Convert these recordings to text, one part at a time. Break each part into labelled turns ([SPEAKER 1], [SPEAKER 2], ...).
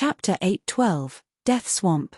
[SPEAKER 1] Chapter 8:12, Death Swamp.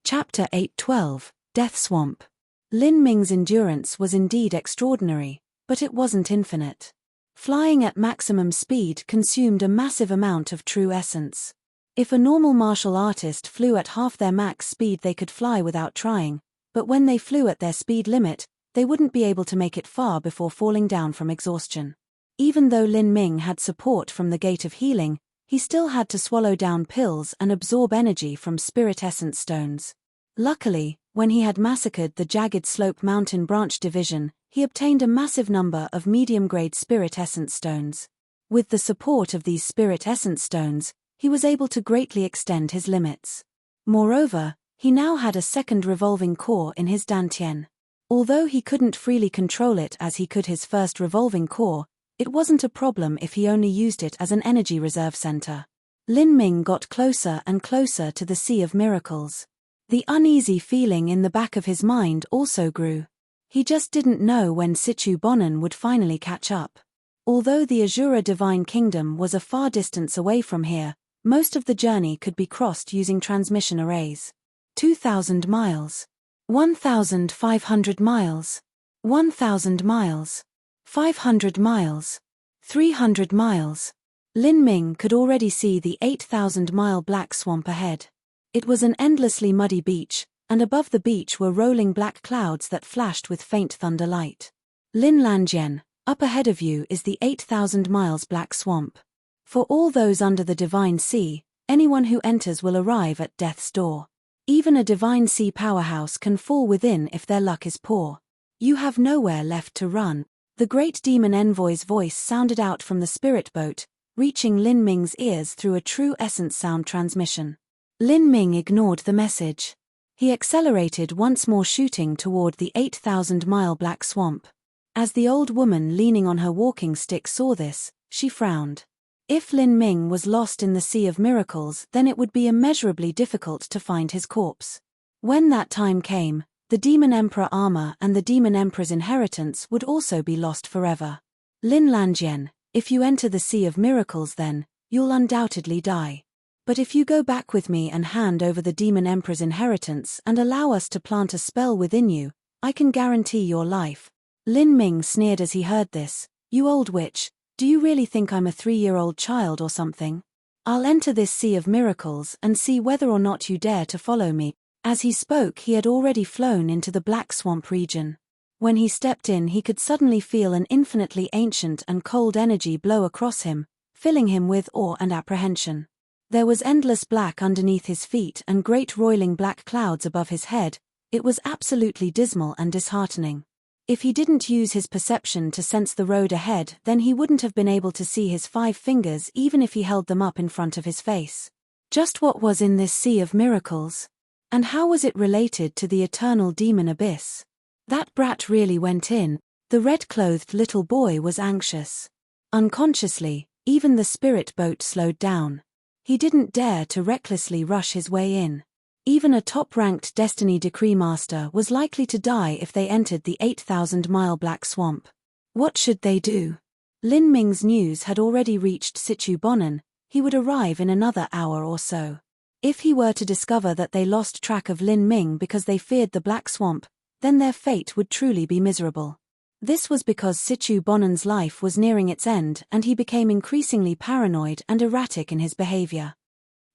[SPEAKER 1] Chapter 8:12, Death Swamp. Lin Ming's endurance was indeed extraordinary, but it wasn't infinite. Flying at maximum speed consumed a massive amount of true essence. If a normal martial artist flew at half their max speed, they could fly without trying, but when they flew at their speed limit, they wouldn't be able to make it far before falling down from exhaustion. Even though Lin Ming had support from the Gate of Healing, he still had to swallow down pills and absorb energy from spirit essence stones. Luckily, when he had massacred the Jagged Slope Mountain Branch Division, he obtained a massive number of medium-grade spirit essence stones. With the support of these spirit essence stones, he was able to greatly extend his limits. Moreover, he now had a second revolving core in his dantian. Although he couldn't freely control it as he could his first revolving core, it wasn't a problem if he only used it as an energy reserve center. Lin Ming got closer and closer to the Sea of Miracles. The uneasy feeling in the back of his mind also grew. He just didn't know when Sichu Bonan would finally catch up. Although the Azura Divine Kingdom was a far distance away from here, most of the journey could be crossed using transmission arrays. 2,000 miles. 1,500 miles. 1,000 miles. 500 miles. 300 miles. Lin Ming could already see the 8,000-mile black swamp ahead. It was an endlessly muddy beach, and above the beach were rolling black clouds that flashed with faint thunder light. Lin Lanjian, up ahead of you is the 8,000 miles black swamp. For all those under the Divine Sea, anyone who enters will arrive at death's door. Even a Divine Sea powerhouse can fall within if their luck is poor. You have nowhere left to run. The great demon envoy's voice sounded out from the spirit boat, reaching Lin Ming's ears through a true essence sound transmission. Lin Ming ignored the message. He accelerated once more, shooting toward the 8,000-mile black swamp. As the old woman leaning on her walking stick saw this, she frowned. If Lin Ming was lost in the Sea of Miracles, then it would be immeasurably difficult to find his corpse. When that time came, the Demon Emperor armor and the Demon Emperor's inheritance would also be lost forever. Lin Lanjian, if you enter the Sea of Miracles, then you'll undoubtedly die. But if you go back with me and hand over the Demon Emperor's inheritance and allow us to plant a spell within you, I can guarantee your life. Lin Ming sneered as he heard this. You old witch, do you really think I'm a 3-year-old child or something? I'll enter this Sea of Miracles and see whether or not you dare to follow me. As he spoke, he had already flown into the Black Swamp region. When he stepped in, he could suddenly feel an infinitely ancient and cold energy blow across him, filling him with awe and apprehension. There was endless black underneath his feet and great roiling black clouds above his head. It was absolutely dismal and disheartening. If he didn't use his perception to sense the road ahead, then he wouldn't have been able to see his 5 fingers even if he held them up in front of his face. Just what was in this Sea of Miracles? And how was it related to the eternal demon abyss? That brat really went in. The red-clothed little boy was anxious. Unconsciously, even the spirit boat slowed down. He didn't dare to recklessly rush his way in. Even a top-ranked Destiny Decree Master was likely to die if they entered the 8,000-mile black swamp. What should they do? Lin Ming's news had already reached Sichu Bonan. He would arrive in another hour or so. If he were to discover that they lost track of Lin Ming because they feared the black swamp, then their fate would truly be miserable. This was because Sichu Bonan's life was nearing its end and he became increasingly paranoid and erratic in his behavior.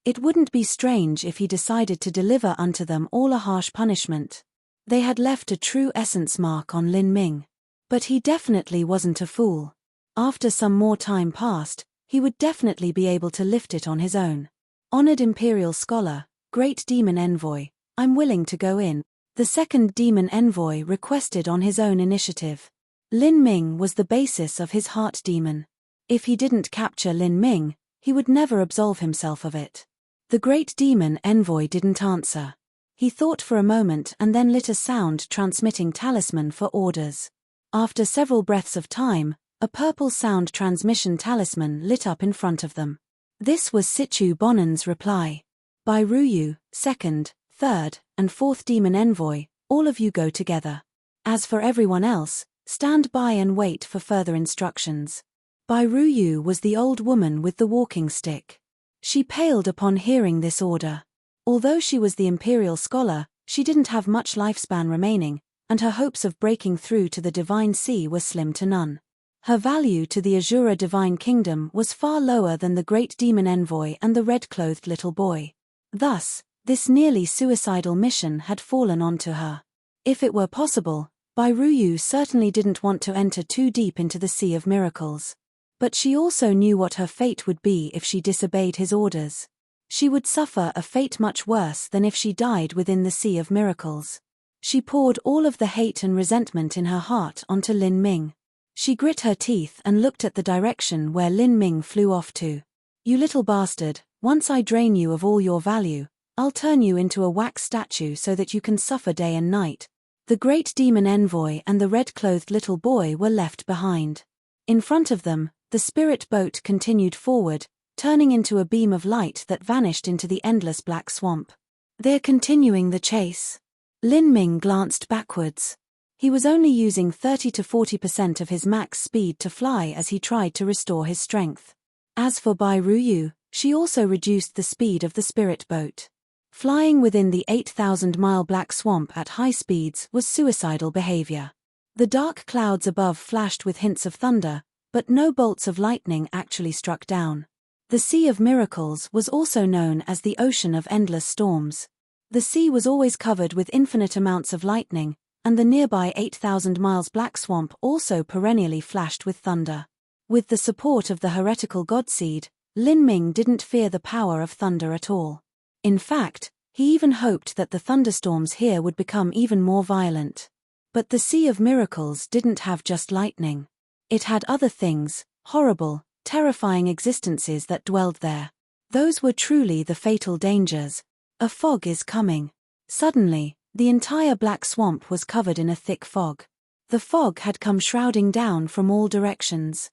[SPEAKER 1] It wouldn't be strange if he decided to deliver unto them all a harsh punishment. They had left a true essence mark on Lin Ming. But he definitely wasn't a fool. After some more time passed, he would definitely be able to lift it on his own. Honored Imperial Scholar, Great Demon Envoy, I'm willing to go in. The second Demon Envoy requested on his own initiative. Lin Ming was the basis of his heart demon. If he didn't capture Lin Ming, he would never absolve himself of it. The Great Demon Envoy didn't answer. He thought for a moment and then lit a sound-transmitting talisman for orders. After several breaths of time, a purple sound transmission talisman lit up in front of them. This was Sichu Bonan's reply. By Ruyu, 2nd, 3rd, and 4th Demon Envoy, all of you go together. As for everyone else, stand by and wait for further instructions. By Ruyu was the old woman with the walking stick. She paled upon hearing this order. Although she was the imperial scholar, she didn't have much lifespan remaining, and her hopes of breaking through to the divine sea were slim to none. Her value to the Azura divine kingdom was far lower than the great demon envoy and the red-clothed little boy. Thus, this nearly suicidal mission had fallen onto her. If it were possible, Bairuyu certainly didn't want to enter too deep into the Sea of Miracles. But she also knew what her fate would be if she disobeyed his orders. She would suffer a fate much worse than if she died within the Sea of Miracles. She poured all of the hate and resentment in her heart onto Lin Ming. She grit her teeth and looked at the direction where Lin Ming flew off to. "You little bastard, once I drain you of all your value, I'll turn you into a wax statue so that you can suffer day and night." The great demon envoy and the red-clothed little boy were left behind. In front of them, the spirit boat continued forward, turning into a beam of light that vanished into the endless black swamp. "They're continuing the chase." Lin Ming glanced backwards. He was only using 30 to 40% of his max speed to fly as he tried to restore his strength. As for Bairuyu, she also reduced the speed of the spirit boat. Flying within the 8,000-mile black swamp at high speeds was suicidal behavior. The dark clouds above flashed with hints of thunder, but no bolts of lightning actually struck down. The Sea of Miracles was also known as the Ocean of Endless Storms. The sea was always covered with infinite amounts of lightning, and the nearby 8,000 miles black swamp also perennially flashed with thunder. With the support of the heretical godseed, Lin Ming didn't fear the power of thunder at all. In fact, he even hoped that the thunderstorms here would become even more violent. But the Sea of Miracles didn't have just lightning. It had other things, horrible, terrifying existences that dwelled there. Those were truly the fatal dangers. A fog is coming. Suddenly, the entire black swamp was covered in a thick fog. The fog had come shrouding down from all directions.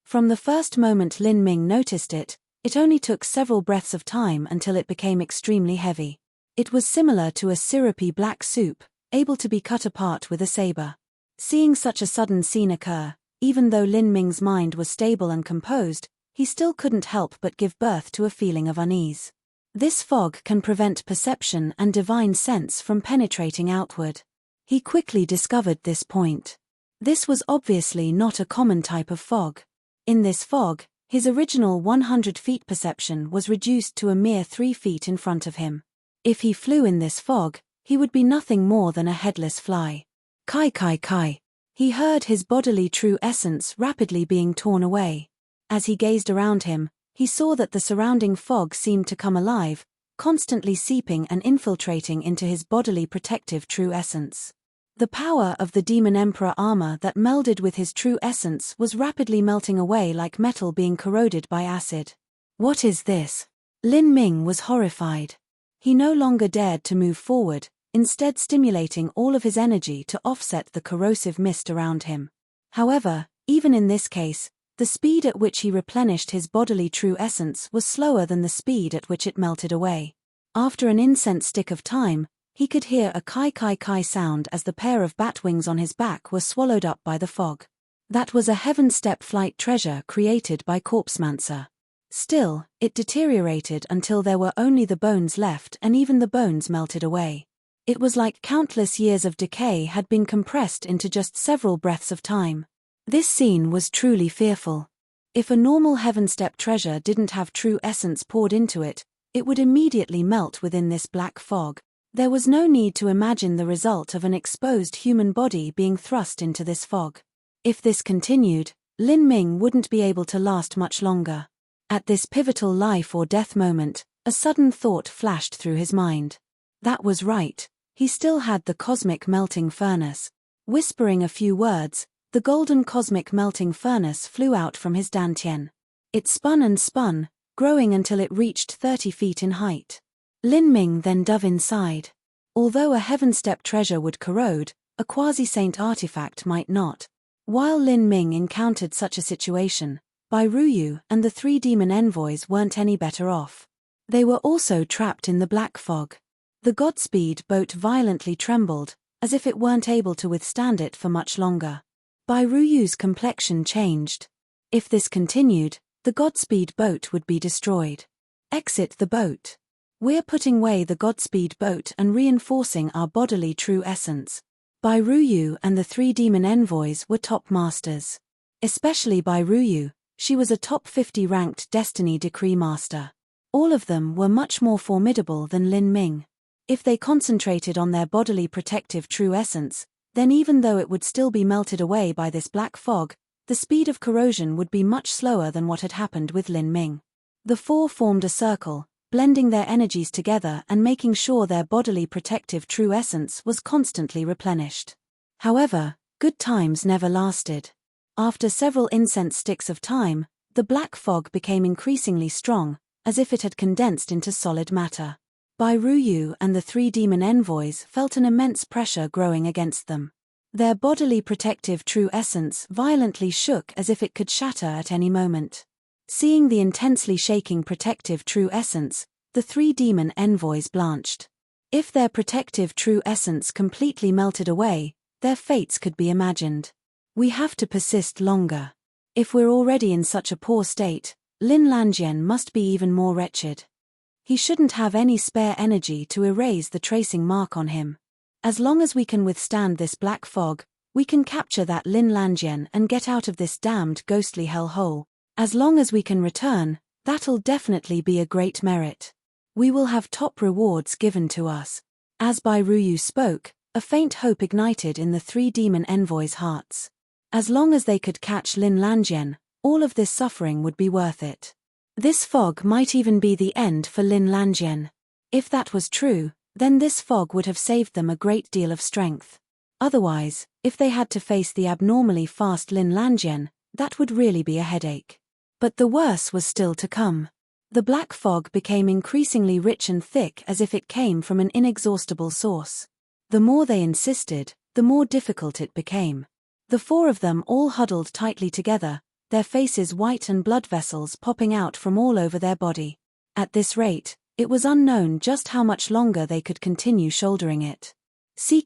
[SPEAKER 1] From the first moment Lin Ming noticed it, it only took several breaths of time until it became extremely heavy. It was similar to a syrupy black soup, able to be cut apart with a saber. Seeing such a sudden scene occur, even though Lin Ming's mind was stable and composed, he still couldn't help but give birth to a feeling of unease. This fog can prevent perception and divine sense from penetrating outward. He quickly discovered this point. This was obviously not a common type of fog. In this fog, his original 100 feet perception was reduced to a mere 3 feet in front of him. If he flew in this fog, he would be nothing more than a headless fly. Kai kai kai. He heard his bodily true essence rapidly being torn away. As he gazed around him, he saw that the surrounding fog seemed to come alive, constantly seeping and infiltrating into his bodily protective true essence. The power of the Demon Emperor armor that melded with his true essence was rapidly melting away like metal being corroded by acid. What is this? Lin Ming was horrified. He no longer dared to move forward, instead stimulating all of his energy to offset the corrosive mist around him. However, even in this case, the speed at which he replenished his bodily true essence was slower than the speed at which it melted away. After an incense stick of time, he could hear a kai kai kai sound as the pair of bat wings on his back were swallowed up by the fog. That was a heaven-step flight treasure created by Corpsemancer. Still, it deteriorated until there were only the bones left, and even the bones melted away. It was like countless years of decay had been compressed into just several breaths of time. This scene was truly fearful. If a normal heaven-step treasure didn't have true essence poured into it, it would immediately melt within this black fog. There was no need to imagine the result of an exposed human body being thrust into this fog. If this continued, Lin Ming wouldn't be able to last much longer. At this pivotal life or death moment, a sudden thought flashed through his mind. That was right, he still had the cosmic melting furnace. Whispering a few words, the golden cosmic melting furnace flew out from his dantian. It spun and spun, growing until it reached 30 feet in height. Lin Ming then dove inside. Although a heaven-step treasure would corrode, a quasi-saint artifact might not. While Lin Ming encountered such a situation, Bairuyu and the 3 demon envoys weren't any better off. They were also trapped in the black fog. The Godspeed boat violently trembled, as if it weren't able to withstand it for much longer. Bairuyu's complexion changed. If this continued, the Godspeed boat would be destroyed. Exit the boat. We're putting away the Godspeed boat and reinforcing our bodily true essence. Bai Ruyu and the three demon envoys were top masters. Especially Bai Ruyu, she was a top 50 ranked Destiny Decree master. All of them were much more formidable than Lin Ming. If they concentrated on their bodily protective true essence, then even though it would still be melted away by this black fog, the speed of corrosion would be much slower than what had happened with Lin Ming. The four formed a circle, blending their energies together and making sure their bodily protective true essence was constantly replenished. However, good times never lasted. After several incense sticks of time, the black fog became increasingly strong, as if it had condensed into solid matter. Bai Ruyu and the three demon envoys felt an immense pressure growing against them. Their bodily protective true essence violently shook as if it could shatter at any moment. Seeing the intensely shaking protective true essence, the three demon envoys blanched. If their protective true essence completely melted away, their fates could be imagined. We have to persist longer. If we're already in such a poor state, Lin Lanjian must be even more wretched. He shouldn't have any spare energy to erase the tracing mark on him. As long as we can withstand this black fog, we can capture that Lin Lanjian and get out of this damned ghostly hellhole. As long as we can return, that'll definitely be a great merit. We will have top rewards given to us. As Bai Ruyu spoke, a faint hope ignited in the three demon envoys' hearts. As long as they could catch Lin Lanjian, all of this suffering would be worth it. This fog might even be the end for Lin Lanjian. If that was true, then this fog would have saved them a great deal of strength. Otherwise, if they had to face the abnormally fast Lin Lanjian, that would really be a headache. But the worst was still to come. The black fog became increasingly rich and thick as if it came from an inexhaustible source. The more they insisted, the more difficult it became. The four of them all huddled tightly together, their faces white and blood vessels popping out from all over their body. At this rate, it was unknown just how much longer they could continue shouldering it.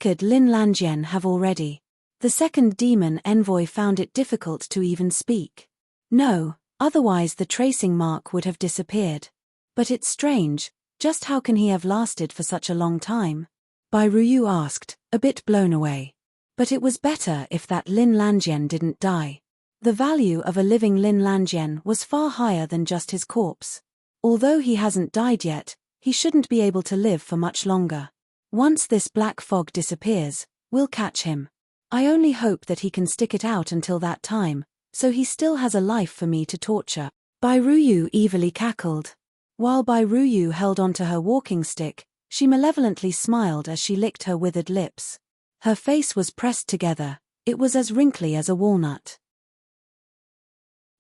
[SPEAKER 1] Could Lin Lanjian have already? The second demon envoy found it difficult to even speak. No. Otherwise the tracing mark would have disappeared. But it's strange, just how can he have lasted for such a long time? Bai Ruyu asked, a bit blown away. But it was better if that Lin Lanjian didn't die. The value of a living Lin Lanjian was far higher than just his corpse. Although he hasn't died yet, he shouldn't be able to live for much longer. Once this black fog disappears, we'll catch him. I only hope that he can stick it out until that time, so he still has a life for me to torture. Bai Ruyu evilly cackled. While Bai Ruyu held onto her walking stick, she malevolently smiled as she licked her withered lips. Her face was pressed together, it was as wrinkly as a walnut.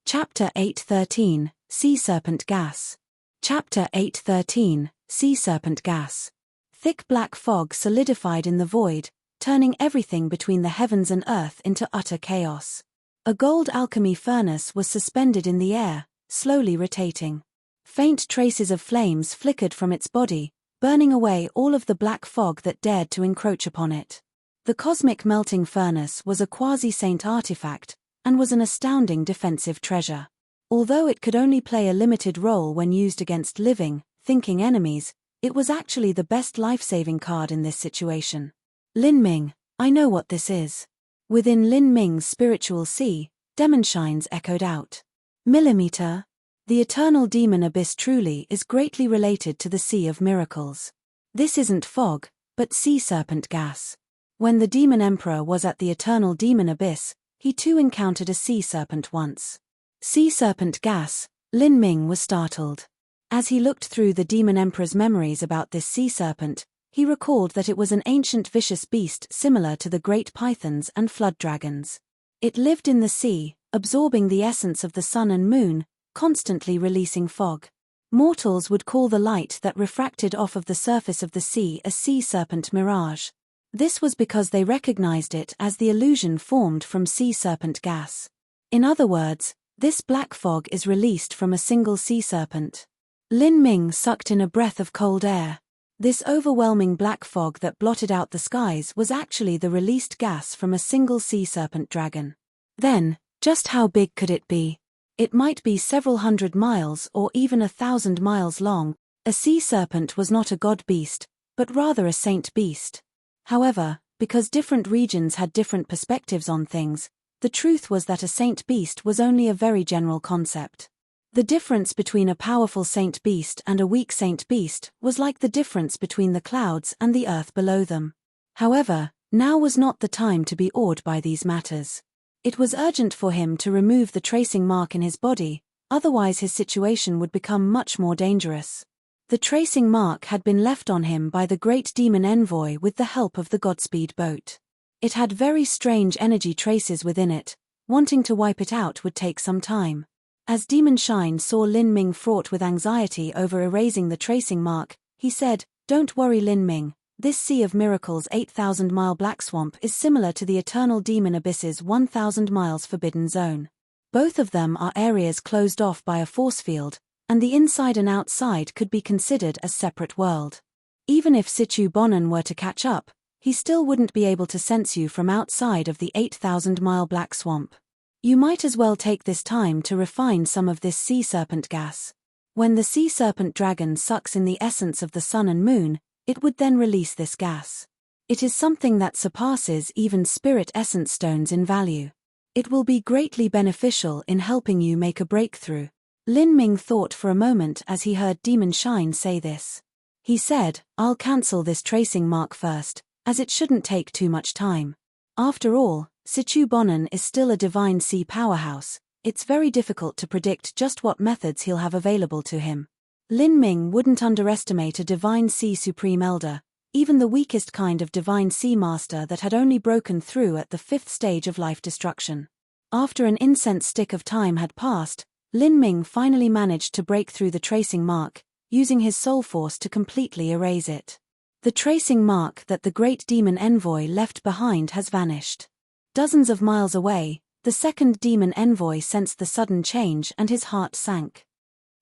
[SPEAKER 1] Chapter 8:13, Sea Serpent Gas. Chapter 8:13, Sea Serpent Gas. Thick black fog solidified in the void, turning everything between the heavens and earth into utter chaos. A gold alchemy furnace was suspended in the air, slowly rotating. Faint traces of flames flickered from its body, burning away all of the black fog that dared to encroach upon it. The cosmic melting furnace was a quasi-saint artifact, and was an astounding defensive treasure. Although it could only play a limited role when used against living, thinking enemies, it was actually the best life-saving card in this situation. Lin Ming, I know what this is. Within Lin Ming's spiritual sea, Demonshines echoed out. Millimeter? The eternal demon abyss truly is greatly related to the Sea of Miracles. This isn't fog, but sea serpent gas. When the demon emperor was at the eternal demon abyss, he too encountered a sea serpent once. Sea serpent gas, Lin Ming was startled. As he looked through the demon emperor's memories about this sea serpent, he recalled that it was an ancient vicious beast similar to the great pythons and flood dragons. It lived in the sea, absorbing the essence of the sun and moon, constantly releasing fog. Mortals would call the light that refracted off of the surface of the sea a sea serpent mirage. This was because they recognized it as the illusion formed from sea serpent gas. In other words, this black fog is released from a single sea serpent. Lin Ming sucked in a breath of cold air. This overwhelming black fog that blotted out the skies was actually the released gas from a single sea serpent dragon. Then, just how big could it be? It might be several hundred miles or even 1,000 miles long. A sea serpent was not a god beast, but rather a saint beast. However, because different regions had different perspectives on things, the truth was that a saint beast was only a very general concept. The difference between a powerful saint beast and a weak saint beast was like the difference between the clouds and the earth below them. However, now was not the time to be awed by these matters. It was urgent for him to remove the tracing mark in his body, otherwise his situation would become much more dangerous. The tracing mark had been left on him by the great demon envoy with the help of the Godspeed boat. It had very strange energy traces within it. Wanting to wipe it out would take some time. As Demon Shine saw Lin Ming fraught with anxiety over erasing the tracing mark, he said, "Don't worry, Lin Ming. This Sea of Miracles 8,000-mile black swamp is similar to the Eternal Demon Abyss's 1,000 miles forbidden zone. Both of them are areas closed off by a force field, and the inside and outside could be considered as separate world. Even if Situ Bonan were to catch up, he still wouldn't be able to sense you from outside of the 8,000-mile black swamp. You might as well take this time to refine some of this sea serpent gas. When the sea serpent dragon sucks in the essence of the sun and moon, it would then release this gas. It is something that surpasses even spirit essence stones in value. It will be greatly beneficial in helping you make a breakthrough." Lin Ming thought for a moment as he heard Demon Shine say this. He said, "I'll cancel this tracing mark first, as it shouldn't take too much time. After all, Situ Bonan is still a divine sea powerhouse. It's very difficult to predict just what methods he'll have available to him." Lin Ming wouldn't underestimate a divine sea supreme elder, even the weakest kind of divine sea master that had only broken through at the 5th stage of life destruction. After an incense stick of time had passed, Lin Ming finally managed to break through the tracing mark, using his soul force to completely erase it. The tracing mark that the great demon envoy left behind has vanished. Dozens of miles away, the second demon envoy sensed the sudden change and his heart sank.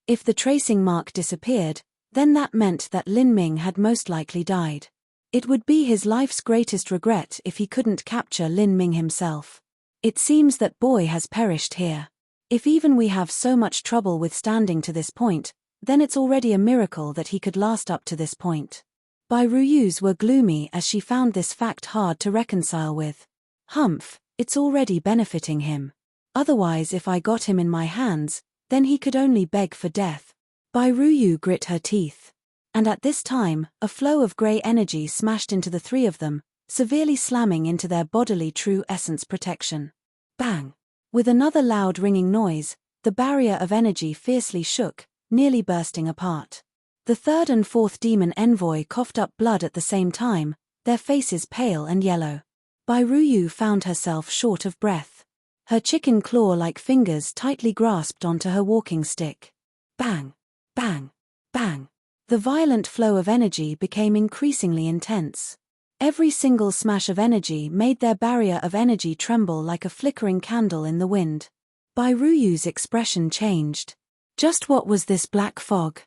[SPEAKER 1] If the tracing mark disappeared, then that meant that Lin Ming had most likely died. It would be his life's greatest regret if he couldn't capture Lin Ming himself. It seems that boy has perished here. If even we have so much trouble withstanding to this point, then it's already a miracle that he could last up to this point. Bai Ruyu's were gloomy as she found this fact hard to reconcile with. Humph, it's already benefiting him. Otherwise, if I got him in my hands, then he could only beg for death. Bai Ruyu grit her teeth. And at this time, a flow of grey energy smashed into the three of them, severely slamming into their bodily true essence protection. Bang! With another loud ringing noise, the barrier of energy fiercely shook, nearly bursting apart. The third and fourth demon envoy coughed up blood at the same time, their faces pale and yellow. Bai Ruyu found herself short of breath. Her chicken claw-like fingers tightly grasped onto her walking stick. Bang! Bang! Bang! The violent flow of energy became increasingly intense. Every single smash of energy made their barrier of energy tremble like a flickering candle in the wind. Bai Ruyu's expression changed. Just what was this black fog?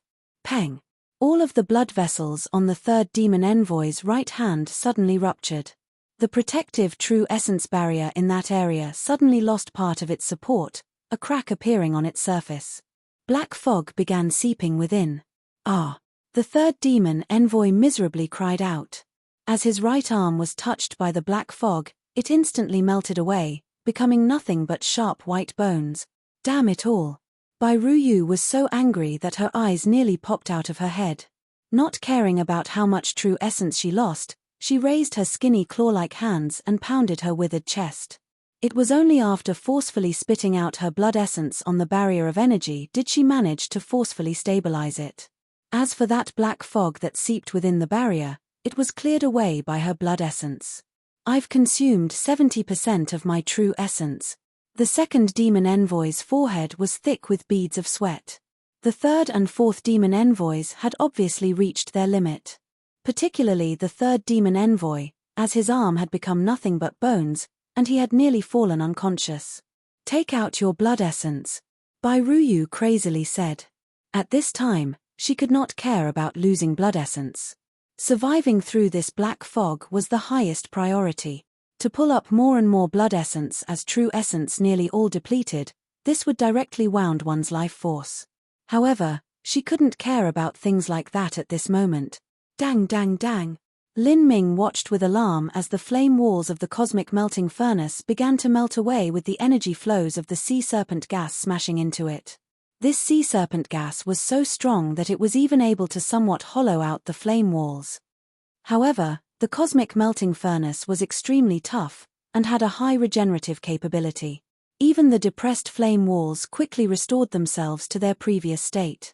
[SPEAKER 1] Peng! All of the blood vessels on the third demon envoy's right hand suddenly ruptured. The protective true essence barrier in that area suddenly lost part of its support, a crack appearing on its surface. Black fog began seeping within. Ah! The third demon envoy miserably cried out. As his right arm was touched by the black fog, it instantly melted away, becoming nothing but sharp white bones. Damn it all! Bai Ruyu was so angry that her eyes nearly popped out of her head. Not caring about how much true essence she lost, she raised her skinny claw-like hands and pounded her withered chest. It was only after forcefully spitting out her blood essence on the barrier of energy did she manage to forcefully stabilize it. As for that black fog that seeped within the barrier, it was cleared away by her blood essence. I've consumed 70% of my true essence. The second demon envoy's forehead was thick with beads of sweat. The third and fourth demon envoys had obviously reached their limit. Particularly the third demon envoy, as his arm had become nothing but bones, and he had nearly fallen unconscious. Take out your blood essence, Bai Ruyu crazily said. At this time, she could not care about losing blood essence. Surviving through this black fog was the highest priority. To pull up more and more blood essence as true essence nearly all depleted, This would directly wound one's life force. However, she couldn't care about things like that at this moment. Dang dang dang. Lin Ming watched with alarm as the flame walls of the cosmic melting furnace began to melt away with the energy flows of the sea serpent gas smashing into it. This sea serpent gas was so strong that it was even able to somewhat hollow out the flame walls. However, the cosmic melting furnace was extremely tough and had a high regenerative capability. Even the depressed flame walls quickly restored themselves to their previous state.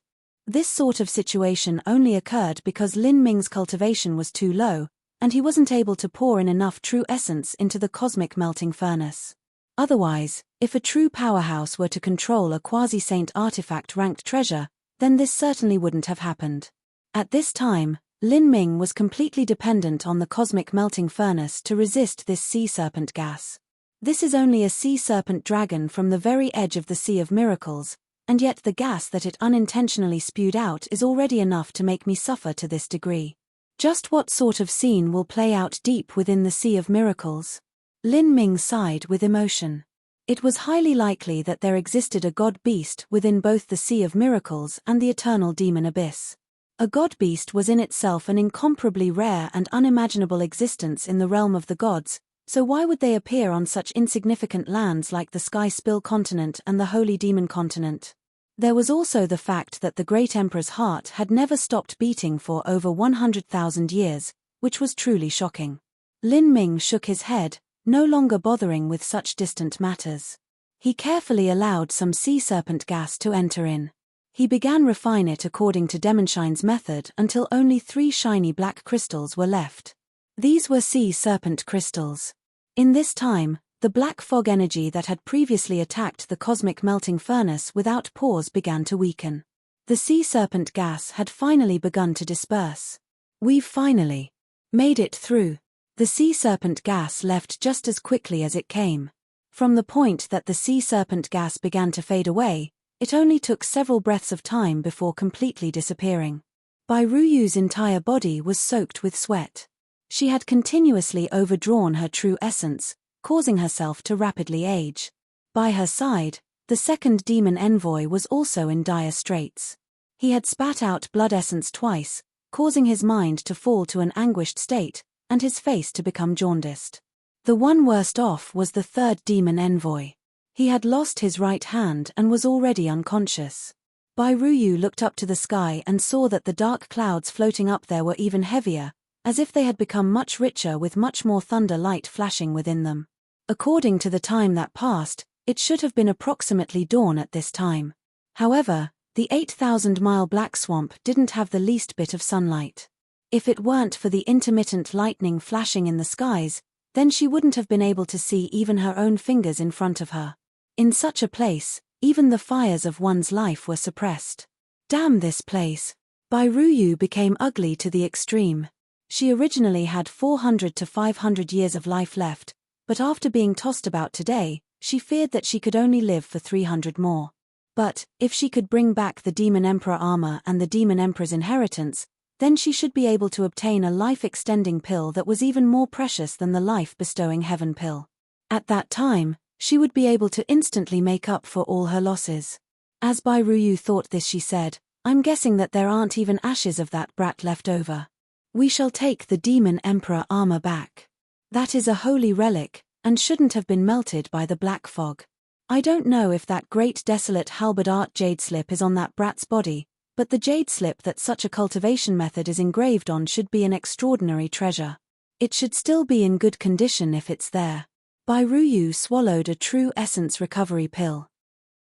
[SPEAKER 1] This sort of situation only occurred because Lin Ming's cultivation was too low, and he wasn't able to pour in enough true essence into the cosmic melting furnace. Otherwise, if a true powerhouse were to control a quasi-saint artifact-ranked treasure, then this certainly wouldn't have happened. At this time, Lin Ming was completely dependent on the cosmic melting furnace to resist this sea serpent gas. This is only a sea serpent dragon from the very edge of the Sea of Miracles, and yet the gas that it unintentionally spewed out is already enough to make me suffer to this degree. Just what sort of scene will play out deep within the Sea of Miracles? Lin Ming sighed with emotion. It was highly likely that there existed a god-beast within both the Sea of Miracles and the eternal demon abyss. A god-beast was in itself an incomparably rare and unimaginable existence in the realm of the gods, so why would they appear on such insignificant lands like the Sky Spill continent and the Holy Demon continent? There was also the fact that the Great Emperor's heart had never stopped beating for over 100,000 years, which was truly shocking. Lin Ming shook his head, no longer bothering with such distant matters. He carefully allowed some sea serpent gas to enter in. He began refine it according to Demonshine's method until only 3 shiny black crystals were left. These were sea serpent crystals. In this time, the black fog energy that had previously attacked the cosmic melting furnace without pause began to weaken. The sea serpent gas had finally begun to disperse. We've finally made it through. The sea serpent gas left just as quickly as it came. From the point that the sea serpent gas began to fade away, it only took several breaths of time before completely disappearing. Bai Ruyu's entire body was soaked with sweat. She had continuously overdrawn her true essence, causing herself to rapidly age. By her side, the second demon envoy was also in dire straits. He had spat out blood essence twice, causing his mind to fall to an anguished state, and his face to become jaundiced. The one worst off was the third demon envoy. He had lost his right hand and was already unconscious. Bai Ruyu looked up to the sky and saw that the dark clouds floating up there were even heavier, as if they had become much richer with much more thunder light flashing within them. According to the time that passed, it should have been approximately dawn at this time. However, the 8,000-mile black swamp didn't have the least bit of sunlight. If it weren't for the intermittent lightning flashing in the skies, then she wouldn't have been able to see even her own fingers in front of her. In such a place, even the fires of one's life were suppressed. Damn this place. Bai Ruyu became ugly to the extreme. She originally had 400 to 500 years of life left, but after being tossed about today, she feared that she could only live for 300 more. But, if she could bring back the Demon Emperor armor and the Demon Emperor's inheritance, then she should be able to obtain a life-extending pill that was even more precious than the life-bestowing heaven pill. At that time, she would be able to instantly make up for all her losses. As Bai Ruyu thought this, she said, "I'm guessing that there aren't even ashes of that brat left over. We shall take the Demon Emperor armor back. That is a holy relic, and shouldn't have been melted by the black fog. I don't know if that great desolate halberd art jade slip is on that brat's body, but the jade slip that such a cultivation method is engraved on should be an extraordinary treasure. It should still be in good condition if it's there." Bai Ruyu swallowed a true essence recovery pill.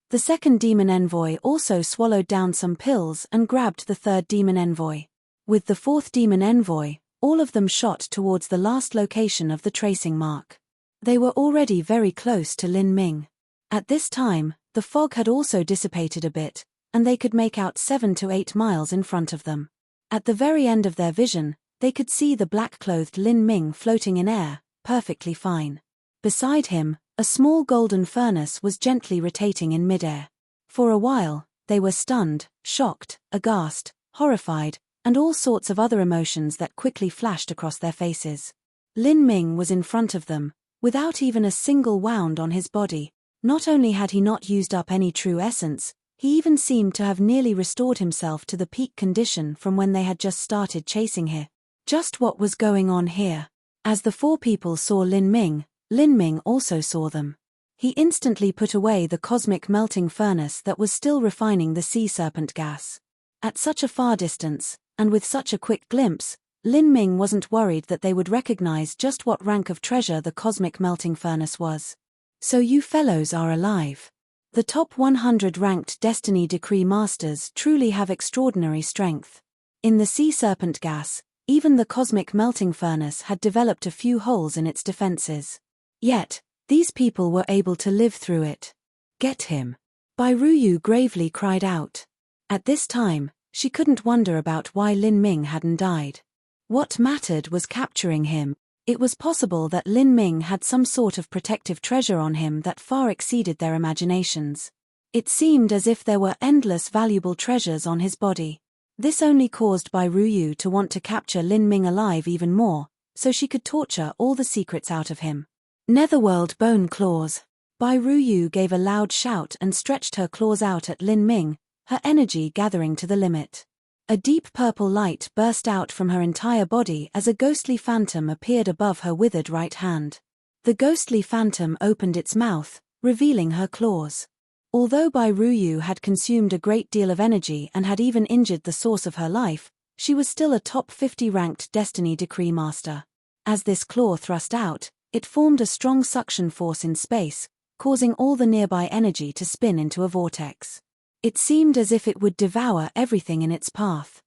[SPEAKER 1] The second demon envoy also swallowed down some pills and grabbed the third demon envoy. With the fourth demon envoy, all of them shot towards the last location of the tracing mark. They were already very close to Lin Ming. At this time, the fog had also dissipated a bit, and they could make out 7 to 8 miles in front of them. At the very end of their vision, they could see the black-clothed Lin Ming floating in air, perfectly fine. Beside him, a small golden furnace was gently rotating in midair. For a while, they were stunned, shocked, aghast, horrified, and all sorts of other emotions that quickly flashed across their faces. Lin Ming was in front of them, without even a single wound on his body. Not only had he not used up any true essence, he even seemed to have nearly restored himself to the peak condition from when they had just started chasing him. Just what was going on here? As the four people saw Lin Ming also saw them. He instantly put away the cosmic melting furnace that was still refining the sea serpent gas. At such a far distance, and with such a quick glimpse, Lin Ming wasn't worried that they would recognize just what rank of treasure the cosmic melting furnace was. So you fellows are alive. The top 100 ranked Destiny Decree Masters truly have extraordinary strength. In the sea serpent gas, even the cosmic melting furnace had developed a few holes in its defenses. Yet, these people were able to live through it. Get him. Bai Ruyu gravely cried out. At this time, she couldn't wonder about why Lin Ming hadn't died. What mattered was capturing him. It was possible that Lin Ming had some sort of protective treasure on him that far exceeded their imaginations. It seemed as if there were endless valuable treasures on his body. This only caused Bai Ruyu to want to capture Lin Ming alive even more, so she could torture all the secrets out of him. Netherworld bone claws. Bai Ruyu gave a loud shout and stretched her claws out at Lin Ming, her energy gathering to the limit. A deep purple light burst out from her entire body as a ghostly phantom appeared above her withered right hand. The ghostly phantom opened its mouth, revealing her claws. Although Bai Ruyu had consumed a great deal of energy and had even injured the source of her life, she was still a top 50 ranked Destiny Decree Master. As this claw thrust out, it formed a strong suction force in space, causing all the nearby energy to spin into a vortex. It seemed as if it would devour everything in its path.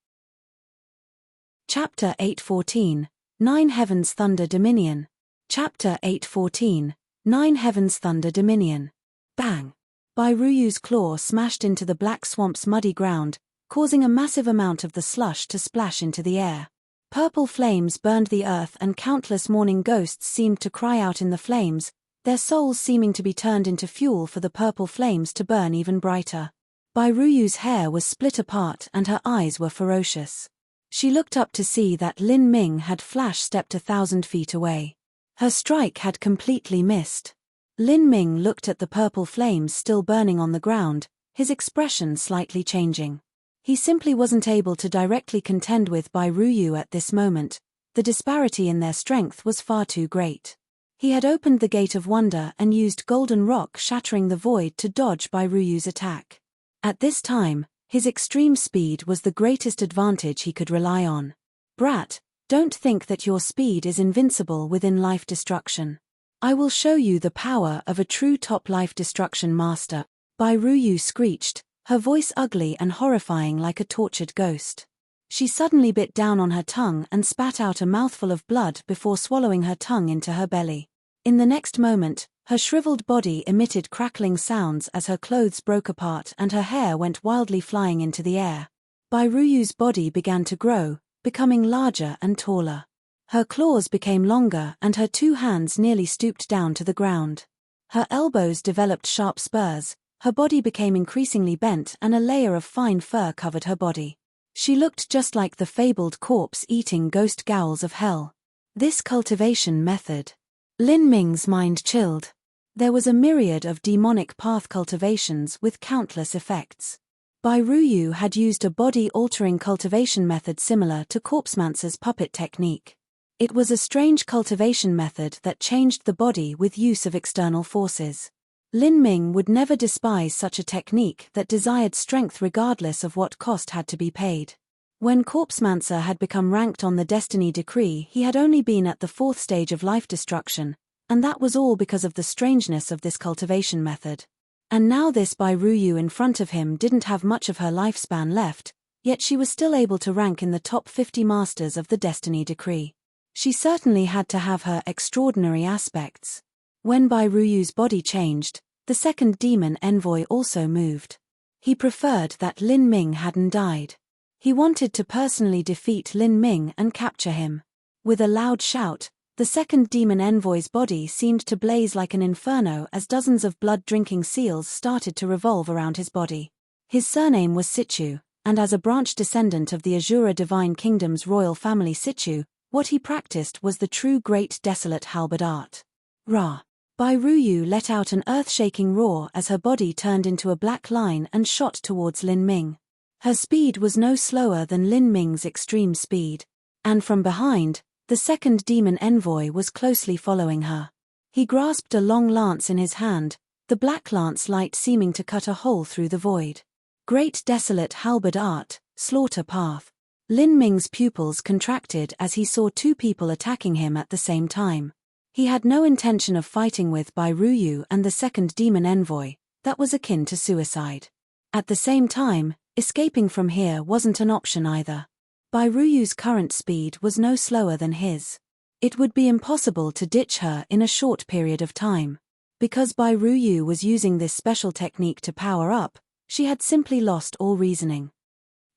[SPEAKER 1] Chapter 8:14, 9 Heavens Thunder Dominion. Chapter 8:14, 9 Heavens Thunder Dominion. Bang! Bai Ruyu's claw smashed into the black swamp's muddy ground, causing a massive amount of the slush to splash into the air. Purple flames burned the earth and countless mourning ghosts seemed to cry out in the flames, their souls seeming to be turned into fuel for the purple flames to burn even brighter. Bai Ruyu's hair was split apart and her eyes were ferocious. She looked up to see that Lin Ming had flash-stepped 1,000 feet away. Her strike had completely missed. Lin Ming looked at the purple flames still burning on the ground, his expression slightly changing. He simply wasn't able to directly contend with Bai Ruyu at this moment. The disparity in their strength was far too great. He had opened the Gate of Wonder and used Golden Rock shattering the void to dodge Bai Ruyu's attack. At this time, his extreme speed was the greatest advantage he could rely on. Brat, don't think that your speed is invincible within life destruction. I will show you the power of a true top life destruction master, Bai Ruyu screeched, her voice ugly and horrifying like a tortured ghost. She suddenly bit down on her tongue and spat out a mouthful of blood before swallowing her tongue into her belly. In the next moment, her shriveled body emitted crackling sounds as her clothes broke apart and her hair went wildly flying into the air. Bai Ruyu's body began to grow, becoming larger and taller. Her claws became longer and her two hands nearly stooped down to the ground. Her elbows developed sharp spurs, her body became increasingly bent and a layer of fine fur covered her body. She looked just like the fabled corpse-eating ghost ghouls of hell. This cultivation method. Lin Ming's mind chilled. There was a myriad of demonic path cultivations with countless effects. Bai Ruyu had used a body-altering cultivation method similar to Corpsemancer's puppet technique. It was a strange cultivation method that changed the body with use of external forces. Lin Ming would never despise such a technique that desired strength regardless of what cost had to be paid. When Corpsemancer had become ranked on the Destiny Decree, he had only been at the 4th stage of life destruction, and that was all because of the strangeness of this cultivation method. And now this Bai Ruyu in front of him didn't have much of her lifespan left, yet she was still able to rank in the top 50 masters of the Destiny Decree. She certainly had to have her extraordinary aspects. When Bai Ruyu's body changed, the second demon envoy also moved. He preferred that Lin Ming hadn't died. He wanted to personally defeat Lin Ming and capture him. With a loud shout, the second demon envoy's body seemed to blaze like an inferno as dozens of blood-drinking seals started to revolve around his body. His surname was Situ, and as a branch descendant of the Azura Divine Kingdom's royal family Situ, what he practiced was the true great desolate halberd art. Ra. Bai Ruyu let out an earth-shaking roar as her body turned into a black line and shot towards Lin Ming. Her speed was no slower than Lin Ming's extreme speed. And from behind, the second demon envoy was closely following her. He grasped a long lance in his hand, the black lance light seeming to cut a hole through the void. Great desolate halberd art, slaughter path. Lin Ming's pupils contracted as he saw two people attacking him at the same time. He had no intention of fighting with Bai Ruyu and the second demon envoy, that was akin to suicide. At the same time, escaping from here wasn't an option either. Bai Ruyu's current speed was no slower than his. It would be impossible to ditch her in a short period of time. Because Bai Ruyu was using this special technique to power up, she had simply lost all reasoning.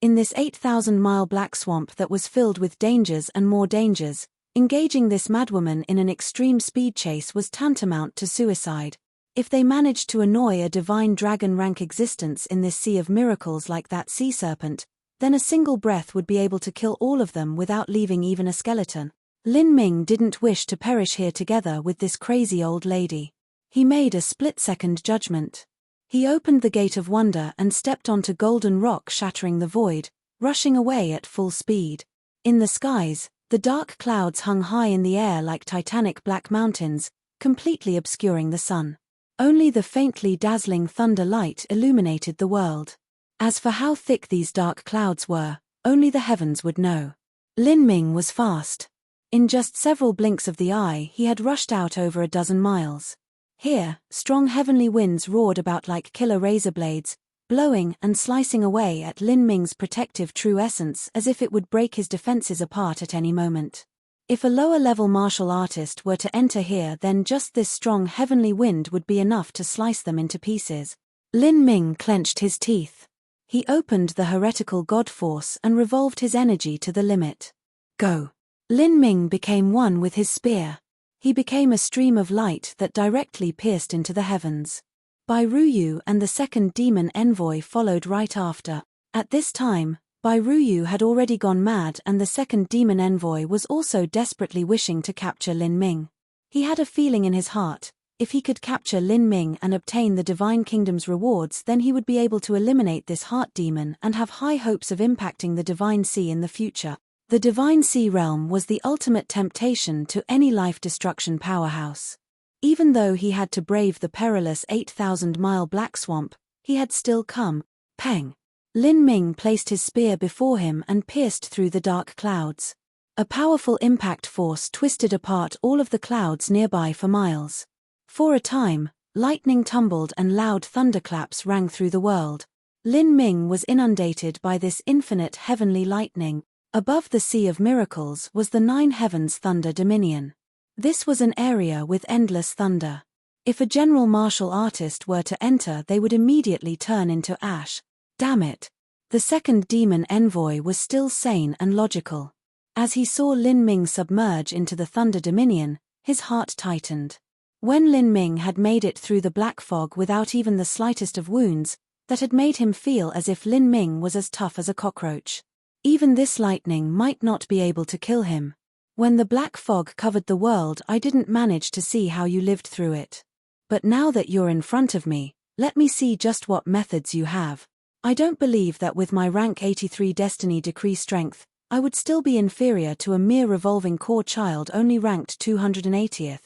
[SPEAKER 1] In this 8,000-mile black swamp that was filled with dangers and more dangers, engaging this madwoman in an extreme speed chase was tantamount to suicide. If they managed to annoy a divine dragon-rank existence in this sea of miracles like that sea serpent, then a single breath would be able to kill all of them without leaving even a skeleton. Lin Ming didn't wish to perish here together with this crazy old lady. He made a split-second judgment. He opened the gate of wonder and stepped onto golden rock, shattering the void, rushing away at full speed. In the skies, the dark clouds hung high in the air like titanic black mountains, completely obscuring the sun. Only the faintly dazzling thunder light illuminated the world. As for how thick these dark clouds were, only the heavens would know. Lin Ming was fast. In just several blinks of the eye he had rushed out over a dozen miles. Here, strong heavenly winds roared about like killer razor blades, blowing and slicing away at Lin Ming's protective true essence as if it would break his defenses apart at any moment. If a lower-level martial artist were to enter here, then just this strong heavenly wind would be enough to slice them into pieces. Lin Ming clenched his teeth. He opened the heretical god force and revolved his energy to the limit. Go! Lin Ming became one with his spear. He became a stream of light that directly pierced into the heavens. Bai Ruyu and the second demon envoy followed right after. At this time, Bai Ruyu had already gone mad and the second demon envoy was also desperately wishing to capture Lin Ming. He had a feeling in his heart, if he could capture Lin Ming and obtain the Divine Kingdom's rewards, then he would be able to eliminate this heart demon and have high hopes of impacting the Divine Sea in the future. The Divine Sea realm was the ultimate temptation to any life-destruction powerhouse. Even though he had to brave the perilous 8,000-mile black swamp, he had still come. Peng! Lin Ming placed his spear before him and pierced through the dark clouds. A powerful impact force twisted apart all of the clouds nearby for miles. For a time, lightning tumbled and loud thunderclaps rang through the world. Lin Ming was inundated by this infinite heavenly lightning. Above the Sea of Miracles was the Nine Heavens Thunder Dominion. This was an area with endless thunder. If a general martial artist were to enter, they would immediately turn into ash. Damn it! The second demon envoy was still sane and logical. As he saw Lin Ming submerge into the Thunder Dominion, his heart tightened. When Lin Ming had made it through the black fog without even the slightest of wounds, that had made him feel as if Lin Ming was as tough as a cockroach. Even this lightning might not be able to kill him. When the black fog covered the world, I didn't manage to see how you lived through it. But now that you're in front of me, let me see just what methods you have. I don't believe that with my rank 83 destiny decree strength, I would still be inferior to a mere revolving core child only ranked 280th.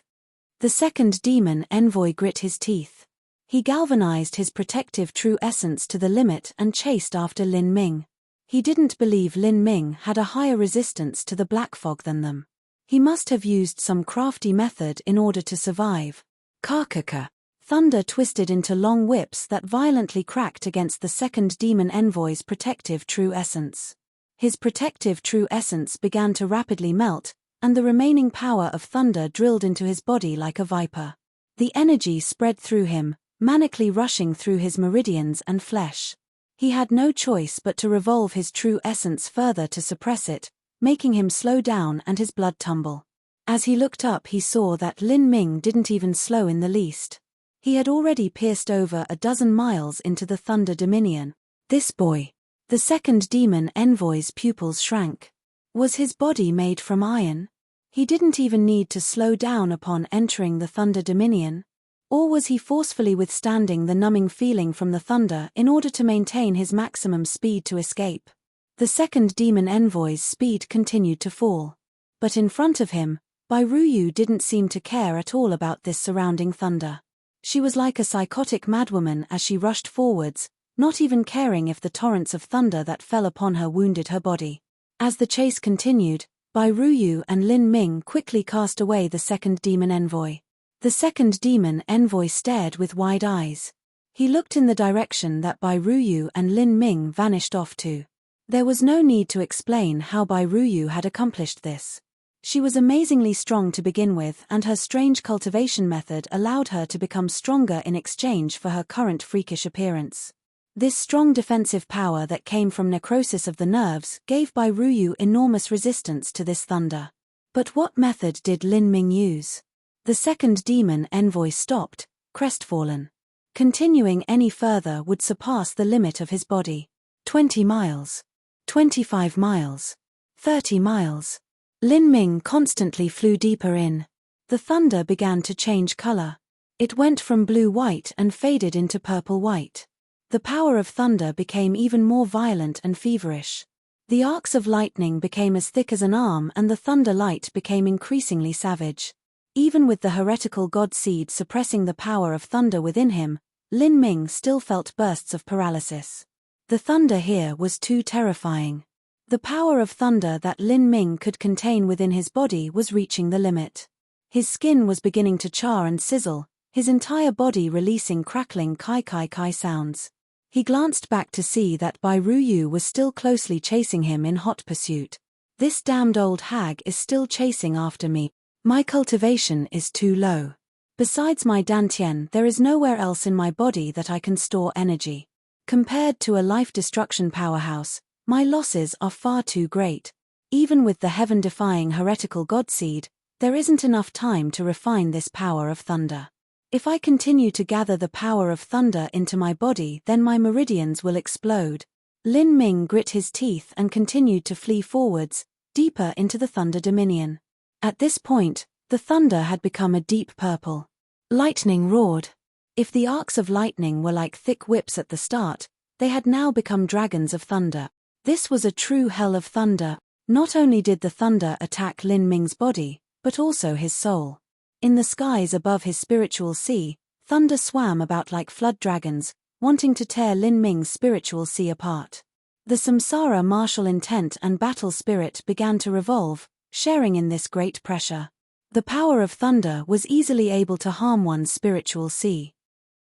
[SPEAKER 1] The second demon envoy grit his teeth. He galvanized his protective true essence to the limit and chased after Lin Ming. He didn't believe Lin Ming had a higher resistance to the black fog than them. He must have used some crafty method in order to survive. Kakaka. Thunder twisted into long whips that violently cracked against the second demon envoy's protective true essence. His protective true essence began to rapidly melt, and the remaining power of thunder drilled into his body like a viper. The energy spread through him, manically rushing through his meridians and flesh. He had no choice but to revolve his true essence further to suppress it, making him slow down and his blood tumble. As he looked up, he saw that Lin Ming didn't even slow in the least. He had already pierced over a dozen miles into the Thunder Dominion. This boy. The second demon envoy's pupils shrank. Was his body made from iron? He didn't even need to slow down upon entering the Thunder Dominion. Or was he forcefully withstanding the numbing feeling from the thunder in order to maintain his maximum speed to escape? The second demon envoy's speed continued to fall. But in front of him, Bairuyu didn't seem to care at all about this surrounding thunder. She was like a psychotic madwoman as she rushed forwards, not even caring if the torrents of thunder that fell upon her wounded her body. As the chase continued, Bairuyu and Lin Ming quickly cast away the second demon envoy. The second demon envoy stared with wide eyes. He looked in the direction that Bairuyu and Lin Ming vanished off to. There was no need to explain how Bairuyu had accomplished this. She was amazingly strong to begin with, and her strange cultivation method allowed her to become stronger in exchange for her current freakish appearance. This strong defensive power that came from necrosis of the nerves gave Bairuyu enormous resistance to this thunder. But what method did Lin Ming use? The second demon envoy stopped, crestfallen. Continuing any further would surpass the limit of his body. 20 miles. 25 miles. 30 miles. Lin Ming constantly flew deeper in. The thunder began to change color. It went from blue-white and faded into purple-white. The power of thunder became even more violent and feverish. The arcs of lightning became as thick as an arm, and the thunder light became increasingly savage. Even with the heretical god seed suppressing the power of thunder within him, Lin Ming still felt bursts of paralysis. The thunder here was too terrifying. The power of thunder that Lin Ming could contain within his body was reaching the limit. His skin was beginning to char and sizzle, his entire body releasing crackling kai-kai-kai sounds. He glanced back to see that Bairuyu was still closely chasing him in hot pursuit. This damned old hag is still chasing after me. My cultivation is too low. Besides my dantian, there is nowhere else in my body that I can store energy. Compared to a life-destruction powerhouse, my losses are far too great. Even with the heaven-defying heretical god seed, there isn't enough time to refine this power of thunder. If I continue to gather the power of thunder into my body, then my meridians will explode. Lin Ming grit his teeth and continued to flee forwards, deeper into the Thunder Dominion. At this point, the thunder had become a deep purple. Lightning roared. If the arcs of lightning were like thick whips at the start, they had now become dragons of thunder. This was a true hell of thunder. Not only did the thunder attack Lin Ming's body, but also his soul. In the skies above his spiritual sea, thunder swam about like flood dragons, wanting to tear Lin Ming's spiritual sea apart. The samsara martial intent and battle spirit began to revolve, sharing in this great pressure. The power of thunder was easily able to harm one's spiritual sea.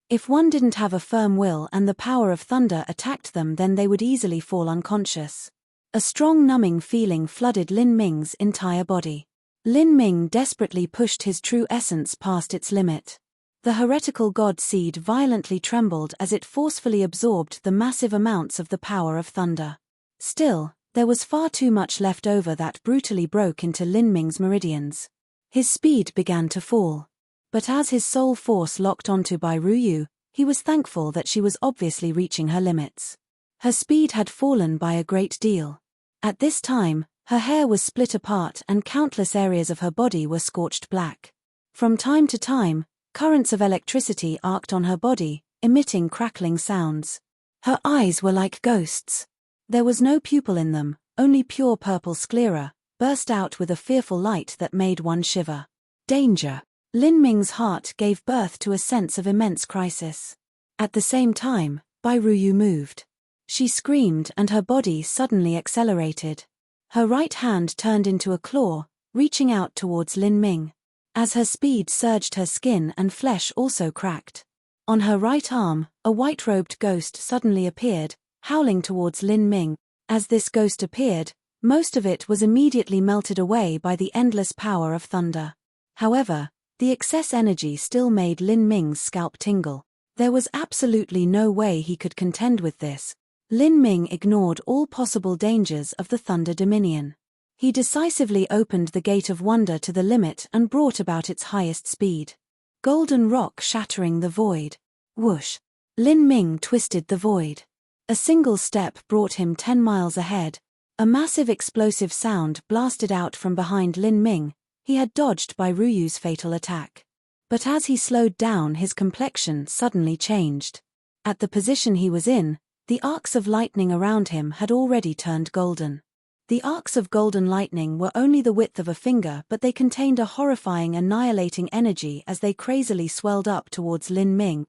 [SPEAKER 1] If one didn't have a firm will and the power of thunder attacked them, then they would easily fall unconscious. A strong numbing feeling flooded Lin Ming's entire body. Lin Ming desperately pushed his true essence past its limit. The heretical god seed violently trembled as it forcefully absorbed the massive amounts of the power of thunder. Still, there was far too much left over that brutally broke into Lin Ming's meridians. His speed began to fall. But as his soul force locked onto Bairuyu, he was thankful that she was obviously reaching her limits. Her speed had fallen by a great deal. At this time, her hair was split apart and countless areas of her body were scorched black. From time to time, currents of electricity arced on her body, emitting crackling sounds. Her eyes were like ghosts. There was no pupil in them, only pure purple sclera, burst out with a fearful light that made one shiver. Danger! Lin Ming's heart gave birth to a sense of immense crisis. At the same time, Bairuyu moved. She screamed and her body suddenly accelerated. Her right hand turned into a claw, reaching out towards Lin Ming. As her speed surged, her skin and flesh also cracked. On her right arm, a white-robed ghost suddenly appeared, howling towards Lin Ming. As this ghost appeared, most of it was immediately melted away by the endless power of thunder. However, the excess energy still made Lin Ming's scalp tingle. There was absolutely no way he could contend with this. Lin Ming ignored all possible dangers of the Thunder Dominion. He decisively opened the gate of wonder to the limit and brought about its highest speed. Golden rock shattering the void. Whoosh! Lin Ming twisted the void. A single step brought him 10 miles ahead. A massive explosive sound blasted out from behind Lin Ming, He had dodged Bai Ruyu's fatal attack. But as he slowed down, his complexion suddenly changed. At the position he was in, the arcs of lightning around him had already turned golden. The arcs of golden lightning were only the width of a finger, but they contained a horrifying, annihilating energy as they crazily swelled up towards Lin Ming.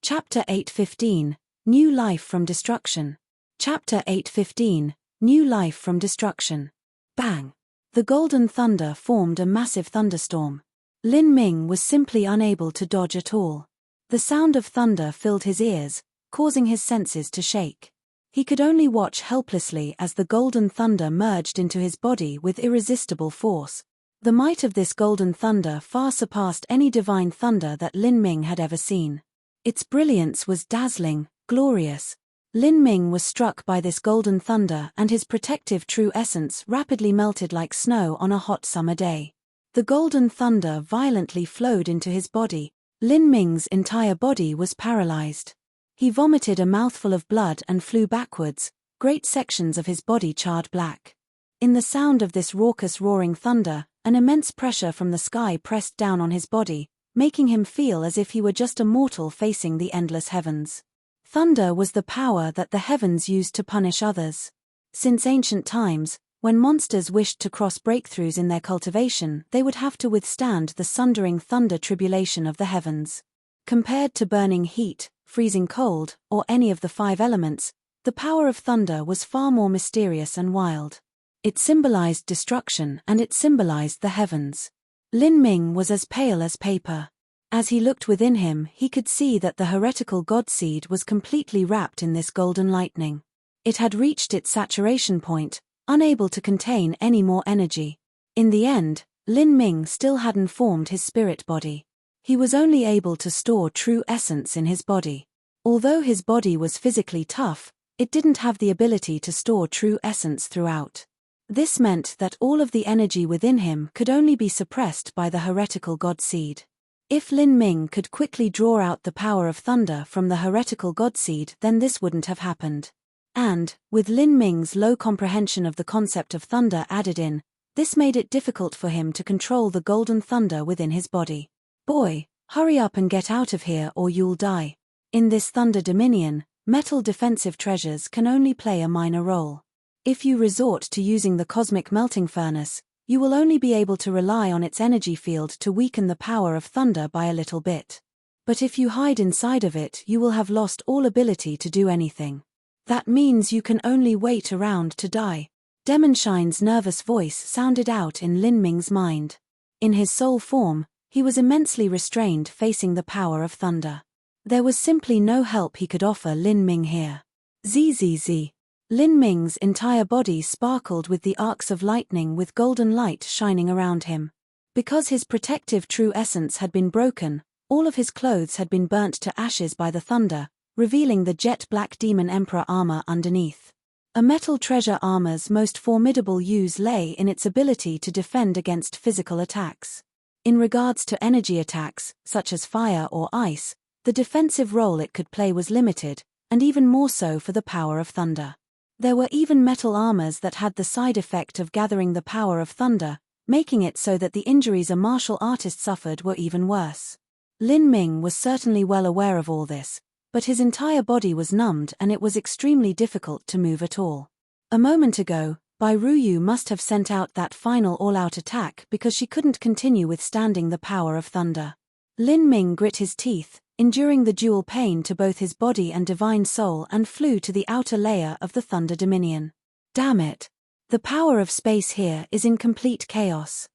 [SPEAKER 1] Chapter 8:15 New Life from Destruction. Chapter 8:15 New Life from Destruction. Bang! The golden thunder formed a massive thunderstorm. Lin Ming was simply unable to dodge at all. The sound of thunder filled his ears, causing his senses to shake. He could only watch helplessly as the golden thunder merged into his body with irresistible force. The might of this golden thunder far surpassed any divine thunder that Lin Ming had ever seen. Its brilliance was dazzling, glorious. Lin Ming was struck by this golden thunder, and his protective true essence rapidly melted like snow on a hot summer day. The golden thunder violently flowed into his body. Lin Ming's entire body was paralyzed. He vomited a mouthful of blood and flew backwards, great sections of his body charred black. In the sound of this raucous roaring thunder, an immense pressure from the sky pressed down on his body, making him feel as if he were just a mortal facing the endless heavens. Thunder was the power that the heavens used to punish others. Since ancient times, when monsters wished to cross breakthroughs in their cultivation, they would have to withstand the sundering thunder tribulation of the heavens. Compared to burning heat, freezing cold, or any of the 5 elements, the power of thunder was far more mysterious and wild. It symbolized destruction, and it symbolized the heavens. Lin Ming was as pale as paper. As he looked within him, he could see that the heretical god seed was completely wrapped in this golden lightning. It had reached its saturation point, unable to contain any more energy. In the end, Lin Ming still hadn't formed his spirit body. He was only able to store true essence in his body. Although his body was physically tough, it didn't have the ability to store true essence throughout. This meant that all of the energy within him could only be suppressed by the heretical god seed. If Lin Ming could quickly draw out the power of thunder from the heretical god seed, then this wouldn't have happened. And, with Lin Ming's low comprehension of the concept of thunder added in, this made it difficult for him to control the golden thunder within his body. Boy, hurry up and get out of here or you'll die. In this thunder dominion, metal defensive treasures can only play a minor role. If you resort to using the cosmic melting furnace, you will only be able to rely on its energy field to weaken the power of thunder by a little bit. But if you hide inside of it, you will have lost all ability to do anything. That means you can only wait around to die. Demonshine's nervous voice sounded out in Lin Ming's mind. In his soul form, he was immensely restrained facing the power of thunder. There was simply no help he could offer Lin Ming here. Zzz. Lin Ming's entire body sparkled with the arcs of lightning with golden light shining around him. Because his protective true essence had been broken, all of his clothes had been burnt to ashes by the thunder, revealing the jet black demon emperor armor underneath. A metal treasure armor's most formidable use lay in its ability to defend against physical attacks. In regards to energy attacks, such as fire or ice, the defensive role it could play was limited, and even more so for the power of thunder. There were even metal armors that had the side effect of gathering the power of thunder, making it so that the injuries a martial artist suffered were even worse. Lin Ming was certainly well aware of all this, but his entire body was numbed and it was extremely difficult to move at all. A moment ago, Bai Ruyu must have sent out that final all-out attack because she couldn't continue withstanding the power of thunder. Lin Ming grit his teeth, enduring the dual pain to both his body and divine soul, and flew to the outer layer of the thunder dominion. Damn it! The power of space here is in complete chaos.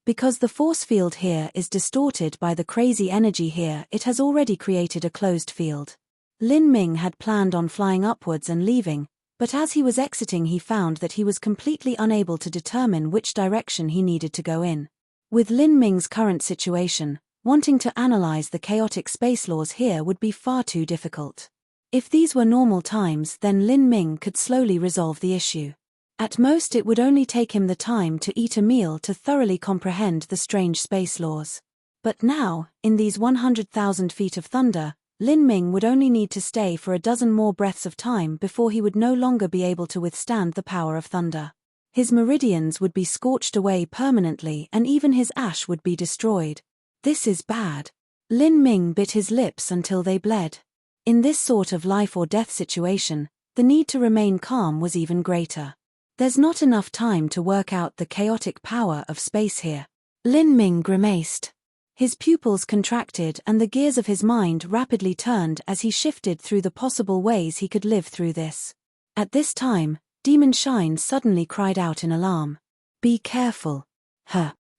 [SPEAKER 1] Because the force field here is distorted by the crazy energy here, it has already created a closed field. Lin Ming had planned on flying upwards and leaving, but as he was exiting he found that he was completely unable to determine which direction he needed to go in. With Lin Ming's current situation, wanting to analyze the chaotic space laws here would be far too difficult. If these were normal times, then Lin Ming could slowly resolve the issue. At most it would only take him the time to eat a meal to thoroughly comprehend the strange space laws. But now, in these 100,000 feet of thunder, Lin Ming would only need to stay for a dozen more breaths of time before he would no longer be able to withstand the power of thunder. His meridians would be scorched away permanently and even his ash would be destroyed. This is bad. Lin Ming bit his lips until they bled. In this sort of life or death situation, the need to remain calm was even greater. There's not enough time to work out the chaotic power of space here. Lin Ming grimaced. His pupils contracted and the gears of his mind rapidly turned as he shifted through the possible ways he could live through this. At this time, Demon Shine suddenly cried out in alarm. "Be careful."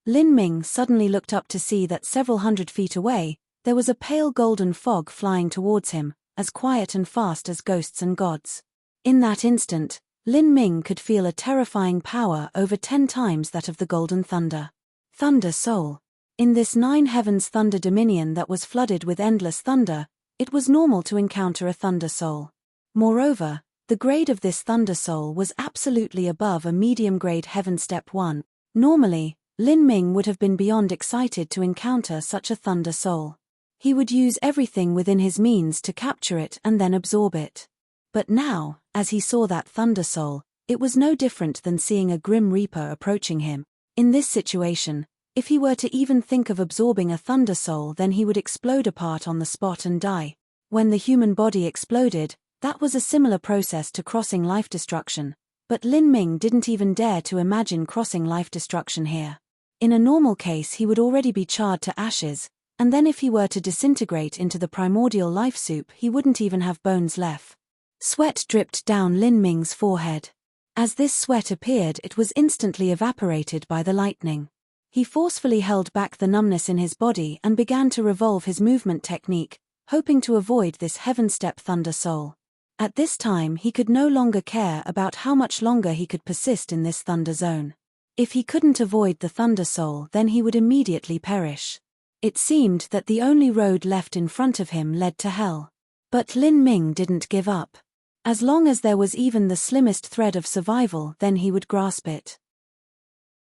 [SPEAKER 1] Lin Ming suddenly looked up to see that several hundred feet away, there was a pale golden fog flying towards him, as quiet and fast as ghosts and gods. In that instant, Lin Ming could feel a terrifying power over 10 times that of the golden thunder. Thunder Soul. In this 9 heavens thunder dominion that was flooded with endless thunder, it was normal to encounter a thunder soul. Moreover, the grade of this thunder soul was absolutely above a medium-grade heaven step 1. Normally, Lin Ming would have been beyond excited to encounter such a thunder soul. He would use everything within his means to capture it and then absorb it. But now, as he saw that thunder soul, it was no different than seeing a grim reaper approaching him. In this situation, if he were to even think of absorbing a thunder soul, then he would explode apart on the spot and die. When the human body exploded, that was a similar process to crossing life destruction, but Lin Ming didn't even dare to imagine crossing life destruction here. In a normal case he would already be charred to ashes, and then if he were to disintegrate into the primordial life soup he wouldn't even have bones left. Sweat dripped down Lin Ming's forehead. As this sweat appeared it was instantly evaporated by the lightning. He forcefully held back the numbness in his body and began to revolve his movement technique, hoping to avoid this heaven step thunder soul. At this time he could no longer care about how much longer he could persist in this thunder zone. If he couldn't avoid the thunder soul then he would immediately perish. It seemed that the only road left in front of him led to hell. But Lin Ming didn't give up. As long as there was even the slimmest thread of survival then he would grasp it.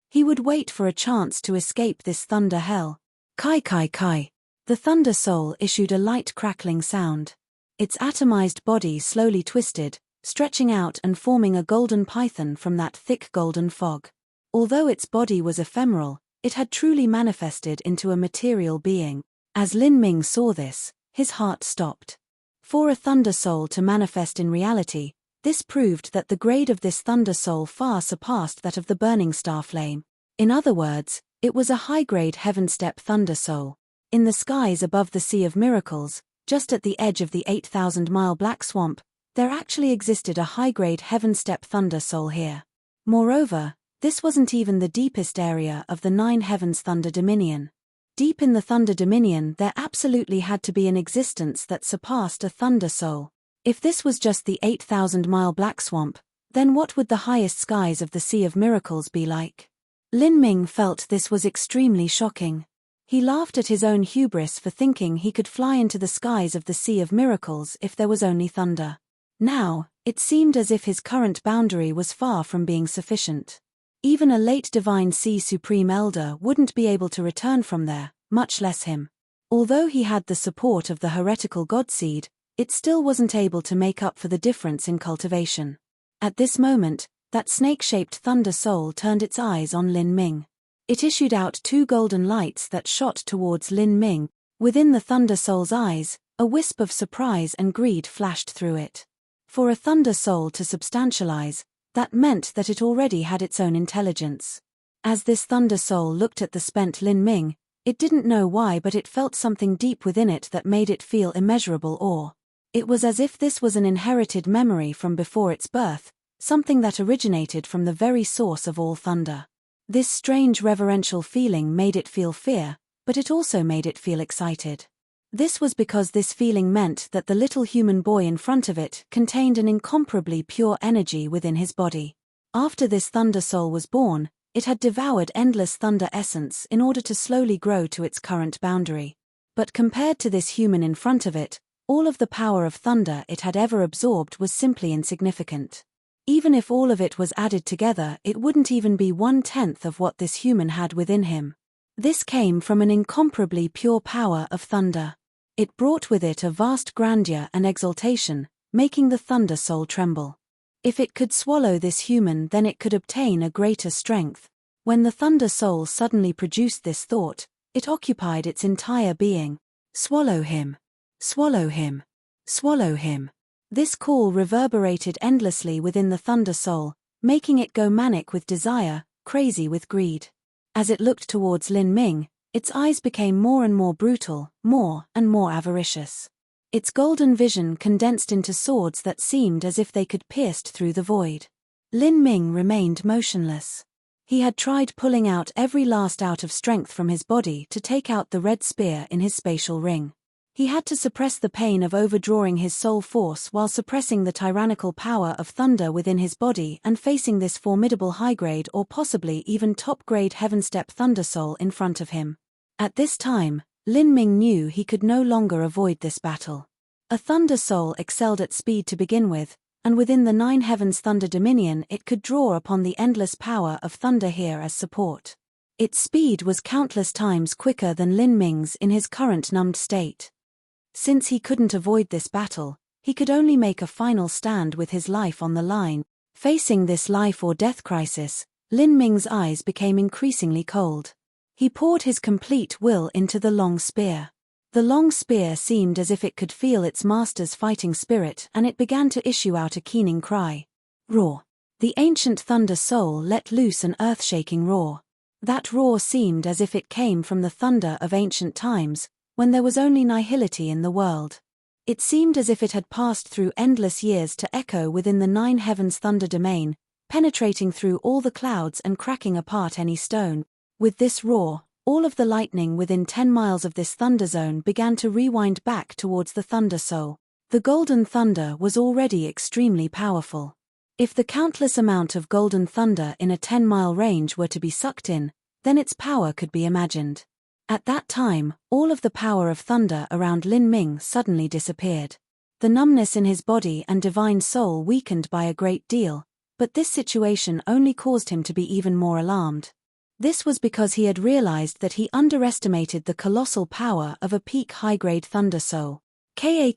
[SPEAKER 1] He would wait for a chance to escape this thunder hell. Kai kai kai. The thunder soul issued a light crackling sound. Its atomized body slowly twisted, stretching out and forming a golden python from that thick golden fog. Although its body was ephemeral, it had truly manifested into a material being. As Lin Ming saw this, his heart stopped. For a thunder soul to manifest in reality, this proved that the grade of this thunder soul far surpassed that of the burning star flame. In other words, it was a high-grade heaven-step thunder soul. In the skies above the Sea of Miracles, just at the edge of the 8,000-mile Black Swamp, there actually existed a high-grade heaven-step thunder soul here. Moreover, this wasn't even the deepest area of the 9 heavens thunder dominion. Deep in the thunder dominion there absolutely had to be an existence that surpassed a thunder soul. If this was just the 8,000-mile Black Swamp, then what would the highest skies of the Sea of Miracles be like? Lin Ming felt this was extremely shocking. He laughed at his own hubris for thinking he could fly into the skies of the Sea of Miracles if there was only thunder. Now, it seemed as if his current boundary was far from being sufficient. Even a late Divine Sea Supreme Elder wouldn't be able to return from there, much less him. Although he had the support of the heretical Godseed, it still wasn't able to make up for the difference in cultivation. At this moment, that snake-shaped thunder soul turned its eyes on Lin Ming. It issued out 2 golden lights that shot towards Lin Ming. Within the thunder soul's eyes, a wisp of surprise and greed flashed through it. For a thunder soul to substantialize, that meant that it already had its own intelligence. As this thunder soul looked at the spent Lin Ming, it didn't know why but it felt something deep within it that made it feel immeasurable awe. It was as if this was an inherited memory from before its birth, something that originated from the very source of all thunder. This strange reverential feeling made it feel fear, but it also made it feel excited. This was because this feeling meant that the little human boy in front of it contained an incomparably pure energy within his body. After this thunder soul was born, it had devoured endless thunder essence in order to slowly grow to its current boundary. But compared to this human in front of it, all of the power of thunder it had ever absorbed was simply insignificant. Even if all of it was added together, it wouldn't even be 1/10 of what this human had within him. This came from an incomparably pure power of thunder. It brought with it a vast grandeur and exaltation, making the thunder soul tremble. If it could swallow this human, then it could obtain a greater strength. When the Thunder Soul suddenly produced this thought, it occupied its entire being. Swallow him. Swallow him. Swallow him. This call reverberated endlessly within the Thunder Soul, making it go manic with desire, crazy with greed. As it looked towards Lin Ming, its eyes became more and more brutal, more and more avaricious. Its golden vision condensed into swords that seemed as if they could pierce through the void. Lin Ming remained motionless. He had tried pulling out every last ounce of strength from his body to take out the red spear in his spatial ring. He had to suppress the pain of overdrawing his soul force while suppressing the tyrannical power of thunder within his body and facing this formidable high-grade or possibly even top-grade heaven-step thunder soul in front of him. At this time, Lin Ming knew he could no longer avoid this battle. A thunder soul excelled at speed to begin with, and within the Nine Heavens Thunder Dominion it could draw upon the endless power of thunder here as support. Its speed was countless times quicker than Lin Ming's in his current numbed state. Since he couldn't avoid this battle, he could only make a final stand with his life on the line. Facing this life or death crisis, Lin Ming's eyes became increasingly cold. He poured his complete will into the long spear. The long spear seemed as if it could feel its master's fighting spirit, and it began to issue out a keening cry. Roar. The ancient thunder soul let loose an earth-shaking roar. That roar seemed as if it came from the thunder of ancient times, when there was only nihility in the world. It seemed as if it had passed through endless years to echo within the Nine Heavens Thunder Domain, penetrating through all the clouds and cracking apart any stone. With this roar, all of the lightning within 10 miles of this thunder zone began to rewind back towards the Thunder Soul. The golden thunder was already extremely powerful. If the countless amount of golden thunder in a 10-mile range were to be sucked in, then its power could be imagined. At that time, all of the power of thunder around Lin Ming suddenly disappeared. The numbness in his body and divine soul weakened by a great deal, but this situation only caused him to be even more alarmed. This was because he had realized that he underestimated the colossal power of a peak high-grade thunder soul. Ka.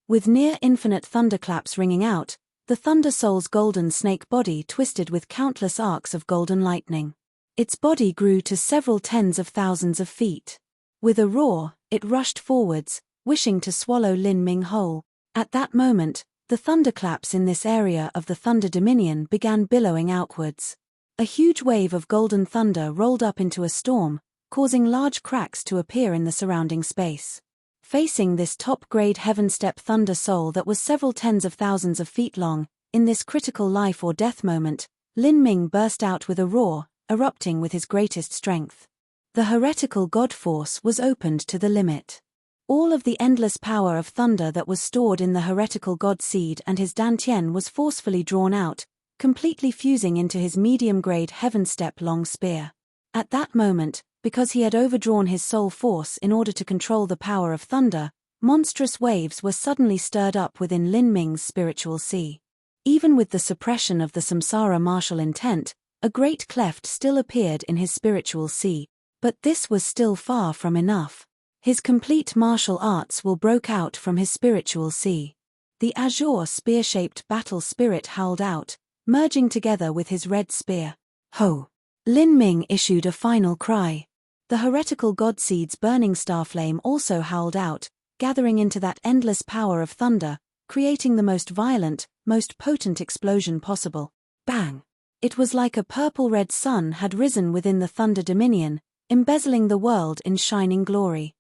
[SPEAKER 1] With near-infinite thunderclaps ringing out, the thunder soul's golden snake body twisted with countless arcs of golden lightning. Its body grew to several tens of thousands of feet. With a roar, it rushed forwards, wishing to swallow Lin Ming whole. At that moment, the thunderclaps in this area of the Thunder Dominion began billowing outwards. A huge wave of golden thunder rolled up into a storm, causing large cracks to appear in the surrounding space. Facing this top-grade heaven-step thunder soul that was several tens of thousands of feet long, in this critical life or death moment, Lin Ming burst out with a roar, erupting with his greatest strength. The heretical god force was opened to the limit. All of the endless power of thunder that was stored in the heretical god seed and his dantian was forcefully drawn out, completely fusing into his medium-grade heaven-step long spear. At that moment, because he had overdrawn his soul force in order to control the power of thunder, monstrous waves were suddenly stirred up within Lin Ming's spiritual sea. Even with the suppression of the samsara martial intent, a great cleft still appeared in his spiritual sea, but this was still far from enough. His complete martial arts will broke out from his spiritual sea. The azure spear-shaped battle spirit howled out, merging together with his red spear. Ho! Lin Ming issued a final cry. The heretical godseed's burning starflame also howled out, gathering into that endless power of thunder, creating the most violent, most potent explosion possible. Bang! It was like a purple-red sun had risen within the Thunder Dominion, embezzling the world in shining glory.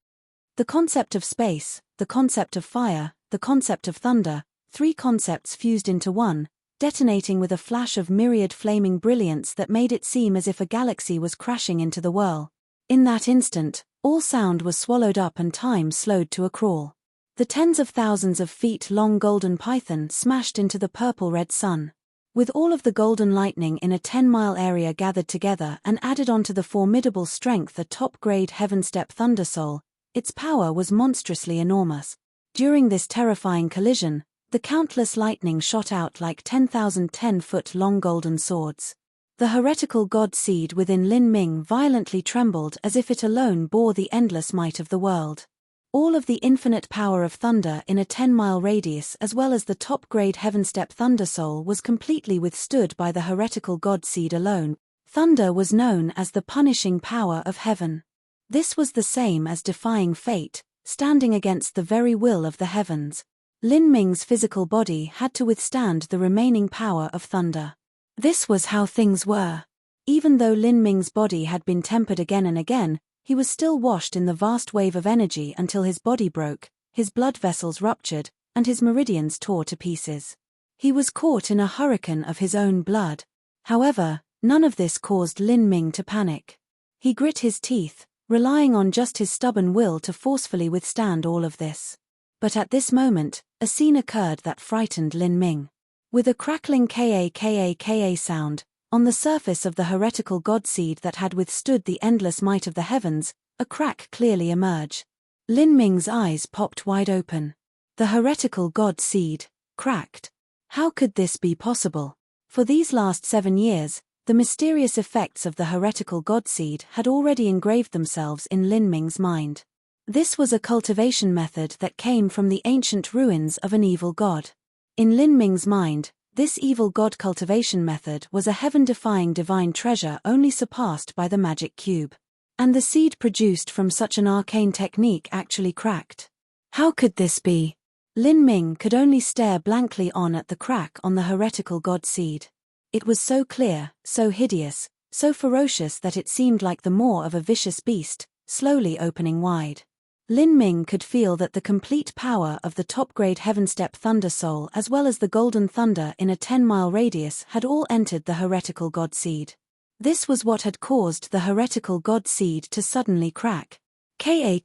[SPEAKER 1] The concept of space, the concept of fire, the concept of thunder, three concepts fused into one, detonating with a flash of myriad flaming brilliance that made it seem as if a galaxy was crashing into the whirl. In that instant, all sound was swallowed up and time slowed to a crawl. The tens of thousands of feet-long golden python smashed into the purple-red sun. With all of the golden lightning in a 10-mile area gathered together and added onto the formidable strength a top-grade heaven-step thunder soul, its power was monstrously enormous. During this terrifying collision, the countless lightning shot out like 10,000 10-foot-long golden swords. The heretical god seed within Lin Ming violently trembled as if it alone bore the endless might of the world. All of the infinite power of thunder in a 10-mile radius as well as the top-grade heaven-step thunder soul was completely withstood by the heretical god seed alone. Thunder was known as the punishing power of heaven. This was the same as defying fate, standing against the very will of the heavens. Lin Ming's physical body had to withstand the remaining power of thunder. This was how things were. Even though Lin Ming's body had been tempered again and again, he was still washed in the vast wave of energy until his body broke, his blood vessels ruptured, and his meridians tore to pieces. He was caught in a hurricane of his own blood. However, none of this caused Lin Ming to panic. He grit his teeth, relying on just his stubborn will to forcefully withstand all of this. But at this moment, a scene occurred that frightened Lin Ming. With a crackling ka sound, on the surface of the heretical god seed that had withstood the endless might of the heavens, a crack clearly emerged. Lin Ming's eyes popped wide open. The heretical god seed cracked. How could this be possible? For these last 7 years, the mysterious effects of the heretical god seed had already engraved themselves in Lin Ming's mind. This was a cultivation method that came from the ancient ruins of an evil god. In Lin Ming's mind, this evil god cultivation method was a heaven-defying divine treasure only surpassed by the magic cube. And the seed produced from such an arcane technique actually cracked. How could this be? Lin Ming could only stare blankly on at the crack on the heretical god seed. It was so clear, so hideous, so ferocious that it seemed like the maw of a vicious beast, slowly opening wide. Lin Ming could feel that the complete power of the top-grade heaven-step thunder soul as well as the golden thunder in a 10-mile radius had all entered the heretical god seed. This was what had caused the heretical god seed to suddenly crack. Ka.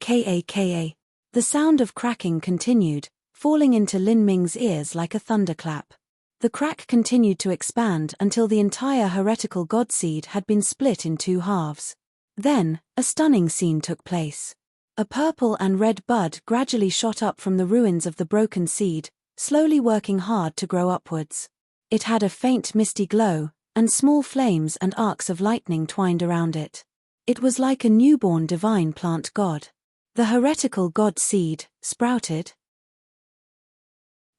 [SPEAKER 1] The sound of cracking continued, falling into Lin Ming's ears like a thunderclap. The crack continued to expand until the entire heretical god seed had been split in 2 halves. Then, a stunning scene took place. A purple and red bud gradually shot up from the ruins of the broken seed, slowly working hard to grow upwards. It had a faint misty glow, and small flames and arcs of lightning twined around it. It was like a newborn divine plant god. The heretical god seed sprouted.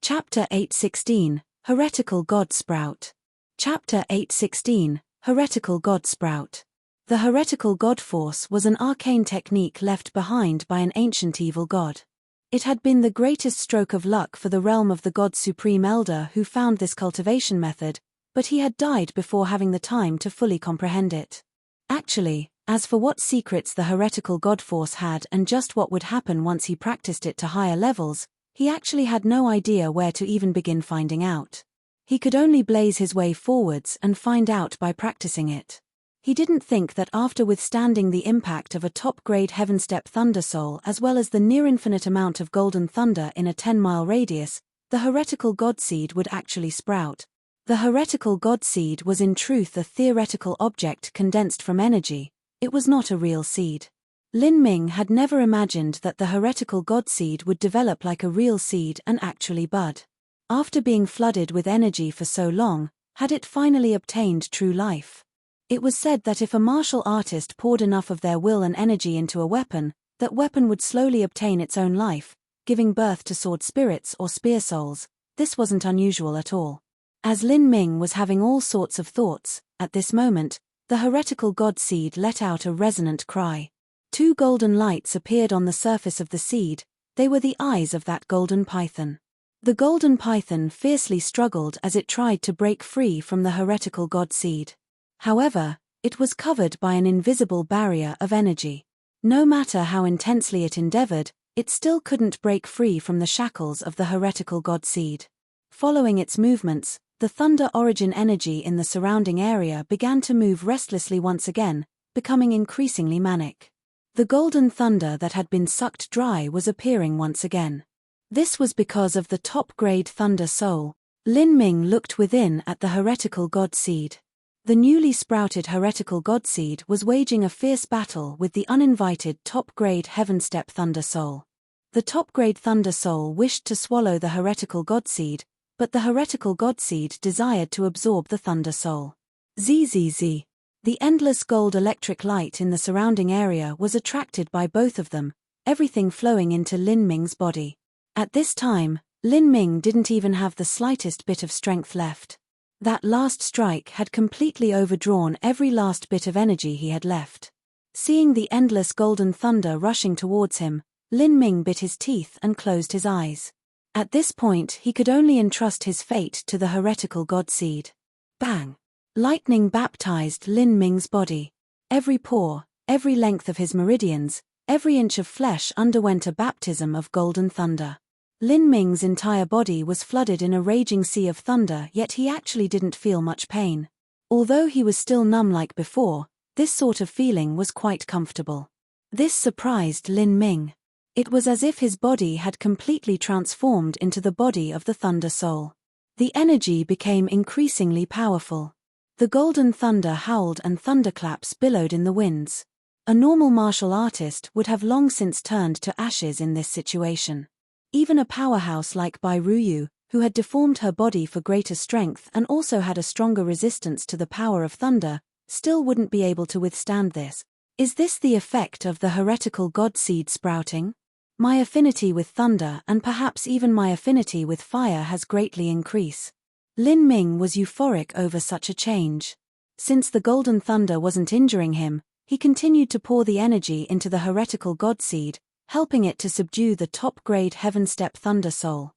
[SPEAKER 1] Chapter 8:16 Heretical God Sprout. Chapter 8:16 Heretical God Sprout. The heretical god force was an arcane technique left behind by an ancient evil god. It had been the greatest stroke of luck for the realm of the god's supreme elder who found this cultivation method, but he had died before having the time to fully comprehend it. Actually, as for what secrets the heretical god force had and just what would happen once he practiced it to higher levels, he actually had no idea where to even begin finding out. He could only blaze his way forwards and find out by practicing it. He didn't think that after withstanding the impact of a top-grade heaven-step thunder soul as well as the near-infinite amount of golden thunder in a 10-mile radius, the heretical god seed would actually sprout. The heretical god seed was in truth a theoretical object condensed from energy. It was not a real seed. Lin Ming had never imagined that the heretical god seed would develop like a real seed and actually bud. After being flooded with energy for so long, had it finally obtained true life? It was said that if a martial artist poured enough of their will and energy into a weapon, that weapon would slowly obtain its own life, giving birth to sword spirits or spear souls. This wasn't unusual at all. As Lin Ming was having all sorts of thoughts, at this moment, the heretical god seed let out a resonant cry. 2 golden lights appeared on the surface of the seed. They were the eyes of that golden python. The golden python fiercely struggled as it tried to break free from the heretical god seed. However, it was covered by an invisible barrier of energy. No matter how intensely it endeavored, it still couldn't break free from the shackles of the heretical god seed. Following its movements, the thunder origin energy in the surrounding area began to move restlessly once again, becoming increasingly manic. The golden thunder that had been sucked dry was appearing once again. This was because of the top-grade thunder soul. Lin Ming looked within at the heretical god seed. The newly sprouted heretical god seed was waging a fierce battle with the uninvited top-grade heaven-step thunder soul. The top-grade thunder soul wished to swallow the heretical god seed, but the heretical god seed desired to absorb the thunder soul. Zzz. The endless gold electric light in the surrounding area was attracted by both of them, everything flowing into Lin Ming's body. At this time, Lin Ming didn't even have the slightest bit of strength left. That last strike had completely overdrawn every last bit of energy he had left. Seeing the endless golden thunder rushing towards him, Lin Ming bit his teeth and closed his eyes. At this point he could only entrust his fate to the heretical god seed. Bang! Lightning baptized Lin Ming's body. Every pore, every length of his meridians, every inch of flesh underwent a baptism of golden thunder. Lin Ming's entire body was flooded in a raging sea of thunder, yet he actually didn't feel much pain. Although he was still numb like before, this sort of feeling was quite comfortable. This surprised Lin Ming. It was as if his body had completely transformed into the body of the Thunder Soul. The energy became increasingly powerful. The golden thunder howled and thunderclaps billowed in the winds. A normal martial artist would have long since turned to ashes in this situation. Even a powerhouse like Bai Ruyu, who had deformed her body for greater strength and also had a stronger resistance to the power of thunder, still wouldn't be able to withstand this. Is this the effect of the heretical god seed sprouting? My affinity with thunder and perhaps even my affinity with fire has greatly increased. Lin Ming was euphoric over such a change. Since the golden thunder wasn't injuring him, he continued to pour the energy into the heretical god seed, helping it to subdue the top-grade heaven-step thunder soul.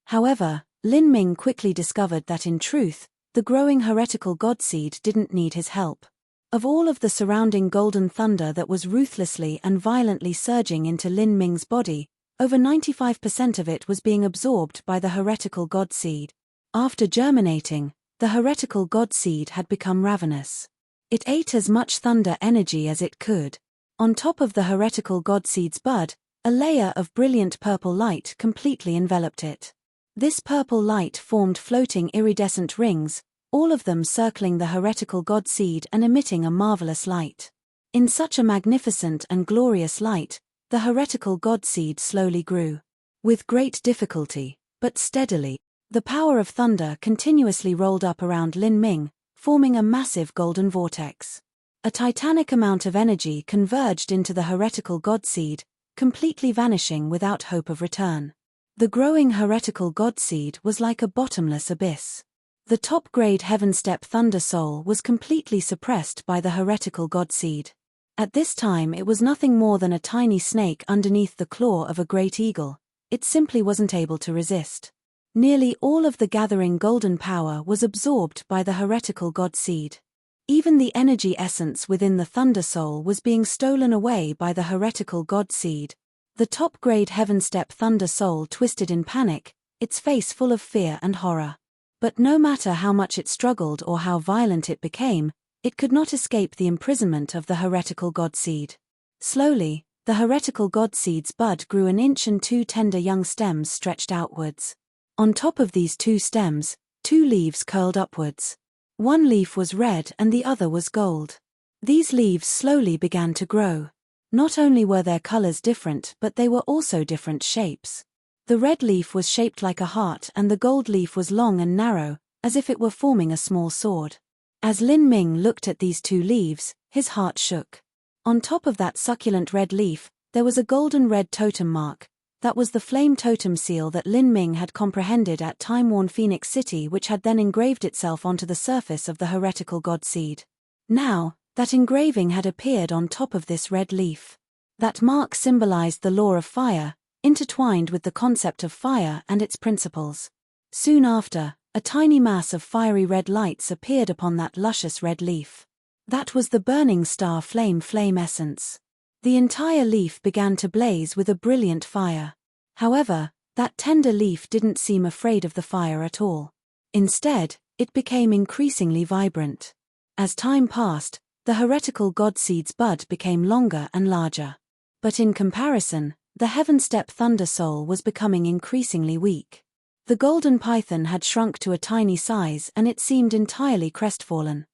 [SPEAKER 1] However, Lin Ming quickly discovered that in truth, the growing heretical god seed didn't need his help. Of all of the surrounding golden thunder that was ruthlessly and violently surging into Lin Ming's body, over 95% of it was being absorbed by the heretical god seed. After germinating, the heretical god seed had become ravenous. It ate as much thunder energy as it could. On top of the heretical god seed's bud, a layer of brilliant purple light completely enveloped it. This purple light formed floating iridescent rings, all of them circling the heretical god seed and emitting a marvelous light. In such a magnificent and glorious light, the heretical god seed slowly grew. With great difficulty, but steadily, the power of thunder continuously rolled up around Lin Ming, forming a massive golden vortex. A titanic amount of energy converged into the heretical god seed, completely vanishing without hope of return. The growing heretical god seed was like a bottomless abyss. The top-grade heaven-step thunder soul was completely suppressed by the heretical god seed. At this time it was nothing more than a tiny snake underneath the claw of a great eagle. It simply wasn't able to resist. Nearly all of the gathering golden power was absorbed by the heretical god seed. Even the energy essence within the thunder soul was being stolen away by the heretical god seed. The top-grade heaven-step thunder soul twisted in panic, its face full of fear and horror. But no matter how much it struggled or how violent it became, it could not escape the imprisonment of the heretical god seed. Slowly, the heretical god seed's bud grew an inch and two tender young stems stretched outwards. On top of these two stems, two leaves curled upwards. One leaf was red and the other was gold. These leaves slowly began to grow. Not only were their colors different, but they were also different shapes. The red leaf was shaped like a heart and the gold leaf was long and narrow, as if it were forming a small sword. As Lin Ming looked at these two leaves, his heart shook. On top of that succulent red leaf, there was a golden red totem mark. That was the flame totem seal that Lin Ming had comprehended at time-worn Phoenix City, which had then engraved itself onto the surface of the heretical god seed. Now, that engraving had appeared on top of this red leaf. That mark symbolized the law of fire, intertwined with the concept of fire and its principles. Soon after, a tiny mass of fiery red lights appeared upon that luscious red leaf. That was the burning star flame essence. The entire leaf began to blaze with a brilliant fire. However, that tender leaf didn't seem afraid of the fire at all. Instead, it became increasingly vibrant. As time passed, the heretical god seed's bud became longer and larger. But in comparison, the heaven-step thunder soul was becoming increasingly weak. The golden python had shrunk to a tiny size and it seemed entirely crestfallen.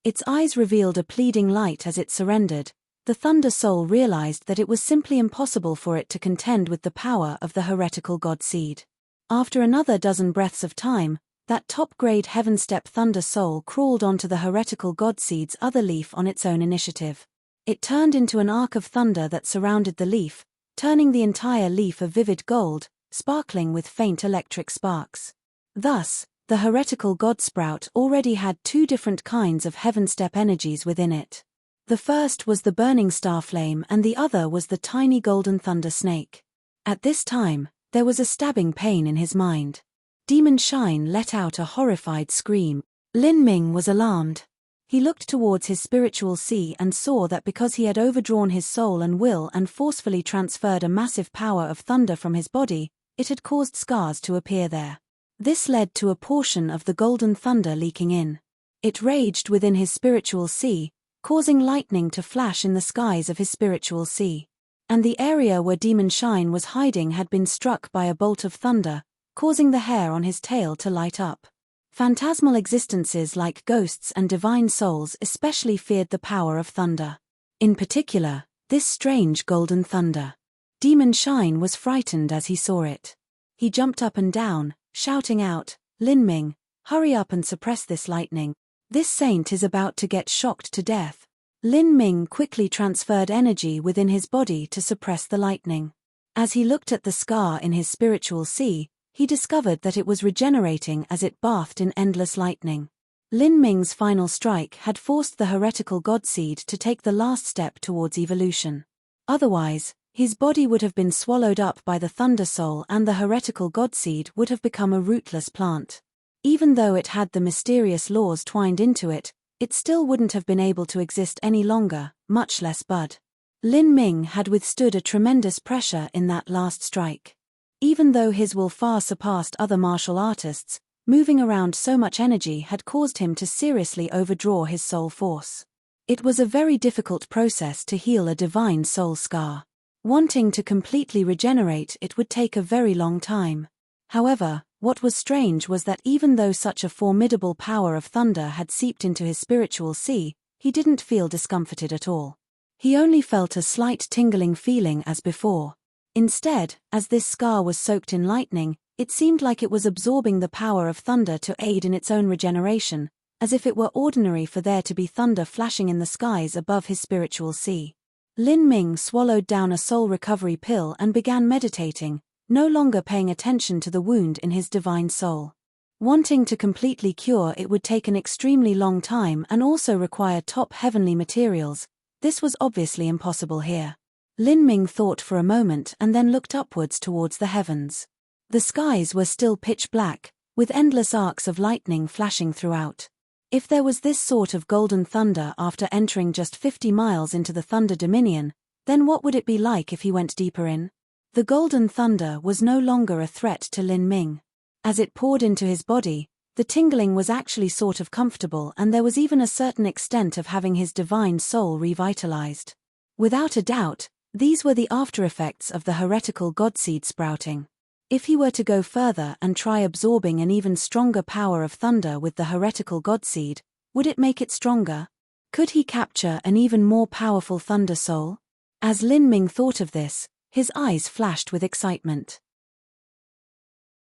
[SPEAKER 1] Its eyes revealed a pleading light as it surrendered. The thunder soul realized that it was simply impossible for it to contend with the power of the heretical god seed. After another dozen breaths of time, that top-grade heaven-step thunder soul crawled onto the heretical god seed's other leaf on its own initiative. It turned into an arc of thunder that surrounded the leaf, turning the entire leaf a vivid gold, sparkling with faint electric sparks. Thus, the heretical god sprout already had two different kinds of heaven-step energies within it. The first was the burning star flame and the other was the tiny golden thunder snake. At this time, there was a stabbing pain in his mind. Demon Shine let out a horrified scream. Lin Ming was alarmed. He looked towards his spiritual sea and saw that because he had overdrawn his soul and will and forcefully transferred a massive power of thunder from his body, it had caused scars to appear there. This led to a portion of the golden thunder leaking in. It raged within his spiritual sea, causing lightning to flash in the skies of his spiritual sea. And the area where Demon Shine was hiding had been struck by a bolt of thunder, causing the hair on his tail to light up. Phantasmal existences like ghosts and divine souls especially feared the power of thunder. In particular, this strange golden thunder. Demon Shine was frightened as he saw it. He jumped up and down, shouting out, "Lin Ming, hurry up and suppress this lightning. This saint is about to get shocked to death." Lin Ming quickly transferred energy within his body to suppress the lightning. As he looked at the scar in his spiritual sea, he discovered that it was regenerating as it bathed in endless lightning. Lin Ming's final strike had forced the heretical godseed to take the last step towards evolution. Otherwise, his body would have been swallowed up by the thunder soul and the heretical godseed would have become a rootless plant. Even though it had the mysterious laws twined into it, it still wouldn't have been able to exist any longer, much less bud. Lin Ming had withstood a tremendous pressure in that last strike. Even though his will far surpassed other martial artists, moving around so much energy had caused him to seriously overdraw his soul force. It was a very difficult process to heal a divine soul scar. Wanting to completely regenerate it would take a very long time. However, what was strange was that even though such a formidable power of thunder had seeped into his spiritual sea, he didn't feel discomforted at all. He only felt a slight tingling feeling as before. Instead, as this scar was soaked in lightning, it seemed like it was absorbing the power of thunder to aid in its own regeneration, as if it were ordinary for there to be thunder flashing in the skies above his spiritual sea. Lin Ming swallowed down a soul recovery pill and began meditating, no longer paying attention to the wound in his divine soul. Wanting to completely cure it would take an extremely long time and also require top heavenly materials. This was obviously impossible here. Lin Ming thought for a moment and then looked upwards towards the heavens. The skies were still pitch black, with endless arcs of lightning flashing throughout. If there was this sort of golden thunder after entering just 50 miles into the Thunder Dominion, then what would it be like if he went deeper in? The golden thunder was no longer a threat to Lin Ming. As it poured into his body, the tingling was actually sort of comfortable and there was even a certain extent of having his divine soul revitalized. Without a doubt, these were the after-effects of the heretical godseed sprouting. If he were to go further and try absorbing an even stronger power of thunder with the heretical godseed, would it make it stronger? Could he capture an even more powerful thunder soul? As Lin Ming thought of this, his eyes flashed with excitement.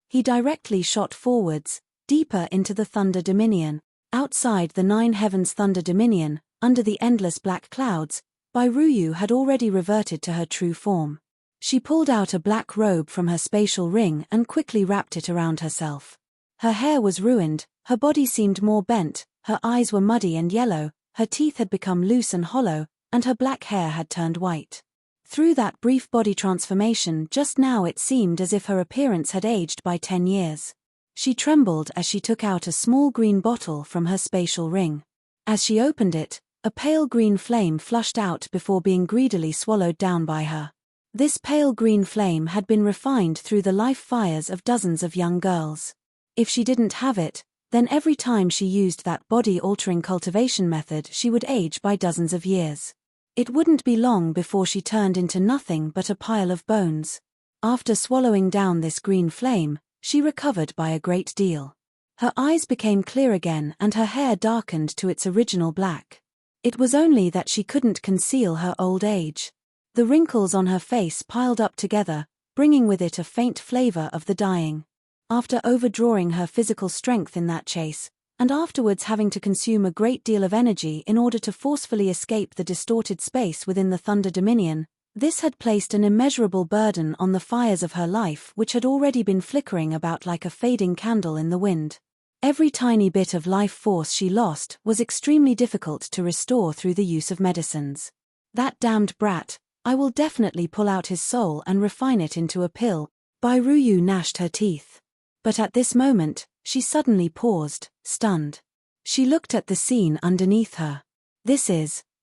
[SPEAKER 1] He directly shot forwards, deeper into the Thunder Dominion. Outside the Nine Heavens Thunder Dominion, under the endless black clouds, Bairuyu had already reverted to her true form. She pulled out a black robe from her spatial ring and quickly wrapped it around herself. Her hair was ruined, her body seemed more bent, her eyes were muddy and yellow, her teeth had become loose and hollow, and her black hair had turned white. Through that brief body transformation just now it seemed as if her appearance had aged by 10 years. She trembled as she took out a small green bottle from her spatial ring. As she opened it, a pale green flame flushed out before being greedily swallowed down by her. This pale green flame had been refined through the life fires of dozens of young girls. If she didn't have it, then every time she used that body-altering cultivation method she would age by dozens of years. It wouldn't be long before she turned into nothing but a pile of bones. After swallowing down this green flame, she recovered by a great deal. Her eyes became clear again and her hair darkened to its original black. It was only that she couldn't conceal her old age. The wrinkles on her face piled up together, bringing with it a faint flavor of the dying. After overdrawing her physical strength in that chase, and afterwards having to consume a great deal of energy in order to forcefully escape the distorted space within the Thunder Dominion, this had placed an immeasurable burden on the fires of her life, which had already been flickering about like a fading candle in the wind. Every tiny bit of life force she lost was extremely difficult to restore through the use of medicines. That damned brat, I will definitely pull out his soul and refine it into a pill. Bai Ruyu gnashed her teeth. But at this moment, she suddenly paused, stunned. She looked at the scene underneath her.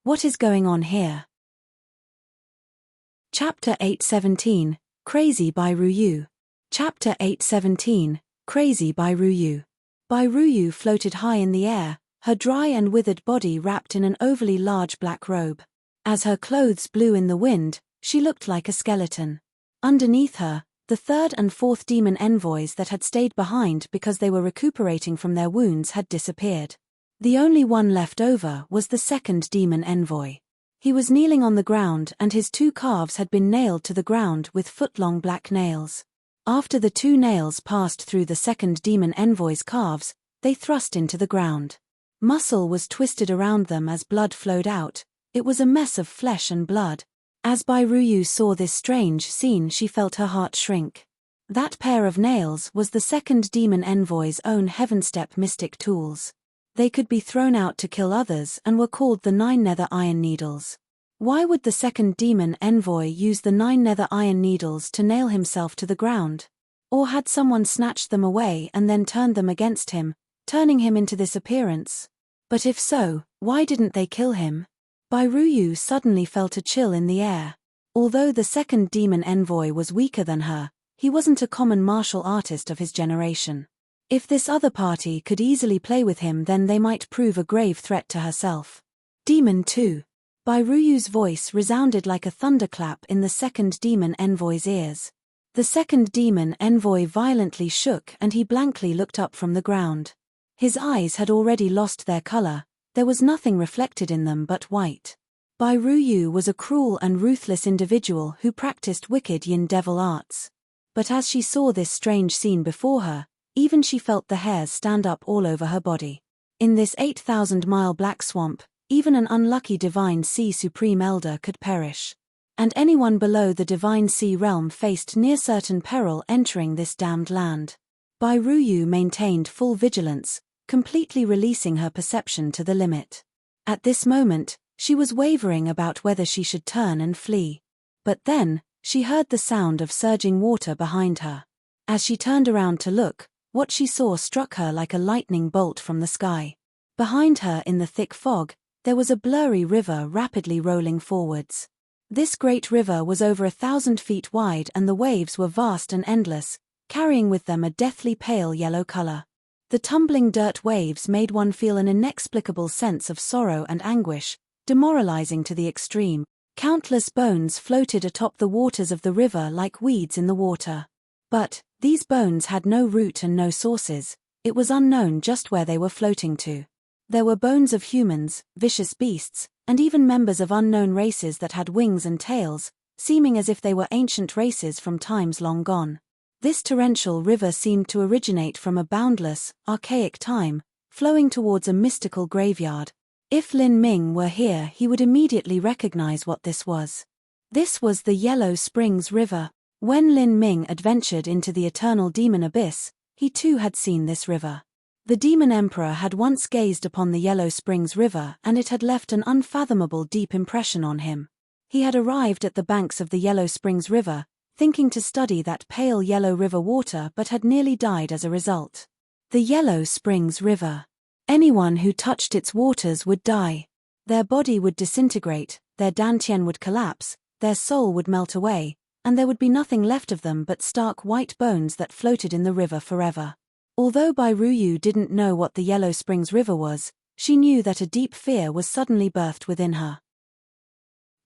[SPEAKER 1] What is going on here? Chapter 8:17, Crazy Bai Ruyu. Chapter 8:17, Crazy Bai Ruyu. Bai Ruyu floated high in the air, her dry and withered body wrapped in an overly large black robe. As her clothes blew in the wind, she looked like a skeleton. Underneath her, the third and fourth demon envoys that had stayed behind because they were recuperating from their wounds had disappeared. The only one left over was the second demon envoy. He was kneeling on the ground and his 2 calves had been nailed to the ground with foot-long black nails. After the 2 nails passed through the second demon envoy's calves, they thrust into the ground. Muscle was twisted around them as blood flowed out. It was a mess of flesh and blood. As Bai Ruyu saw this strange scene, she felt her heart shrink. That pair of nails was the second demon envoy's own heaven-step mystic tools. They could be thrown out to kill others and were called the 9 nether iron needles. Why would the second demon envoy use the 9 nether iron needles to nail himself to the ground? Or had someone snatched them away and then turned them against him, turning him into this appearance? But if so, why didn't they kill him? Bai Ruyu suddenly felt a chill in the air. Although the second demon envoy was weaker than her, he wasn't a common martial artist of his generation. If this other party could easily play with him, then they might prove a grave threat to herself. Demon 2. Bai Ruyu's voice resounded like a thunderclap in the second demon envoy's ears. The second demon envoy violently shook and he blankly looked up from the ground. His eyes had already lost their color, there was nothing reflected in them but white. Bai Ruyu was a cruel and ruthless individual who practiced wicked yin devil arts. But as she saw this strange scene before her, even she felt the hairs stand up all over her body. In this 8,000-mile black swamp, even an unlucky Divine Sea Supreme Elder could perish. And anyone below the Divine Sea realm faced near certain peril entering this damned land. Bai Ruyu maintained full vigilance, completely releasing her perception to the limit. At this moment, she was wavering about whether she should turn and flee. But then, she heard the sound of surging water behind her. As she turned around to look, what she saw struck her like a lightning bolt from the sky. Behind her in the thick fog, there was a blurry river rapidly rolling forwards. This great river was over 1,000 feet wide and the waves were vast and endless, carrying with them a deathly pale yellow color. The tumbling dirt waves made one feel an inexplicable sense of sorrow and anguish, demoralizing to the extreme. Countless bones floated atop the waters of the river like weeds in the water. But these bones had no root and no sources, it was unknown just where they were floating to. There were bones of humans, vicious beasts, and even members of unknown races that had wings and tails, seeming as if they were ancient races from times long gone. This torrential river seemed to originate from a boundless, archaic time, flowing towards a mystical graveyard. If Lin Ming were here, he would immediately recognize what this was. This was the Yellow Springs River. When Lin Ming adventured into the eternal demon abyss, he too had seen this river. The demon emperor had once gazed upon the Yellow Springs River and it had left an unfathomable deep impression on him. He had arrived at the banks of the Yellow Springs River, thinking to study that pale yellow river water, but had nearly died as a result. The Yellow Springs River. Anyone who touched its waters would die. Their body would disintegrate, their dantian would collapse, their soul would melt away, and there would be nothing left of them but stark white bones that floated in the river forever. Although Bai Ruyu didn't know what the Yellow Springs River was, she knew that a deep fear was suddenly birthed within her.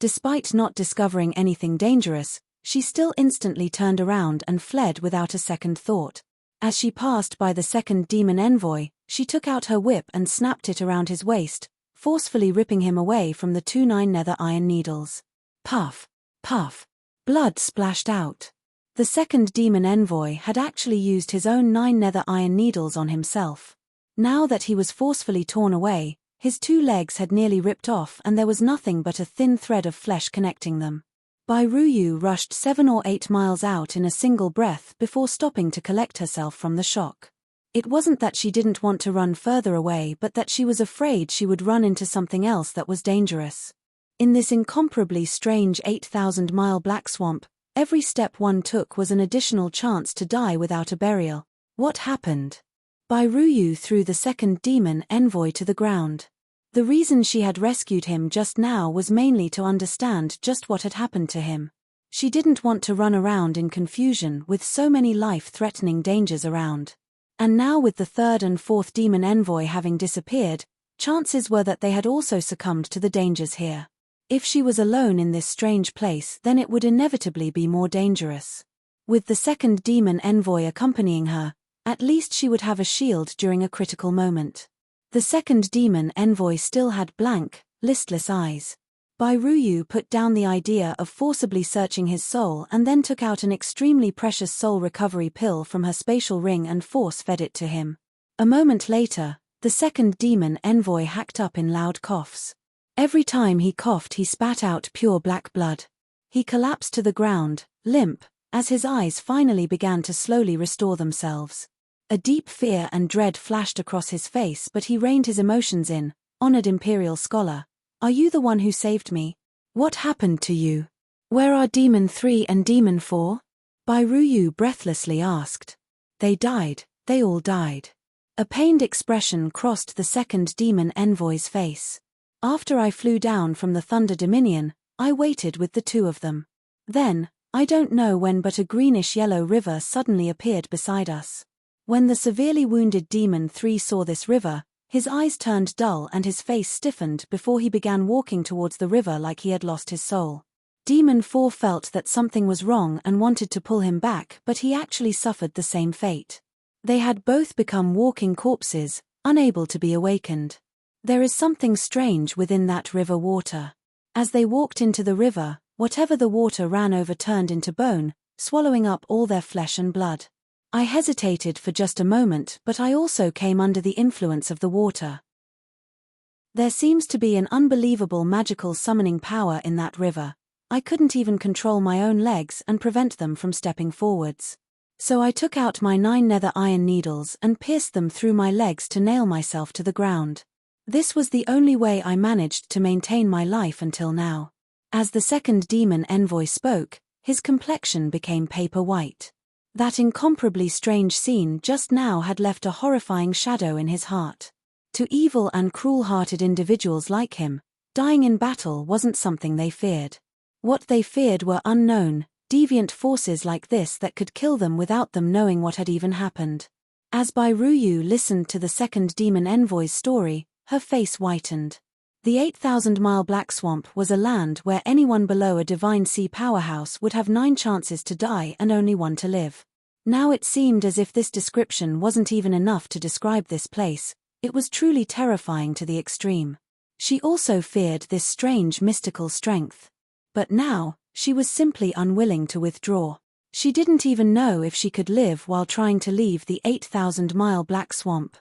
[SPEAKER 1] Despite not discovering anything dangerous, she still instantly turned around and fled without a second thought. As she passed by the second demon envoy, she took out her whip and snapped it around his waist, forcefully ripping him away from the 2 9 nether iron needles. Puff! Puff! Blood splashed out. The second demon envoy had actually used his own 9 nether iron needles on himself. Now that he was forcefully torn away, his 2 legs had nearly ripped off and there was nothing but a thin thread of flesh connecting them. Bai Ruyu rushed 7 or 8 miles out in a single breath before stopping to collect herself from the shock. It wasn't that she didn't want to run further away but that she was afraid she would run into something else that was dangerous. In this incomparably strange 8,000-mile black swamp, every step one took was an additional chance to die without a burial. What happened? Bai Ruyu threw the second demon envoy to the ground. The reason she had rescued him just now was mainly to understand just what had happened to him. She didn't want to run around in confusion with so many life-threatening dangers around. And now with the third and fourth demon envoy having disappeared, chances were that they had also succumbed to the dangers here. If she was alone in this strange place, then it would inevitably be more dangerous. With the second demon envoy accompanying her, at least she would have a shield during a critical moment. The second demon envoy still had blank, listless eyes. Bai Ruyu put down the idea of forcibly searching his soul and then took out an extremely precious soul recovery pill from her spatial ring and force-fed it to him. A moment later, the second demon envoy hacked up in loud coughs. Every time he coughed he spat out pure black blood. He collapsed to the ground, limp, as his eyes finally began to slowly restore themselves. A deep fear and dread flashed across his face but he reined his emotions in. Honored Imperial Scholar, are you the one who saved me? What happened to you? Where are Demon 3 and Demon 4? Bai Ruyu breathlessly asked. They died, they all died. A pained expression crossed the second demon envoy's face. After I flew down from the Thunder Dominion, I waited with the 2 of them. Then, I don't know when but a greenish-yellow river suddenly appeared beside us. When the severely wounded Demon 3 saw this river, his eyes turned dull and his face stiffened before he began walking towards the river like he had lost his soul. Demon 4 felt that something was wrong and wanted to pull him back but he actually suffered the same fate. They had both become walking corpses, unable to be awakened. There is something strange within that river water. As they walked into the river, whatever the water ran over turned into bone, swallowing up all their flesh and blood. I hesitated for just a moment but I also came under the influence of the water. There seems to be an unbelievable magical summoning power in that river. I couldn't even control my own legs and prevent them from stepping forwards. So I took out my 9 nether iron needles and pierced them through my legs to nail myself to the ground. This was the only way I managed to maintain my life until now. As the second demon envoy spoke, his complexion became paper white. That incomparably strange scene just now had left a horrifying shadow in his heart. To evil and cruel-hearted individuals like him, dying in battle wasn't something they feared. What they feared were unknown, deviant forces like this that could kill them without them knowing what had even happened. As Bai Ruyu listened to the second demon envoy's story, her face whitened. The 8,000-mile Black Swamp was a land where anyone below a divine sea powerhouse would have 9 chances to die and only 1 to live. Now it seemed as if this description wasn't even enough to describe this place. It was truly terrifying to the extreme. She also feared this strange mystical strength. But now, she was simply unwilling to withdraw. She didn't even know if she could live while trying to leave the 8,000-mile Black Swamp.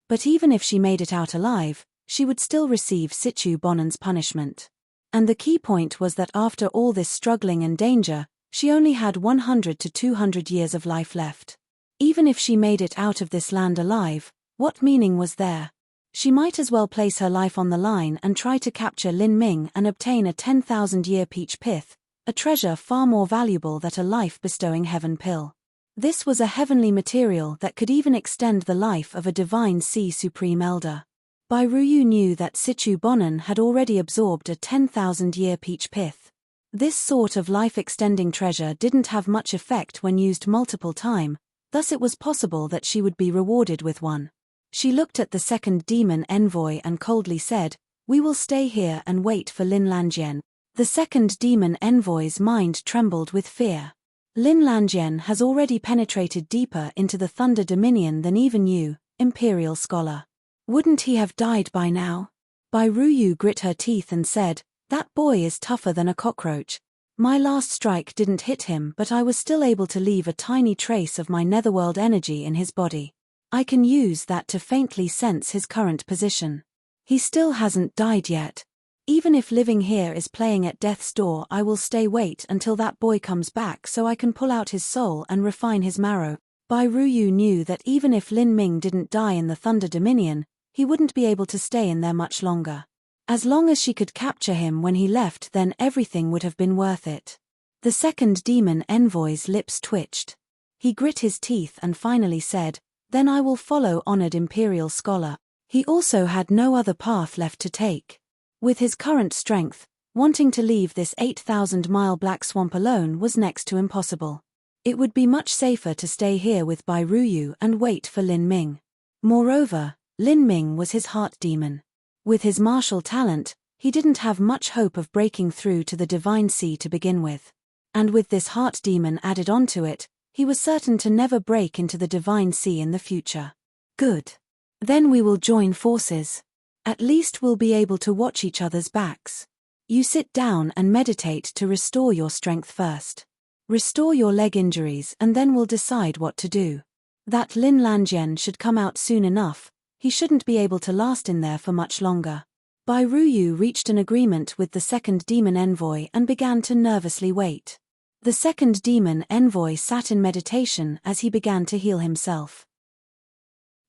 [SPEAKER 1] But even if she made it out alive, she would still receive Situ Bonan's punishment. And the key point was that after all this struggling and danger, she only had 100 to 200 years of life left. Even if she made it out of this land alive, what meaning was there? She might as well place her life on the line and try to capture Lin Ming and obtain a 10,000-year peach pith, a treasure far more valuable than a life-bestowing heaven pill. This was a heavenly material that could even extend the life of a divine sea supreme elder. Bai Ruyu knew that Situ Bonan had already absorbed a 10,000-year peach pith. This sort of life-extending treasure didn't have much effect when used multiple times, thus it was possible that she would be rewarded with one. She looked at the second demon envoy and coldly said, "We will stay here and wait for Lin Lanjian." The second demon envoy's mind trembled with fear. Lin Lanjian has already penetrated deeper into the Thunder Dominion than even you, Imperial Scholar. Wouldn't he have died by now? Bai Ruyu grit her teeth and said, "That boy is tougher than a cockroach. My last strike didn't hit him but I was still able to leave a tiny trace of my netherworld energy in his body. I can use that to faintly sense his current position. He still hasn't died yet. Even if living here is playing at death's door, I will wait until that boy comes back so I can pull out his soul and refine his marrow. Bai Ruyu knew that even if Lin Ming didn't die in the Thunder Dominion, he wouldn't be able to stay in there much longer. As long as she could capture him when he left, then everything would have been worth it. The second demon envoy's lips twitched. He grit his teeth and finally said, "Then I will follow honored imperial scholar." He also had no other path left to take. With his current strength, wanting to leave this 8,000-mile black swamp alone was next to impossible. It would be much safer to stay here with Bai Ruyu and wait for Lin Ming. Moreover, Lin Ming was his heart demon. With his martial talent, he didn't have much hope of breaking through to the Divine Sea to begin with. And with this heart demon added onto it, he was certain to never break into the Divine Sea in the future. Good. Then we will join forces. At least we'll be able to watch each other's backs. You sit down and meditate to restore your strength first. Restore your leg injuries and then we'll decide what to do. That Lin Lanjian should come out soon enough. He shouldn't be able to last in there for much longer. Bai Ruyu reached an agreement with the second demon envoy and began to nervously wait. The second demon envoy sat in meditation as he began to heal himself.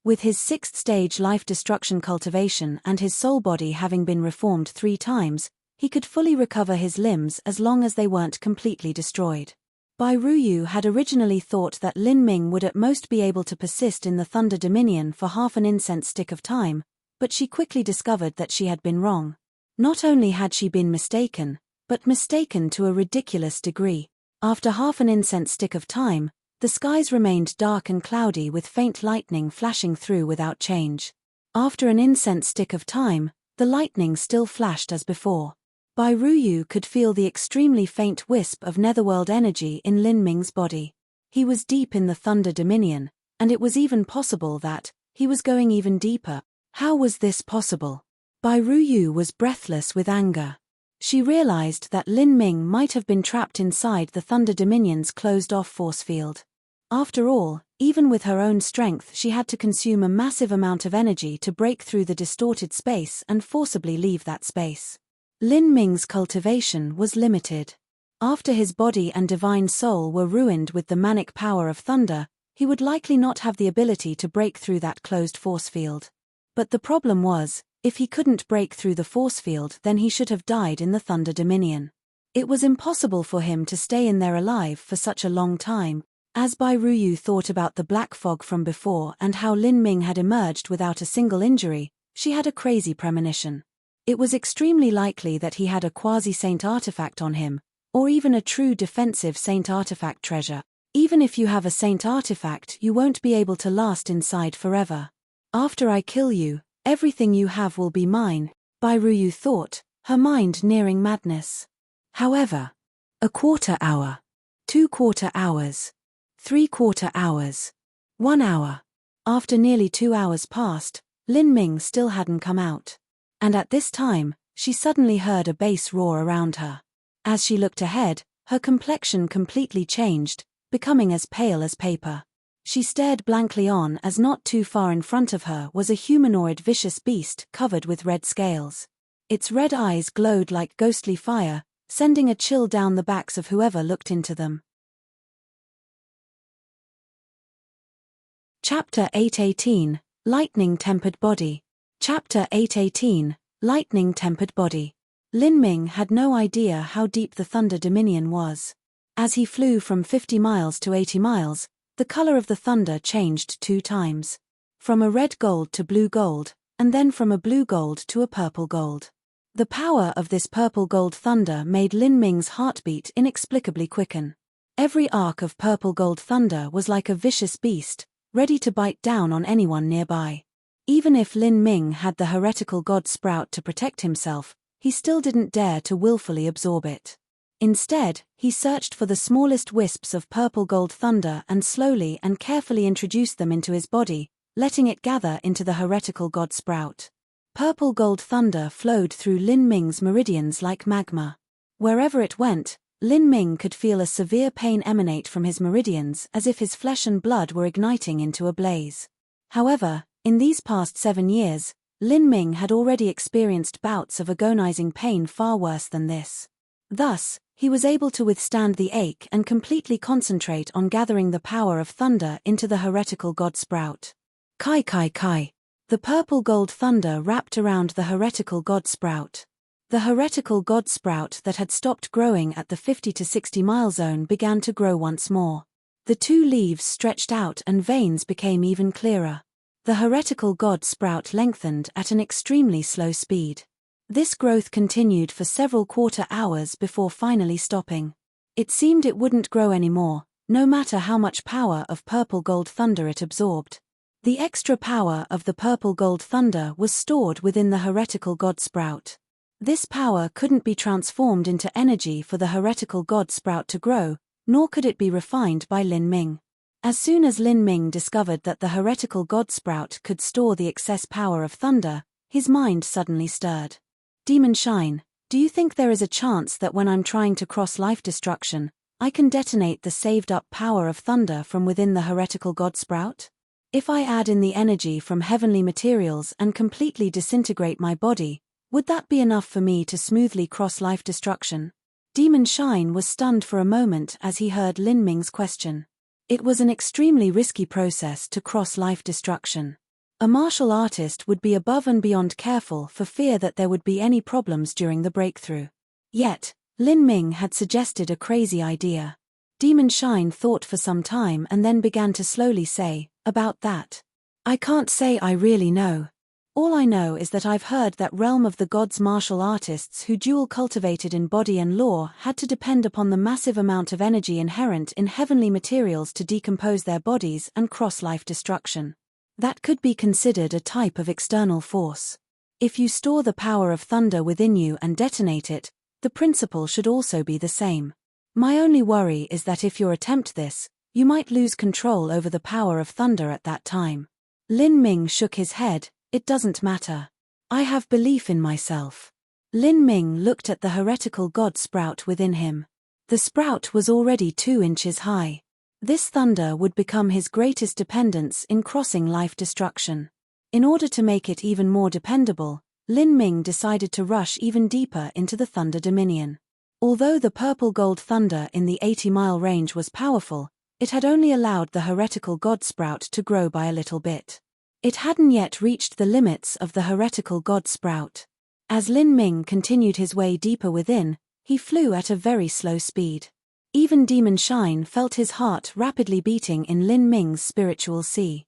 [SPEAKER 1] With his 6th stage life destruction cultivation and his soul body having been reformed 3 times, he could fully recover his limbs as long as they weren't completely destroyed. Bai Ruyu had originally thought that Lin Ming would at most be able to persist in the Thunder Dominion for half an incense stick of time, but she quickly discovered that she had been wrong. Not only had she been mistaken, but mistaken to a ridiculous degree. After half an incense stick of time, the skies remained dark and cloudy with faint lightning flashing through without change. After an incense stick of time, the lightning still flashed as before. Bai Ruyu could feel the extremely faint wisp of netherworld energy in Lin Ming's body. He was deep in the Thunder Dominion, and it was even possible that he was going even deeper. How was this possible? Bai Ruyu was breathless with anger. She realized that Lin Ming might have been trapped inside the Thunder Dominion's closed-off force field. After all, even with her own strength she had to consume a massive amount of energy to break through the distorted space and forcibly leave that space. Lin Ming's cultivation was limited. After his body and divine soul were ruined with the manic power of thunder, he would likely not have the ability to break through that closed force field. But the problem was, if he couldn't break through the force field, then he should have died in the Thunder Dominion. It was impossible for him to stay in there alive for such a long time. As Bai Ruyu thought about the black fog from before and how Lin Ming had emerged without a single injury, she had a crazy premonition. It was extremely likely that he had a quasi-saint artifact on him, or even a true defensive saint artifact treasure. Even if you have a saint artifact, you won't be able to last inside forever. After I kill you, everything you have will be mine, Bai Ruyu thought, her mind nearing madness. However, a quarter hour, 2 quarter hours, 3 quarter hours, 1 hour. After nearly 2 hours passed, Lin Ming still hadn't come out. And at this time, she suddenly heard a bass roar around her. As she looked ahead, her complexion completely changed, becoming as pale as paper. She stared blankly on as not too far in front of her was a humanoid vicious beast covered with red scales. Its red eyes glowed like ghostly fire, sending a chill down the backs of whoever looked into them. Chapter 8:18, Lightning-Tempered Body. Chapter 8:18, Lightning-Tempered Body. Lin Ming had no idea how deep the Thunder Dominion was. As he flew from 50 miles to 80 miles, the color of the thunder changed 2 times. From a red gold to blue gold, and then from a blue gold to a purple gold. The power of this purple gold thunder made Lin Ming's heartbeat inexplicably quicken. Every arc of purple gold thunder was like a vicious beast, ready to bite down on anyone nearby. Even if Lin Ming had the heretical god sprout to protect himself, he still didn't dare to willfully absorb it. Instead, he searched for the smallest wisps of purple gold thunder and slowly and carefully introduced them into his body, letting it gather into the heretical god sprout. Purple gold thunder flowed through Lin Ming's meridians like magma. Wherever it went, Lin Ming could feel a severe pain emanate from his meridians as if his flesh and blood were igniting into a blaze. However, in these past 7 years, Lin Ming had already experienced bouts of agonizing pain far worse than this. Thus, he was able to withstand the ache and completely concentrate on gathering the power of thunder into the heretical god sprout. Kai kai kai. The purple gold thunder wrapped around the heretical god sprout. The heretical god sprout that had stopped growing at the 50 to 60 mile zone began to grow once more. The two leaves stretched out and veins became even clearer. The heretical god sprout lengthened at an extremely slow speed. This growth continued for several quarter hours before finally stopping. It seemed it wouldn't grow anymore, no matter how much power of purple gold thunder it absorbed. The extra power of the purple gold thunder was stored within the heretical god sprout. This power couldn't be transformed into energy for the heretical god sprout to grow, nor could it be refined by Lin Ming. As soon as Lin Ming discovered that the heretical god sprout could store the excess power of thunder, his mind suddenly stirred. Demon Shine, do you think there is a chance that when I'm trying to cross life destruction, I can detonate the saved-up power of thunder from within the heretical god sprout? If I add in the energy from heavenly materials and completely disintegrate my body, would that be enough for me to smoothly cross life destruction? Demon Shine was stunned for a moment as he heard Lin Ming's question. It was an extremely risky process to cross life destruction. A martial artist would be above and beyond careful for fear that there would be any problems during the breakthrough. Yet, Lin Ming had suggested a crazy idea. Demon Shine thought for some time and then began to slowly say, "About that. I can't say I really know. All I know is that I've heard that realm of the gods martial artists who dual cultivated in body and law had to depend upon the massive amount of energy inherent in heavenly materials to decompose their bodies and cross life destruction. That could be considered a type of external force. If you store the power of thunder within you and detonate it, the principle should also be the same. My only worry is that if you attempt this, you might lose control over the power of thunder at that time." Lin Ming shook his head. "It doesn't matter. I have belief in myself." Lin Ming looked at the heretical god sprout within him. The sprout was already 2 inches high. This thunder would become his greatest dependence in crossing life destruction. In order to make it even more dependable, Lin Ming decided to rush even deeper into the thunder dominion. Although the purple gold thunder in the 80-mile range was powerful, it had only allowed the heretical god sprout to grow by a little bit. It hadn't yet reached the limits of the heretical god sprout. As Lin Ming continued his way deeper within, he flew at a very slow speed. Even Demon Shine felt his heart rapidly beating in Lin Ming's spiritual sea.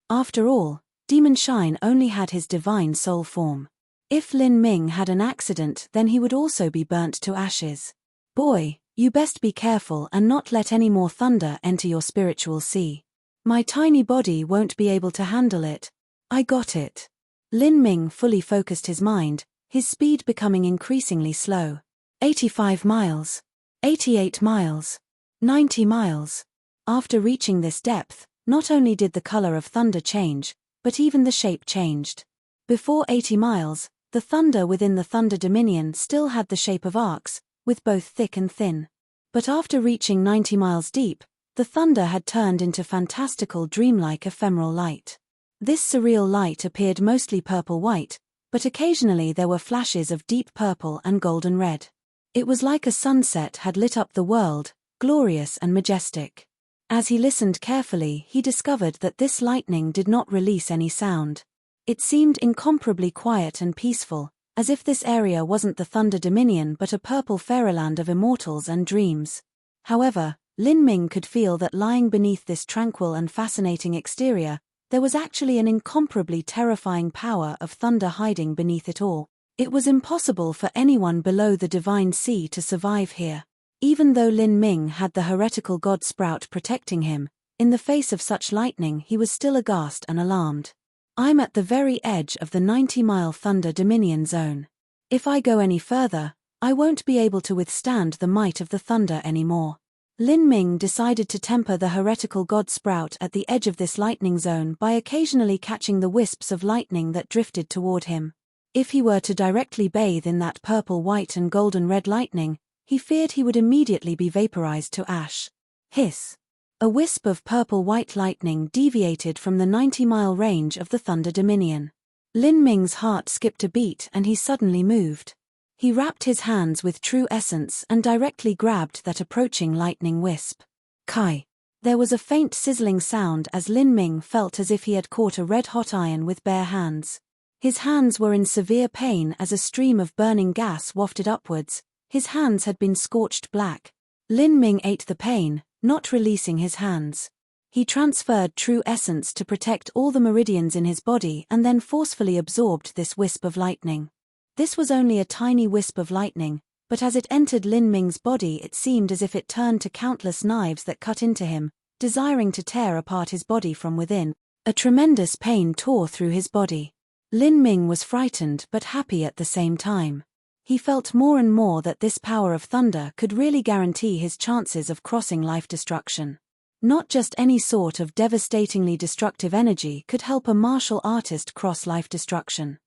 [SPEAKER 1] After all, Demon Shine only had his divine soul form. If Lin Ming had an accident, then he would also be burnt to ashes. "Boy, you best be careful and not let any more thunder enter your spiritual sea. My tiny body won't be able to handle it. I got it." Lin Ming fully focused his mind, his speed becoming increasingly slow. 85 miles. 88 miles. 90 miles. After reaching this depth, not only did the color of thunder change, but even the shape changed. Before 80 miles, the thunder within the thunder dominion still had the shape of arcs, with both thick and thin. But after reaching 90 miles deep, the thunder had turned into fantastical dreamlike ephemeral light. This surreal light appeared mostly purple-white, but occasionally there were flashes of deep purple and golden red. It was like a sunset had lit up the world, glorious and majestic. As he listened carefully, he discovered that this lightning did not release any sound. It seemed incomparably quiet and peaceful, as if this area wasn't the Thunder Dominion but a purple fairyland of immortals and dreams. However, Lin Ming could feel that lying beneath this tranquil and fascinating exterior, there was actually an incomparably terrifying power of thunder hiding beneath it all. It was impossible for anyone below the divine sea to survive here. Even though Lin Ming had the heretical god sprout protecting him, in the face of such lightning he was still aghast and alarmed. "I'm at the very edge of the 90-mile Thunder Dominion zone. If I go any further, I won't be able to withstand the might of the thunder anymore." Lin Ming decided to temper the heretical god sprout at the edge of this lightning zone by occasionally catching the wisps of lightning that drifted toward him. If he were to directly bathe in that purple, white and golden red lightning, he feared he would immediately be vaporized to ash. Hiss! A wisp of purple-white lightning deviated from the 90-mile range of the Thunder Dominion. Lin Ming's heart skipped a beat and he suddenly moved. He wrapped his hands with true essence and directly grabbed that approaching lightning wisp. Kai! There was a faint sizzling sound as Lin Ming felt as if he had caught a red-hot iron with bare hands. His hands were in severe pain as a stream of burning gas wafted upwards. His hands had been scorched black. Lin Ming ate the pain, not releasing his hands. He transferred true essence to protect all the meridians in his body and then forcefully absorbed this wisp of lightning. This was only a tiny wisp of lightning, but as it entered Lin Ming's body it seemed as if it turned to countless knives that cut into him, desiring to tear apart his body from within. A tremendous pain tore through his body. Lin Ming was frightened but happy at the same time. He felt more and more that this power of thunder could really guarantee his chances of crossing life destruction. Not just any sort of devastatingly destructive energy could help a martial artist cross life destruction.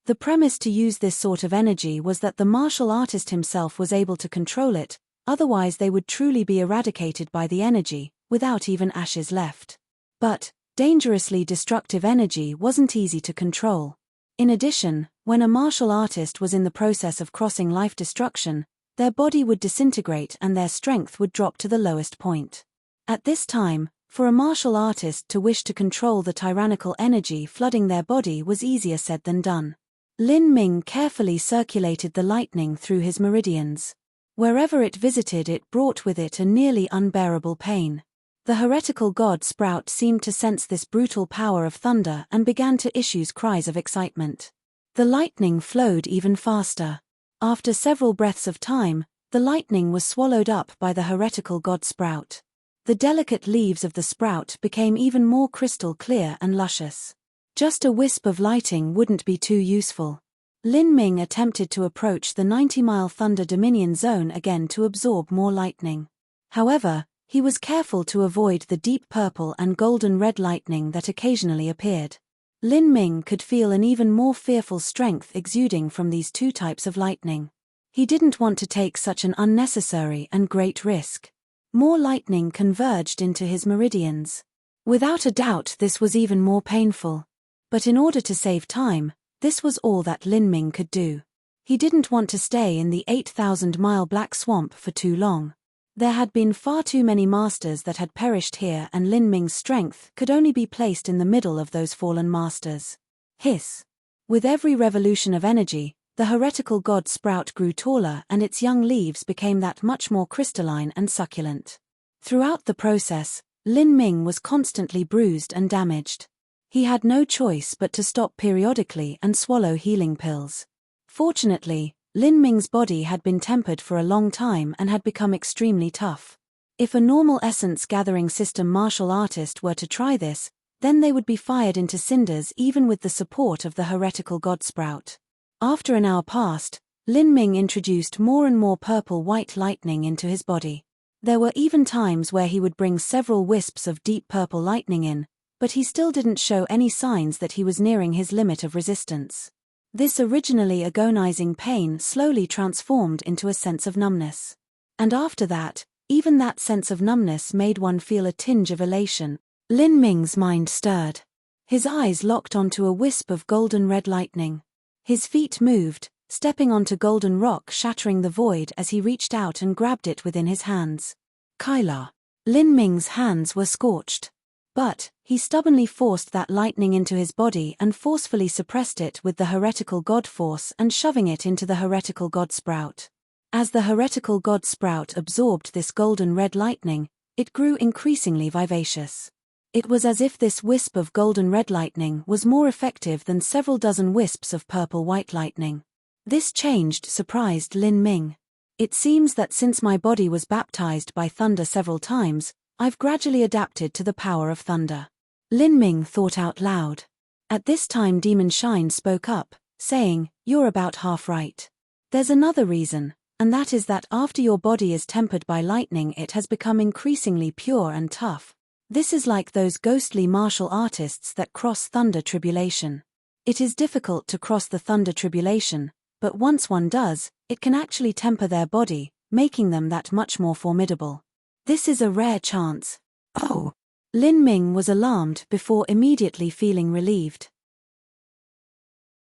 [SPEAKER 1] The premise to use this sort of energy was that the martial artist himself was able to control it, otherwise they would truly be eradicated by the energy, without even ashes left. But dangerously destructive energy wasn't easy to control. In addition, when a martial artist was in the process of crossing life destruction, their body would disintegrate and their strength would drop to the lowest point. At this time, for a martial artist to wish to control the tyrannical energy flooding their body was easier said than done. Lin Ming carefully circulated the lightning through his meridians. Wherever it visited it brought with it a nearly unbearable pain. The heretical god Sprout seemed to sense this brutal power of thunder and began to issue cries of excitement. The lightning flowed even faster. After several breaths of time, the lightning was swallowed up by the heretical god Sprout. The delicate leaves of the sprout became even more crystal clear and luscious. Just a wisp of lighting wouldn't be too useful. Lin Ming attempted to approach the 90-mile Thunder Dominion zone again to absorb more lightning. However, he was careful to avoid the deep purple and golden red lightning that occasionally appeared. Lin Ming could feel an even more fearful strength exuding from these two types of lightning. He didn't want to take such an unnecessary and great risk. More lightning converged into his meridians. Without a doubt this was even more painful. But in order to save time, this was all that Lin Ming could do. He didn't want to stay in the 8,000-mile Black Swamp for too long. There had been far too many masters that had perished here and Lin Ming's strength could only be placed in the middle of those fallen masters. Hiss! With every revolution of energy, the heretical god Sprout grew taller and its young leaves became that much more crystalline and succulent. Throughout the process, Lin Ming was constantly bruised and damaged. He had no choice but to stop periodically and swallow healing pills. Fortunately, Lin Ming's body had been tempered for a long time and had become extremely tough. If a normal essence gathering system martial artist were to try this, then they would be fired into cinders even with the support of the heretical god Sprout. After an hour passed, Lin Ming introduced more and more purple-white lightning into his body. There were even times where he would bring several wisps of deep purple lightning in, but he still didn't show any signs that he was nearing his limit of resistance. This originally agonizing pain slowly transformed into a sense of numbness. And after that, even that sense of numbness made one feel a tinge of elation. Lin Ming's mind stirred. His eyes locked onto a wisp of golden red lightning. His feet moved, stepping onto golden rock shattering the void as he reached out and grabbed it within his hands. Kyla. Lin Ming's hands were scorched. But he stubbornly forced that lightning into his body and forcefully suppressed it with the heretical god force and shoving it into the heretical god Sprout. As the heretical god Sprout absorbed this golden red lightning, it grew increasingly vivacious. It was as if this wisp of golden red lightning was more effective than several dozen wisps of purple-white lightning. This change surprised Lin Ming. It seems that since my body was baptized by thunder several times, I've gradually adapted to the power of thunder. Lin Ming thought out loud. At this time Demon Shine spoke up, saying, "You're about half right. There's another reason, and that is that after your body is tempered by lightning it has become increasingly pure and tough. This is like those ghostly martial artists that cross thunder tribulation. It is difficult to cross the thunder tribulation, but once one does, it can actually temper their body, making them that much more formidable. This is a rare chance. Oh! Lin Ming was alarmed before immediately feeling relieved.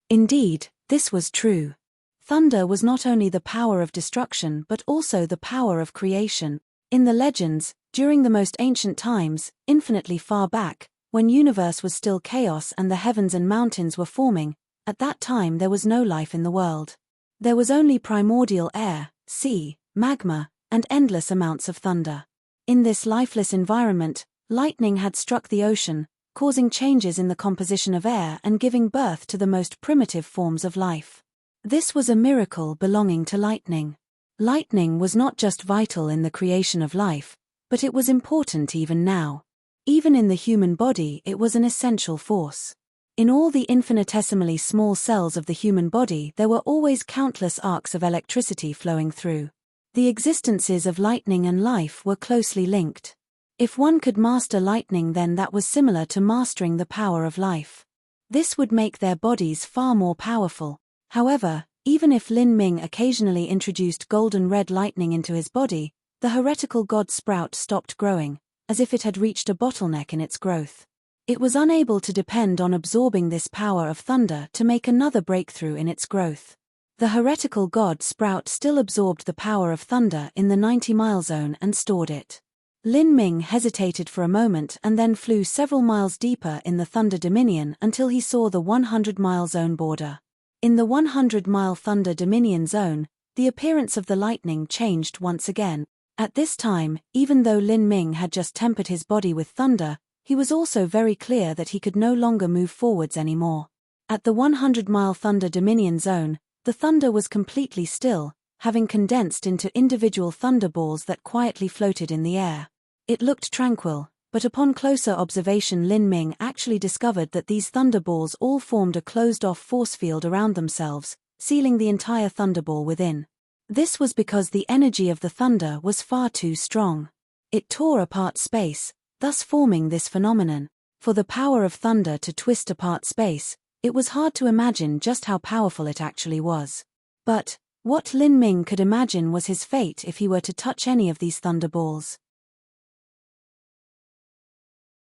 [SPEAKER 1] Indeed, this was true. Thunder was not only the power of destruction but also the power of creation. In the legends, during the most ancient times, infinitely far back, when universe was still chaos and the heavens and mountains were forming, at that time there was no life in the world. There was only primordial air, sea, magma, and endless amounts of thunder. In this lifeless environment, lightning had struck the ocean, causing changes in the composition of air and giving birth to the most primitive forms of life. This was a miracle belonging to lightning. Lightning was not just vital in the creation of life, but it was important even now. Even in the human body it was an essential force. In all the infinitesimally small cells of the human body there were always countless arcs of electricity flowing through. The existences of lightning and life were closely linked. If one could master lightning, then that was similar to mastering the power of life. This would make their bodies far more powerful. However, even if Lin Ming occasionally introduced golden red lightning into his body, the heretical god sprout stopped growing, as if it had reached a bottleneck in its growth. It was unable to depend on absorbing this power of thunder to make another breakthrough in its growth. The heretical god sprout still absorbed the power of thunder in the 90-mile zone and stored it. Lin Ming hesitated for a moment and then flew several miles deeper in the Thunder Dominion until he saw the 100-mile zone border. In the 100-mile Thunder Dominion zone, the appearance of the lightning changed once again. At this time, even though Lin Ming had just tempered his body with thunder, he was also very clear that he could no longer move forwards anymore. At the 100-mile Thunder Dominion zone, the thunder was completely still, having condensed into individual thunderballs that quietly floated in the air. It looked tranquil, but upon closer observation Lin Ming actually discovered that these thunderballs all formed a closed-off force field around themselves, sealing the entire thunderball within. This was because the energy of the thunder was far too strong. It tore apart space, thus forming this phenomenon. For the power of thunder to twist apart space, it was hard to imagine just how powerful it actually was. But what Lin Ming could imagine was his fate if he were to touch any of these thunderballs.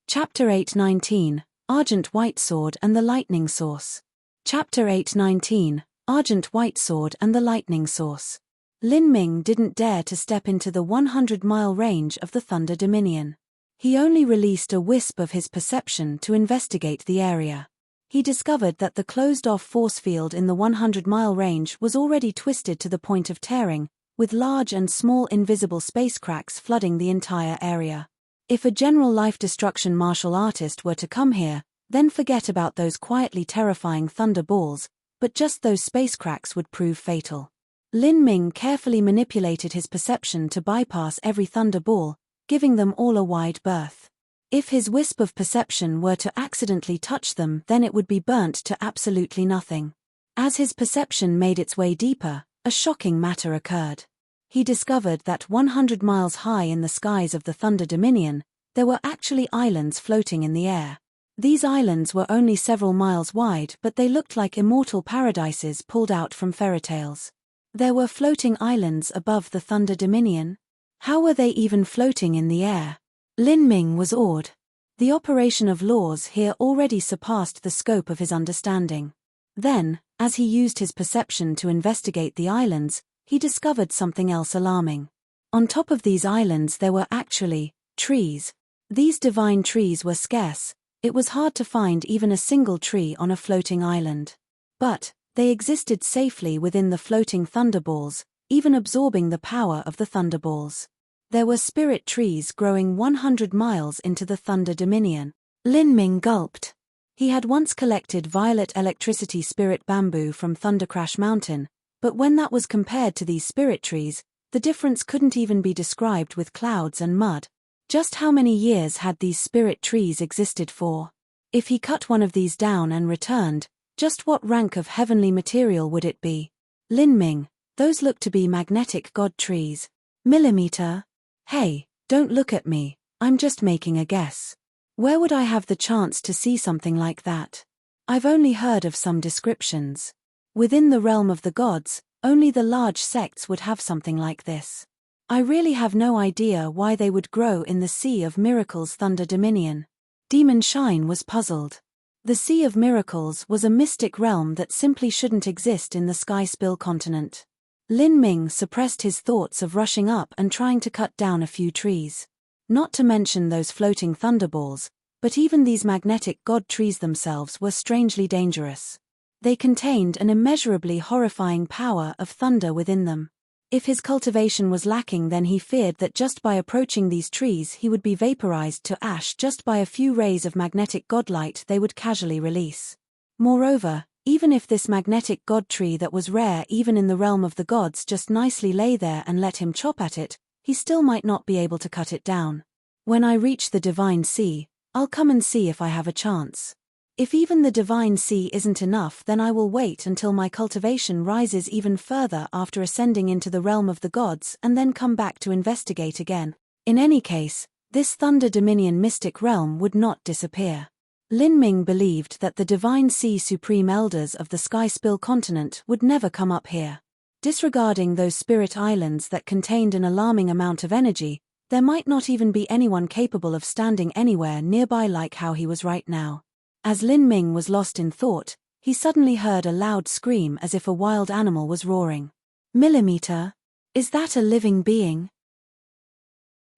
[SPEAKER 1] Chapter 8:19, Argent White Sword and the Lightning Source. Chapter 8:19, Argent White Sword and the Lightning Source. Lin Ming didn't dare to step into the 100-mile range of the Thunder Dominion. He only released a wisp of his perception to investigate the area. He discovered that the closed-off force field in the 100-mile range was already twisted to the point of tearing, with large and small invisible space cracks flooding the entire area. If a general life-destruction martial artist were to come here, then forget about those quietly terrifying thunder balls, but just those space cracks would prove fatal. Lin Ming carefully manipulated his perception to bypass every thunder ball, giving them all a wide berth. If his wisp of perception were to accidentally touch them, then it would be burnt to absolutely nothing. As his perception made its way deeper, a shocking matter occurred. He discovered that 100 miles high in the skies of the Thunder Dominion, there were actually islands floating in the air. These islands were only several miles wide, but they looked like immortal paradises pulled out from fairy tales. There were floating islands above the Thunder Dominion. How were they even floating in the air? Lin Ming was awed. The operation of laws here already surpassed the scope of his understanding. Then, as he used his perception to investigate the islands, he discovered something else alarming. On top of these islands there were actually trees. These divine trees were scarce. It was hard to find even a single tree on a floating island. But they existed safely within the floating thunderballs, even absorbing the power of the thunderballs. There were spirit trees growing 100 miles into the Thunder Dominion. Lin Ming gulped. He had once collected violet electricity spirit bamboo from Thundercrash Mountain, but when that was compared to these spirit trees, the difference couldn't even be described with clouds and mud. Just how many years had these spirit trees existed for? If he cut one of these down and returned, just what rank of heavenly material would it be? Lin Ming, those look to be magnetic god trees. Millimeter? Hey, don't look at me, I'm just making a guess. Where would I have the chance to see something like that? I've only heard of some descriptions. Within the realm of the gods, only the large sects would have something like this. I really have no idea why they would grow in the Sea of Miracles Thunder Dominion. Demon Shine was puzzled. The Sea of Miracles was a mystic realm that simply shouldn't exist in the Sky Spill continent. Lin Ming suppressed his thoughts of rushing up and trying to cut down a few trees. Not to mention those floating thunderballs, but even these magnetic god trees themselves were strangely dangerous. They contained an immeasurably horrifying power of thunder within them. If his cultivation was lacking, then he feared that just by approaching these trees he would be vaporized to ash just by a few rays of magnetic godlight they would casually release. Moreover, even if this magnetic god tree that was rare even in the realm of the gods just nicely lay there and let him chop at it, he still might not be able to cut it down. When I reach the Divine Sea, I'll come and see if I have a chance. If even the Divine Sea isn't enough, then I will wait until my cultivation rises even further after ascending into the realm of the gods and then come back to investigate again. In any case, this Thunder Dominion mystic realm would not disappear. Lin Ming believed that the Divine Sea Supreme Elders of the Sky Spill continent would never come up here. Disregarding those spirit islands that contained an alarming amount of energy, there might not even be anyone capable of standing anywhere nearby like how he was right now. As Lin Ming was lost in thought, he suddenly heard a loud scream as if a wild animal was roaring. Millimeter? Is that a living being?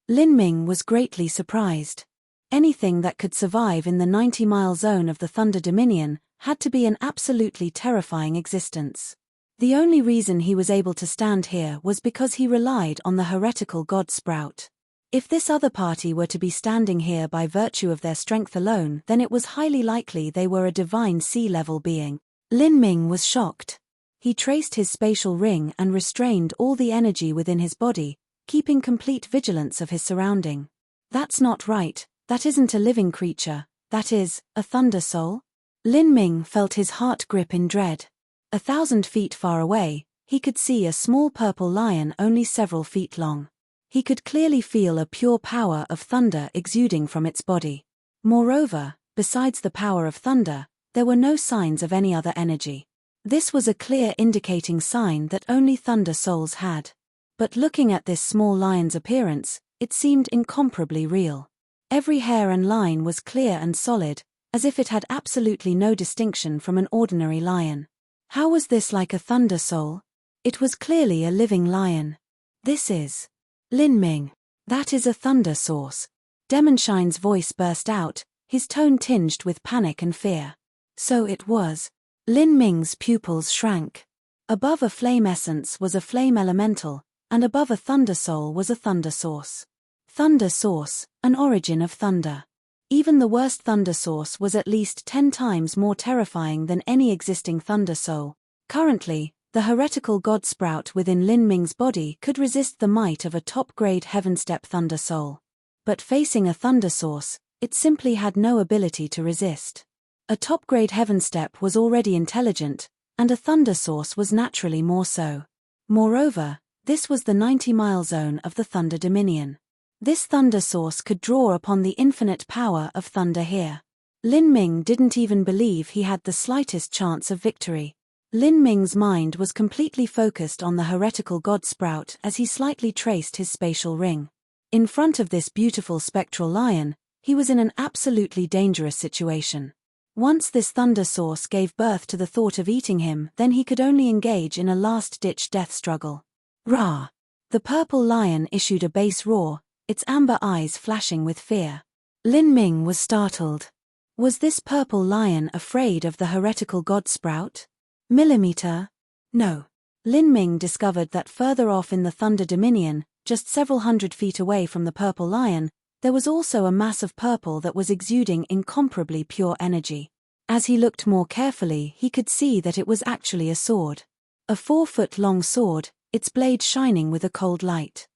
[SPEAKER 1] Lin Ming was greatly surprised. Anything that could survive in the 90-mile zone of the Thunder Dominion had to be an absolutely terrifying existence. The only reason he was able to stand here was because he relied on the heretical god Sprout. If this other party were to be standing here by virtue of their strength alone, then it was highly likely they were a divine sea-level being. Lin Ming was shocked. He traced his spatial ring and restrained all the energy within his body, keeping complete vigilance of his surrounding. That's not right. That isn't a living creature, that is, a thunder soul? Lin Ming felt his heart grip in dread. 1,000 feet far away, he could see a small purple lion only several feet long. He could clearly feel a pure power of thunder exuding from its body. Moreover, besides the power of thunder, there were no signs of any other energy. This was a clear indicating sign that only thunder souls had. But looking at this small lion's appearance, it seemed incomparably real. Every hair and line was clear and solid, as if it had absolutely no distinction from an ordinary lion. How was this like a thunder soul? It was clearly a living lion. This is Lin Ming. That is a thunder source. Demon Shine's voice burst out, his tone tinged with panic and fear. So it was. Lin Ming's pupils shrank. Above a flame essence was a flame elemental, and above a thunder soul was a thunder source. Thunder source, an origin of thunder. Even the worst thunder source was at least 10 times more terrifying than any existing thunder soul. Currently, the heretical god Sprout within Lin Ming's body could resist the might of a top-grade heaven-step thunder soul. But facing a thunder source, it simply had no ability to resist. A top-grade heaven-step was already intelligent, and a thunder source was naturally more so. Moreover, this was the 90-mile zone of the Thunder Dominion. This thunder source could draw upon the infinite power of thunder here. Lin Ming didn't even believe he had the slightest chance of victory. Lin Ming's mind was completely focused on the heretical god Sprout as he slightly traced his spatial ring. In front of this beautiful spectral lion, he was in an absolutely dangerous situation. Once this thunder source gave birth to the thought of eating him, then he could only engage in a last-ditch death struggle. Rah! The purple lion issued a bass roar, its amber eyes flashing with fear. Lin Ming was startled. Was this purple lion afraid of the heretical god Sprout? Millimeter? No. Lin Ming discovered that further off in the Thunder Dominion, just several hundred feet away from the purple lion, there was also a mass of purple that was exuding incomparably pure energy. As he looked more carefully, he could see that it was actually a sword. A 4-foot-long sword, its blade shining with a cold light.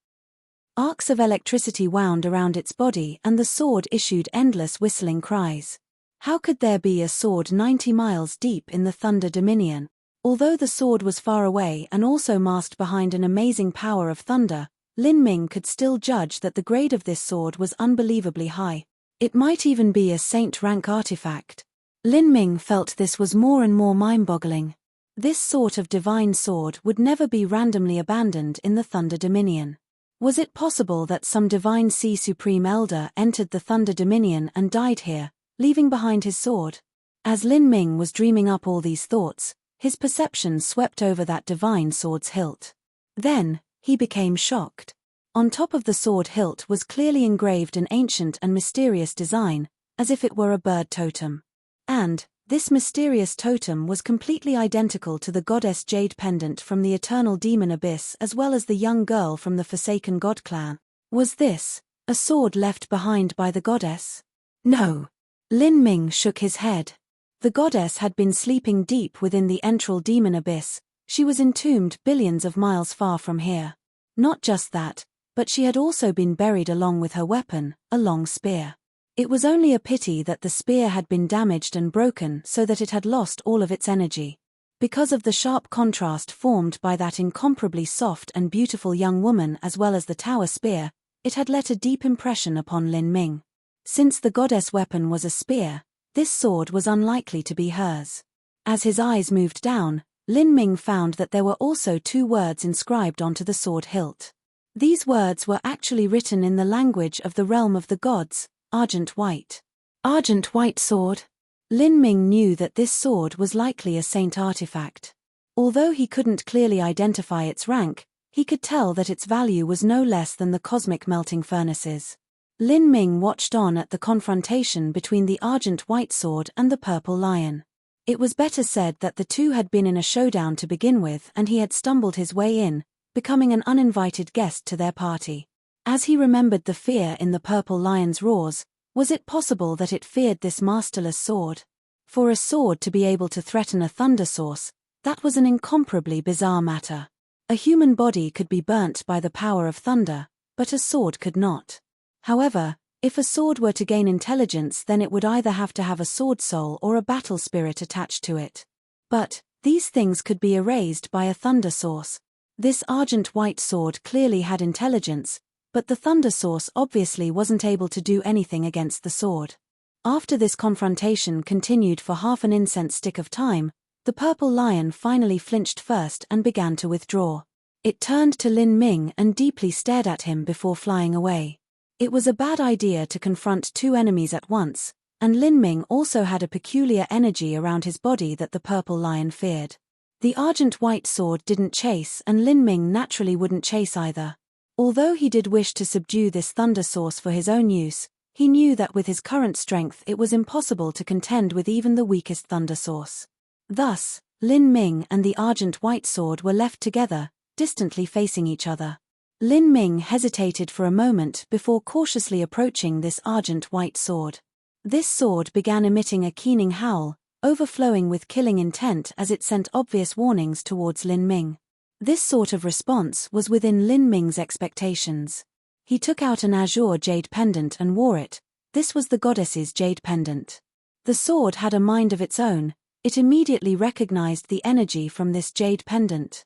[SPEAKER 1] Arcs of electricity wound around its body and the sword issued endless whistling cries. How could there be a sword 90 miles deep in the Thunder Dominion? Although the sword was far away and also masked behind an amazing power of thunder, Lin Ming could still judge that the grade of this sword was unbelievably high. It might even be a saint-rank artifact. Lin Ming felt this was more and more mind-boggling. This sort of divine sword would never be randomly abandoned in the Thunder Dominion. Was it possible that some divine Sea Supreme Elder entered the Thunder Dominion and died here, leaving behind his sword? As Lin Ming was dreaming up all these thoughts, his perception swept over that divine sword's hilt. Then, he became shocked. On top of the sword hilt was clearly engraved an ancient and mysterious design, as if it were a bird totem. And, this mysterious totem was completely identical to the goddess Jade pendant from the eternal demon abyss as well as the young girl from the Forsaken God clan. Was this a sword left behind by the goddess? No. Lin Ming shook his head. The goddess had been sleeping deep within the entral demon abyss. She was entombed billions of miles far from here. Not just that, but she had also been buried along with her weapon, a long spear. It was only a pity that the spear had been damaged and broken so that it had lost all of its energy. Because of the sharp contrast formed by that incomparably soft and beautiful young woman as well as the tower spear, it had left a deep impression upon Lin Ming. Since the goddess weapon was a spear, this sword was unlikely to be hers. As his eyes moved down, Lin Ming found that there were also 2 words inscribed onto the sword hilt. These words were actually written in the language of the realm of the gods, Argent White. Argent White sword? Lin Ming knew that this sword was likely a saint artifact. Although he couldn't clearly identify its rank, he could tell that its value was no less than the cosmic melting furnaces. Lin Ming watched on at the confrontation between the Argent White sword and the Purple Lion. It was better said that the two had been in a showdown to begin with and he had stumbled his way in, becoming an uninvited guest to their party. As he remembered the fear in the Purple Lion's roars, was it possible that it feared this masterless sword? For a sword to be able to threaten a thunder source, that was an incomparably bizarre matter. A human body could be burnt by the power of thunder, but a sword could not. However, if a sword were to gain intelligence, then it would either have to have a sword soul or a battle spirit attached to it. But these things could be erased by a thunder source. This Argent White sword clearly had intelligence, but the thunder source obviously wasn't able to do anything against the sword. After this confrontation continued for half an incense stick of time, the Purple Lion finally flinched first and began to withdraw. It turned to Lin Ming and deeply stared at him before flying away. It was a bad idea to confront 2 enemies at once, and Lin Ming also had a peculiar energy around his body that the Purple Lion feared. The Argent White sword didn't chase and Lin Ming naturally wouldn't chase either. Although he did wish to subdue this thunder source for his own use, he knew that with his current strength it was impossible to contend with even the weakest thunder source. Thus, Lin Ming and the Argent White sword were left together, distantly facing each other. Lin Ming hesitated for a moment before cautiously approaching this Argent White sword. This sword began emitting a keening howl, overflowing with killing intent as it sent obvious warnings towards Lin Ming. This sort of response was within Lin Ming's expectations. He took out an azure jade pendant and wore it. This was the goddess's jade pendant. The sword had a mind of its own. It immediately recognized the energy from this jade pendant.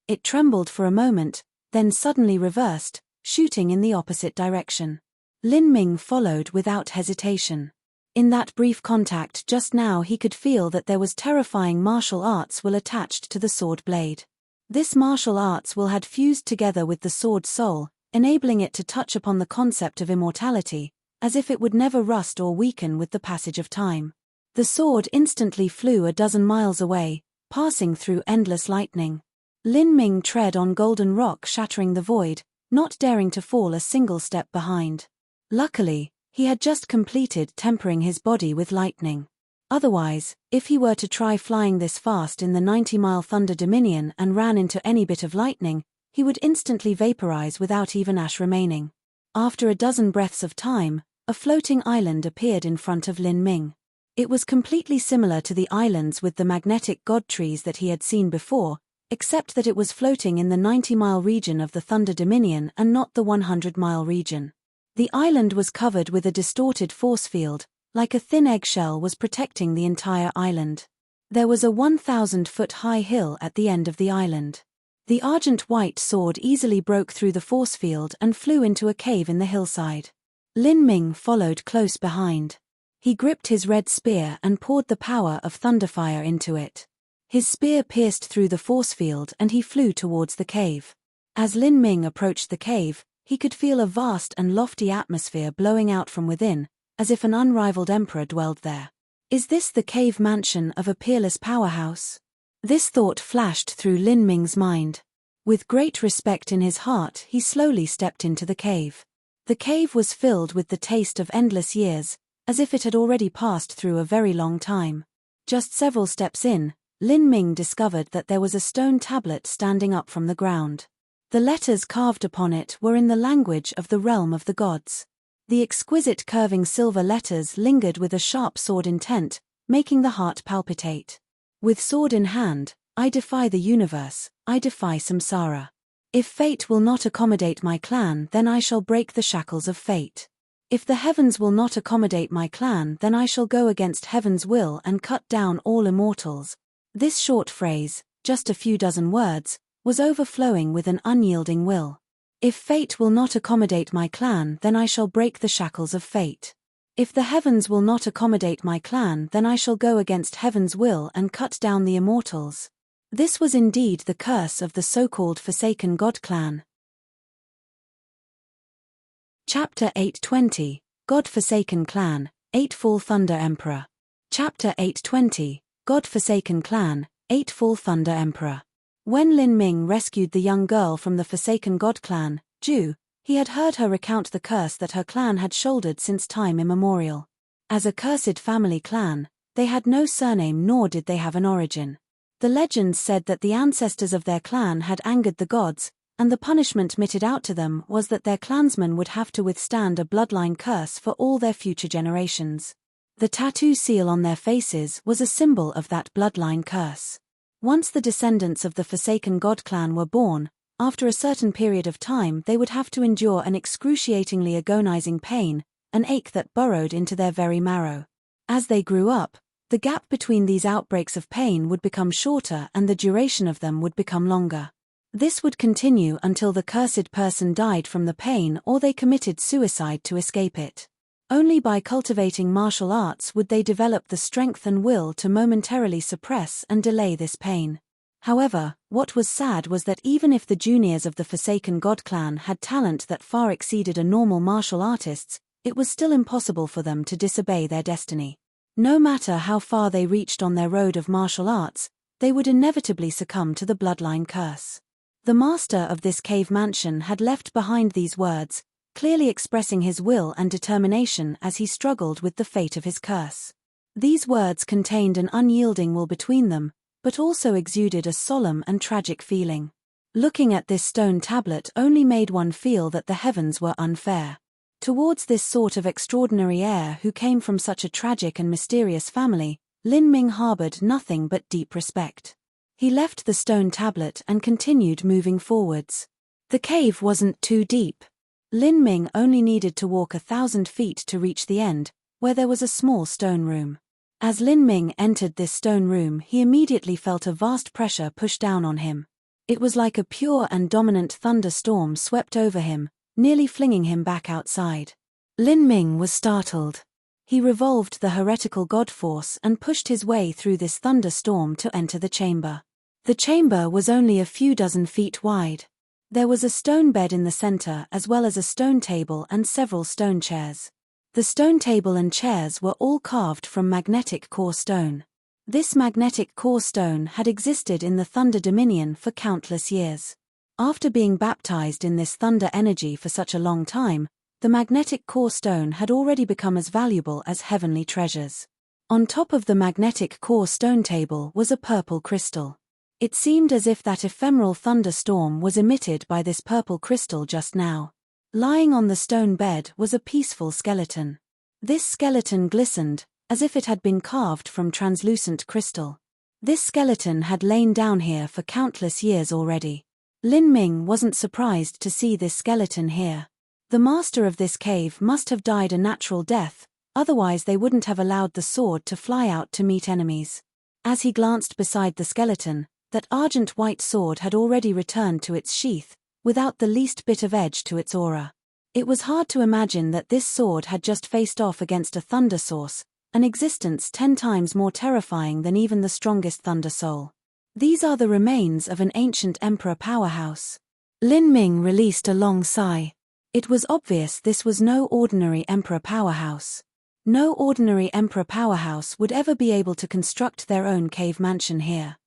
[SPEAKER 1] It trembled for a moment, then suddenly reversed, shooting in the opposite direction. Lin Ming followed without hesitation. In that brief contact just now he could feel that there was terrifying martial arts will attached to the sword blade. This martial arts will had fused together with the sword soul, enabling it to touch upon the concept of immortality, as if it would never rust or weaken with the passage of time. The sword instantly flew a dozen miles away, passing through endless lightning. Lin Ming tread on golden rock shattering the void, not daring to fall a single step behind. Luckily, he had just completed tempering his body with lightning. Otherwise, if he were to try flying this fast in the 90-mile Thunder Dominion and ran into any bit of lightning, he would instantly vaporize without even ash remaining. After a dozen breaths of time, a floating island appeared in front of Lin Ming. It was completely similar to the islands with the magnetic god trees that he had seen before, except that it was floating in the 90-mile region of the Thunder Dominion and not the 100-mile region. The island was covered with a distorted force field, like a thin eggshell was protecting the entire island. There was a 1,000-foot-high hill at the end of the island. The Argent White sword easily broke through the force field and flew into a cave in the hillside. Lin Ming followed close behind. He gripped his red spear and poured the power of thunderfire into it. His spear pierced through the force field and he flew towards the cave. As Lin Ming approached the cave, he could feel a vast and lofty atmosphere blowing out from within, as if an unrivaled emperor dwelled there. Is this the cave mansion of a peerless powerhouse? This thought flashed through Lin Ming's mind. With great respect in his heart, he slowly stepped into the cave. The cave was filled with the taste of endless years, as if it had already passed through a very long time. Just several steps in, Lin Ming discovered that there was a stone tablet standing up from the ground. The letters carved upon it were in the language of the realm of the gods. The exquisite curving silver letters lingered with a sharp sword intent, making the heart palpitate. With sword in hand, I defy the universe, I defy samsara. If fate will not accommodate my clan, then I shall break the shackles of fate. If the heavens will not accommodate my clan, then I shall go against heaven's will and cut down all immortals. This short phrase, just a few dozen words, was overflowing with an unyielding will. If fate will not accommodate my clan, then I shall break the shackles of fate. If the heavens will not accommodate my clan, then I shall go against heaven's will and cut down the immortals. This was indeed the curse of the so-called Forsaken God clan. Chapter 820, God-Forsaken Clan, Eightfall Thunder Emperor. Chapter 820, God-Forsaken Clan, Eightfall Thunder Emperor. When Lin Ming rescued the young girl from the Forsaken God clan, Ju, he had heard her recount the curse that her clan had shouldered since time immemorial. As a cursed family clan, they had no surname nor did they have an origin. The legends said that the ancestors of their clan had angered the gods, and the punishment meted out to them was that their clansmen would have to withstand a bloodline curse for all their future generations. The tattoo seal on their faces was a symbol of that bloodline curse. Once the descendants of the Forsaken God clan were born, after a certain period of time they would have to endure an excruciatingly agonizing pain, an ache that burrowed into their very marrow. As they grew up, the gap between these outbreaks of pain would become shorter and the duration of them would become longer. This would continue until the cursed person died from the pain or they committed suicide to escape it. Only by cultivating martial arts would they develop the strength and will to momentarily suppress and delay this pain. However, what was sad was that even if the juniors of the Forsaken God clan had talent that far exceeded a normal martial artist's, it was still impossible for them to disobey their destiny. No matter how far they reached on their road of martial arts, they would inevitably succumb to the bloodline curse. The master of this cave mansion had left behind these words, clearly expressing his will and determination as he struggled with the fate of his curse. These words contained an unyielding will between them, but also exuded a solemn and tragic feeling. Looking at this stone tablet only made one feel that the heavens were unfair. Towards this sort of extraordinary heir who came from such a tragic and mysterious family, Lin Ming harbored nothing but deep respect. He left the stone tablet and continued moving forwards. The cave wasn't too deep. Lin Ming only needed to walk 1,000 feet to reach the end, where there was a small stone room. As Lin Ming entered this stone room, he immediately felt a vast pressure push down on him. It was like a pure and dominant thunderstorm swept over him, nearly flinging him back outside. Lin Ming was startled. He revolved the heretical god force and pushed his way through this thunderstorm to enter the chamber. The chamber was only a few dozen feet wide. There was a stone bed in the center as well as a stone table and several stone chairs. The stone table and chairs were all carved from magnetic core stone. This magnetic core stone had existed in the Thunder Dominion for countless years. After being baptized in this thunder energy for such a long time, the magnetic core stone had already become as valuable as heavenly treasures. On top of the magnetic core stone table was a purple crystal. It seemed as if that ephemeral thunderstorm was emitted by this purple crystal just now. Lying on the stone bed was a peaceful skeleton. This skeleton glistened, as if it had been carved from translucent crystal. This skeleton had lain down here for countless years already. Lin Ming wasn't surprised to see this skeleton here. The master of this cave must have died a natural death, otherwise they wouldn't have allowed the sword to fly out to meet enemies. As he glanced beside the skeleton, that argent-white sword had already returned to its sheath, without the least bit of edge to its aura. It was hard to imagine that this sword had just faced off against a thunder source, an existence 10 times more terrifying than even the strongest thunder soul. These are the remains of an ancient emperor powerhouse. Lin Ming released a long sigh. It was obvious this was no ordinary emperor powerhouse. No ordinary emperor powerhouse would ever be able to construct their own cave mansion here.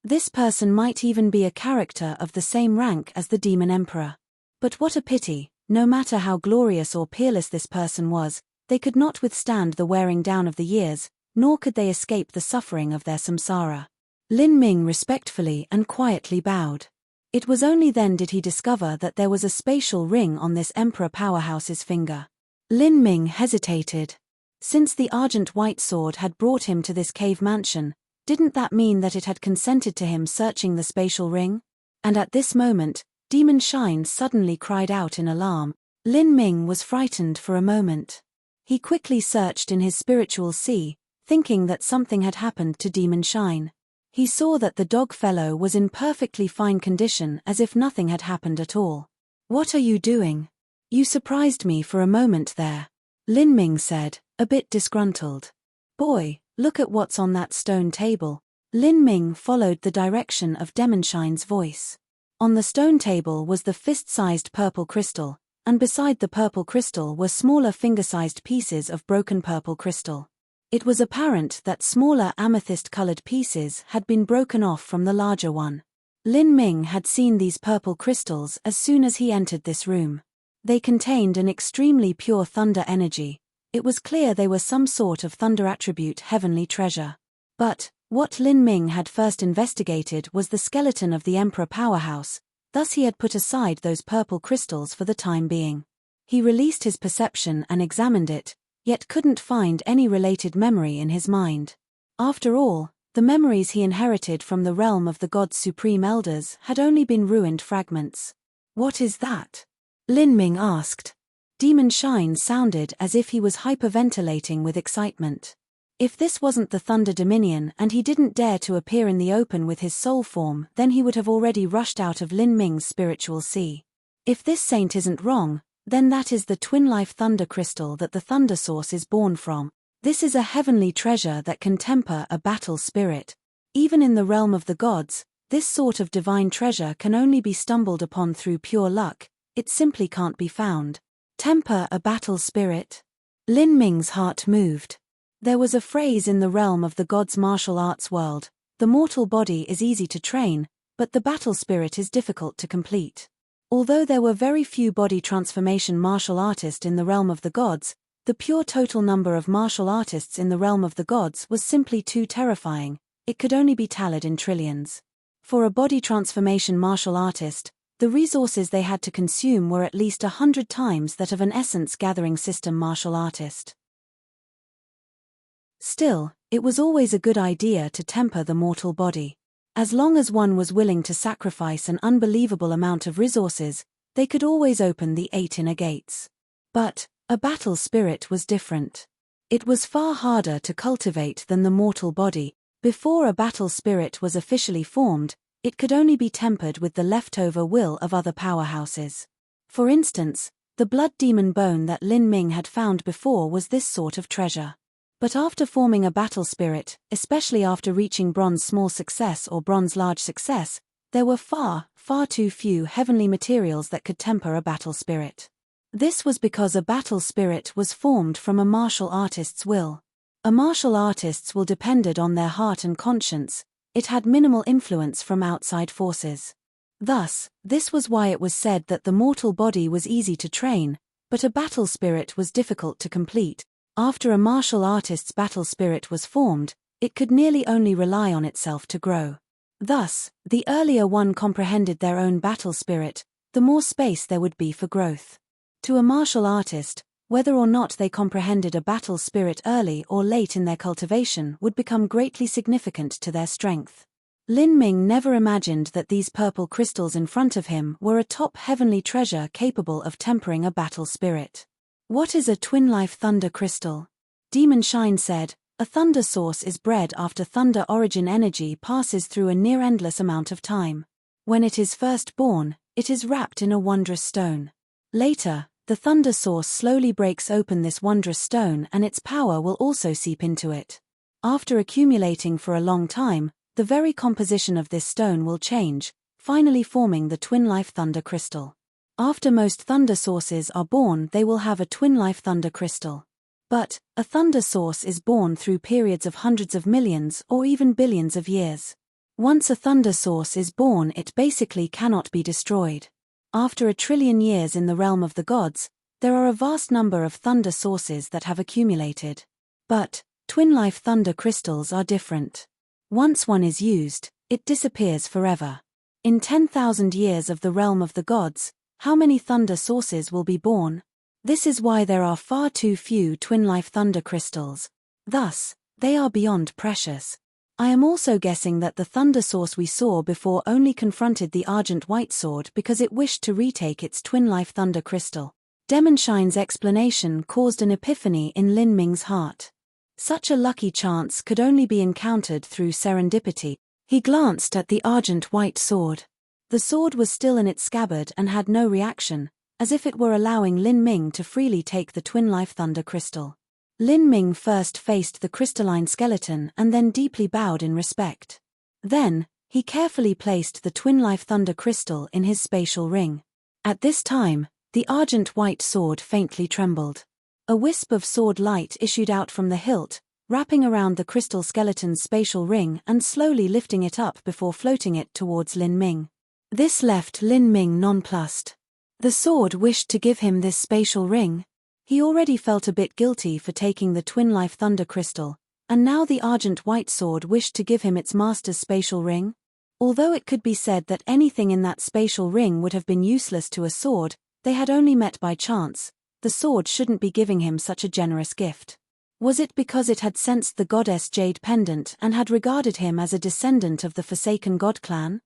[SPEAKER 1] This person might even be a character of the same rank as the demon emperor. But what a pity, no matter how glorious or peerless this person was, they could not withstand the wearing down of the years, nor could they escape the suffering of their samsara. Lin Ming respectfully and quietly bowed. It was only then did he discover that there was a spatial ring on this emperor powerhouse's finger. Lin Ming hesitated. Since the Argent White Sword had brought him to this cave mansion, didn't that mean that it had consented to him searching the spatial ring? And at this moment, Demon Shine suddenly cried out in alarm. Lin Ming was frightened for a moment. He quickly searched in his spiritual sea, thinking that something had happened to Demon Shine. He saw that the dog fellow was in perfectly fine condition, as if nothing had happened at all. "What are you doing? You surprised me for a moment there," Lin Ming said, a bit disgruntled. "Boy, look at what's on that stone table." Lin Ming followed the direction of Demon Shine's voice. On the stone table was the fist-sized purple crystal, and beside the purple crystal were smaller finger-sized pieces of broken purple crystal. It was apparent that smaller amethyst-colored pieces had been broken off from the larger one. Lin Ming had seen these purple crystals as soon as he entered this room. They contained an extremely pure thunder energy. It was clear they were some sort of thunder attribute heavenly treasure. But what Lin Ming had first investigated was the skeleton of the Emperor powerhouse, thus he had put aside those purple crystals for the time being. He released his perception and examined it, yet couldn't find any related memory in his mind. After all, the memories he inherited from the realm of the gods' supreme elders had only been ruined fragments. "What is that?" Lin Ming asked. Demon Shine sounded as if he was hyperventilating with excitement. If this wasn't the Thunder Dominion and he didn't dare to appear in the open with his soul form, then he would have already rushed out of Lin Ming's spiritual sea. If this saint isn't wrong, then that is the twin life thunder crystal that the thunder source is born from. This is a heavenly treasure that can temper a battle spirit. Even in the realm of the gods, this sort of divine treasure can only be stumbled upon through pure luck. It simply can't be found. Temper a battle spirit? Lin Ming's heart moved. There was a phrase in the realm of the gods' martial arts world: the mortal body is easy to train, but the battle spirit is difficult to complete. Although there were very few body transformation martial artists in the realm of the gods, the pure total number of martial artists in the realm of the gods was simply too terrifying. It could only be tallied in trillions. For a body transformation martial artist, the resources they had to consume were at least 100 times that of an essence gathering system martial artist. Still, it was always a good idea to temper the mortal body. As long as one was willing to sacrifice an unbelievable amount of resources, they could always open the 8 inner gates. But a battle spirit was different. It was far harder to cultivate than the mortal body. Before a battle spirit was officially formed, it could only be tempered with the leftover will of other powerhouses. For instance, the blood demon bone that Lin Ming had found before was this sort of treasure. But after forming a battle spirit, especially after reaching bronze small success or bronze large success, there were far too few heavenly materials that could temper a battle spirit. This was because a battle spirit was formed from a martial artist's will. A martial artist's will depended on their heart and conscience. It had minimal influence from outside forces. Thus, this was why it was said that the mortal body was easy to train, but a battle spirit was difficult to complete. After a martial artist's battle spirit was formed, it could nearly only rely on itself to grow. Thus, the earlier one comprehended their own battle spirit, the more space there would be for growth. To a martial artist, whether or not they comprehended a battle spirit early or late in their cultivation would become greatly significant to their strength. Lin Ming never imagined that these purple crystals in front of him were a top heavenly treasure capable of tempering a battle spirit. "What is a twin-life thunder crystal?" Demon Shine said. "A thunder source is bred after thunder origin energy passes through a near-endless amount of time. When it is first born, it is wrapped in a wondrous stone. Later, the thunder source slowly breaks open this wondrous stone and its power will also seep into it. After accumulating for a long time, the very composition of this stone will change, finally forming the twin life thunder crystal. After most thunder sources are born, they will have a twin life thunder crystal. But a thunder source is born through periods of hundreds of millions or even billions of years. Once a thunder source is born, it basically cannot be destroyed. After 1,000,000,000,000 years in the realm of the gods, there are a vast number of thunder sources that have accumulated. But twin life thunder crystals are different. Once one is used, it disappears forever. In 10,000 years of the realm of the gods, how many thunder sources will be born? This is why there are far too few twin life thunder crystals. Thus, they are beyond precious. I am also guessing that the thunder source we saw before only confronted the Argent White Sword because it wished to retake its twin life thunder crystal. Demonshine's explanation caused an epiphany in Lin Ming's heart. Such a lucky chance could only be encountered through serendipity. He glanced at the Argent White Sword. The sword was still in its scabbard and had no reaction, as if it were allowing Lin Ming to freely take the twin life thunder crystal. Lin Ming first faced the crystalline skeleton and then deeply bowed in respect. Then, he carefully placed the twin life thunder crystal in his spatial ring. At this time, the Argent White Sword faintly trembled. A wisp of sword light issued out from the hilt, wrapping around the crystal skeleton's spatial ring and slowly lifting it up before floating it towards Lin Ming. This left Lin Ming nonplussed. The sword wished to give him this spatial ring. He already felt a bit guilty for taking the twin life thunder crystal, and now the Argent White Sword wished to give him its master's spatial ring? Although it could be said that anything in that spatial ring would have been useless to a sword they had only met by chance, the sword shouldn't be giving him such a generous gift. Was it because it had sensed the goddess Jade pendant and had regarded him as a descendant of the Forsaken God clan?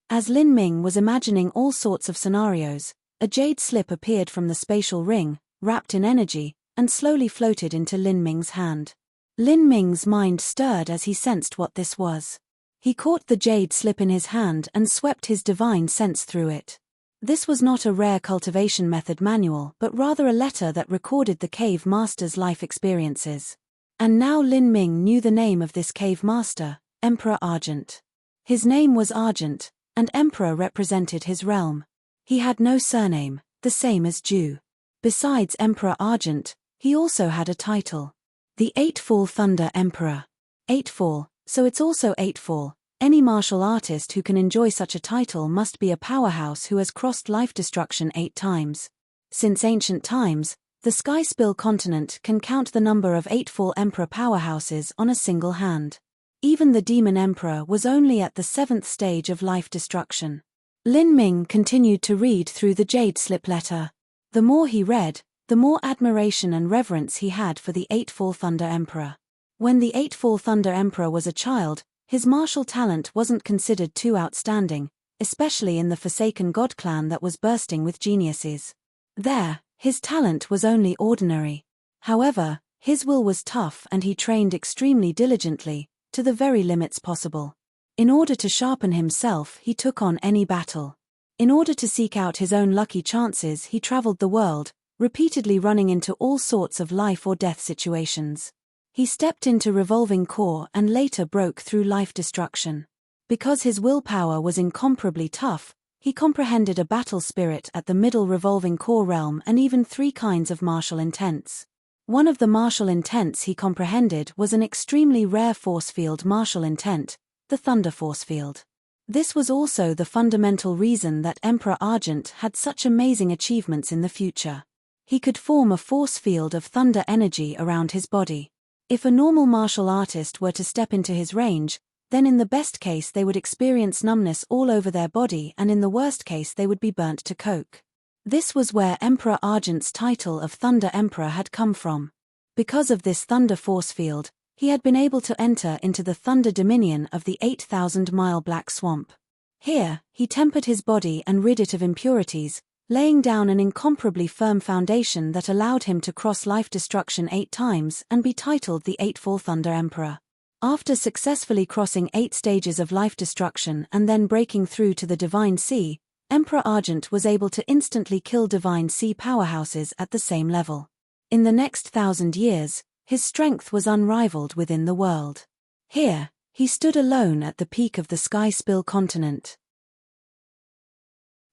[SPEAKER 1] As Lin Ming was imagining all sorts of scenarios, a jade slip appeared from the spatial ring, wrapped in energy, and slowly floated into Lin Ming's hand. Lin Ming's mind stirred as he sensed what this was. He caught the jade slip in his hand and swept his divine sense through it. This was not a rare cultivation method manual but rather a letter that recorded the cave master's life experiences. And now Lin Ming knew the name of this cave master, Emperor Argent. His name was Argent, and Emperor represented his realm. He had no surname, the same as Ju. Besides Emperor Argent, he also had a title. The Eightfall Thunder Emperor. Eightfall, so it's also Eightfall. Any martial artist who can enjoy such a title must be a powerhouse who has crossed life destruction 8 times. Since ancient times, the Skyspill continent can count the number of Eightfall Emperor powerhouses on a single hand. Even the Demon Emperor was only at the 7th stage of life destruction. Lin Ming continued to read through the jade slip letter. The more he read, the more admiration and reverence he had for the Eightfall Thunder Emperor. When the Eightfall Thunder Emperor was a child, his martial talent wasn't considered too outstanding, especially in the Forsaken God clan that was bursting with geniuses. There, his talent was only ordinary. However, his will was tough and he trained extremely diligently, to the very limits possible. In order to sharpen himself, he took on any battle. In order to seek out his own lucky chances, he traveled the world, repeatedly running into all sorts of life or death situations. He stepped into revolving core and later broke through life destruction. Because his willpower was incomparably tough, he comprehended a battle spirit at the middle revolving core realm and even 3 kinds of martial intents. One of the martial intents he comprehended was an extremely rare force field martial intent, the Thunder Force Field. This was also the fundamental reason that Emperor Argent had such amazing achievements in the future. He could form a force field of thunder energy around his body. If a normal martial artist were to step into his range, then in the best case they would experience numbness all over their body and in the worst case they would be burnt to coke. This was where Emperor Argent's title of Thunder Emperor had come from. Because of this thunder force field, he had been able to enter into the thunder dominion of the 8,000-mile Black Swamp. Here, he tempered his body and rid it of impurities, laying down an incomparably firm foundation that allowed him to cross life destruction 8 times and be titled the Eightfall Thunder Emperor. After successfully crossing 8 stages of life destruction and then breaking through to the Divine Sea, Emperor Argent was able to instantly kill Divine Sea powerhouses at the same level. In the next 1,000 years, his strength was unrivaled within the world. Here, He stood alone at the peak of the sky-spill continent.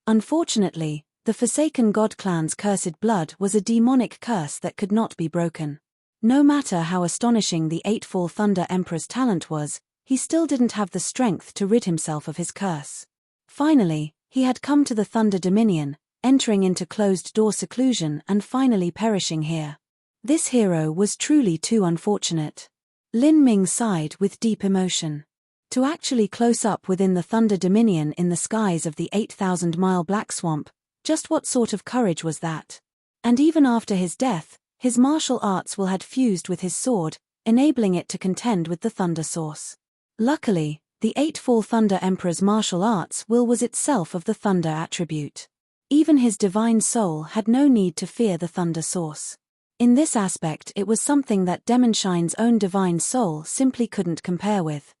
[SPEAKER 1] Unfortunately, the Forsaken God clan's cursed blood was a demonic curse that could not be broken. No matter how astonishing the Eightfall Thunder Emperor's talent was, he still didn't have the strength to rid himself of his curse. Finally, he had come to the Thunder Dominion, entering into closed-door seclusion and finally perishing here. This hero was truly too unfortunate. Lin Ming sighed with deep emotion. To actually close up within the Thunder Dominion in the skies of the 8,000-mile Black Swamp, just what sort of courage was that? And even after his death, his martial arts will had fused with his sword, enabling it to contend with the Thunder Source. Luckily, the Eightfall Thunder Emperor's martial arts will was itself of the Thunder attribute. Even his divine soul had no need to fear the Thunder Source. In this aspect it was something that Demonshine's own divine soul simply couldn't compare with.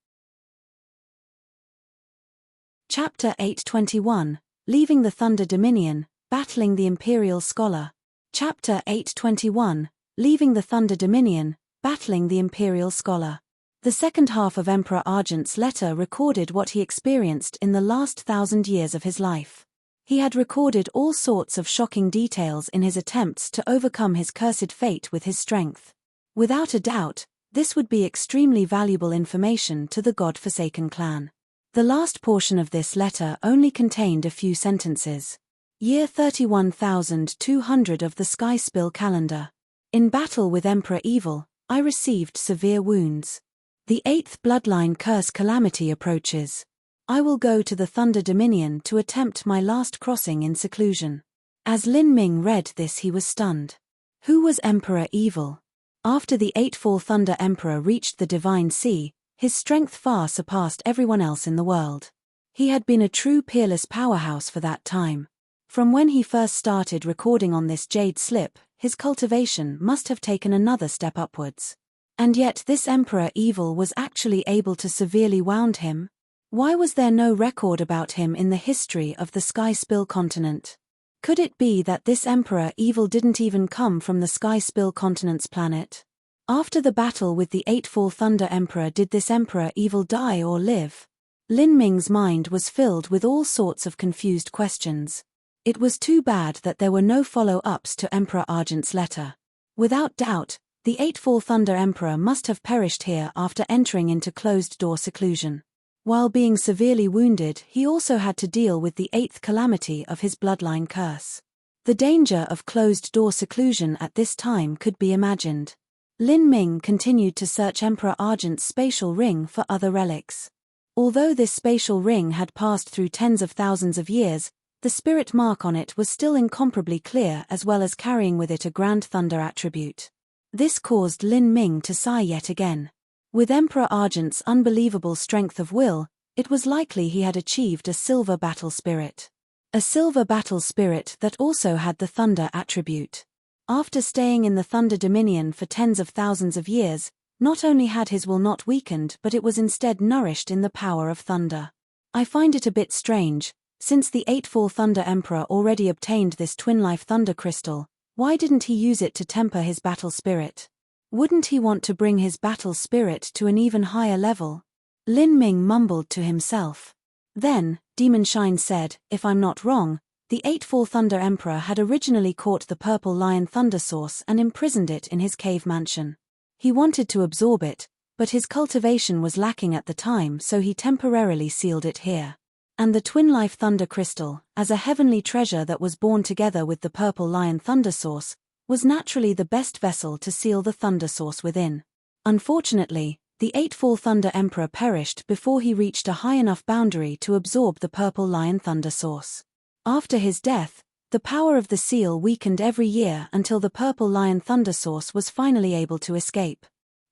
[SPEAKER 1] Chapter 821, Leaving the Thunder Dominion, Battling the Imperial Scholar. Chapter 821, Leaving the Thunder Dominion, Battling the Imperial Scholar. The second half of Emperor Argent's letter recorded what he experienced in the last 1,000 years of his life. He had recorded all sorts of shocking details in his attempts to overcome his cursed fate with his strength. Without a doubt, this would be extremely valuable information to the God-forsaken clan. The last portion of this letter only contained a few sentences. Year 31,200 of the Skyspill calendar. In battle with Emperor Evil, I received severe wounds. The 8th bloodline curse calamity approaches. I will go to the Thunder Dominion to attempt my last crossing in seclusion. As Lin Ming read this, he was stunned. Who was Emperor Evil? After the Eightfall Thunder Emperor reached the Divine Sea, his strength far surpassed everyone else in the world. He had been a true peerless powerhouse for that time. From when he first started recording on this jade slip, his cultivation must have taken another step upwards. And yet this Emperor Evil was actually able to severely wound him. Why was there no record about him in the history of the Skyspill continent? Could it be that this Emperor Evil didn't even come from the Skyspill continent's planet? After the battle with the Eightfall Thunder Emperor, did this Emperor Evil die or live? Lin Ming's mind was filled with all sorts of confused questions. It was too bad that there were no follow-ups to Emperor Argent's letter. Without doubt, the Eightfall Thunder Emperor must have perished here after entering into closed-door seclusion. While being severely wounded, he also had to deal with the 8th calamity of his bloodline curse. The danger of closed-door seclusion at this time could be imagined. Lin Ming continued to search Emperor Argent's spatial ring for other relics. Although this spatial ring had passed through tens of thousands of years, the spirit mark on it was still incomparably clear, as well as carrying with it a Grand Thunder attribute. This caused Lin Ming to sigh yet again. With Emperor Argent's unbelievable strength of will, it was likely he had achieved a silver battle spirit. A silver battle spirit that also had the thunder attribute. After staying in the Thunder Dominion for tens of thousands of years, not only had his will not weakened, but it was instead nourished in the power of thunder. I find it a bit strange, since the Eightfall Thunder Emperor already obtained this twin-life thunder crystal, why didn't he use it to temper his battle spirit? Wouldn't he want to bring his battle spirit to an even higher level? Lin Ming mumbled to himself. Then, Demonshine said, if I'm not wrong, the Eightfall Thunder Emperor had originally caught the Purple Lion Thunder Source and imprisoned it in his cave mansion. He wanted to absorb it, but his cultivation was lacking at the time, so he temporarily sealed it here. And the Twin-Life Thunder Crystal, as a heavenly treasure that was born together with the Purple Lion Thunder Source, was naturally the best vessel to seal the Thunder Source within. Unfortunately, the Eightfall Thunder Emperor perished before he reached a high enough boundary to absorb the Purple Lion Thunder Source. After his death, the power of the seal weakened every year until the Purple Lion Thunder Source was finally able to escape.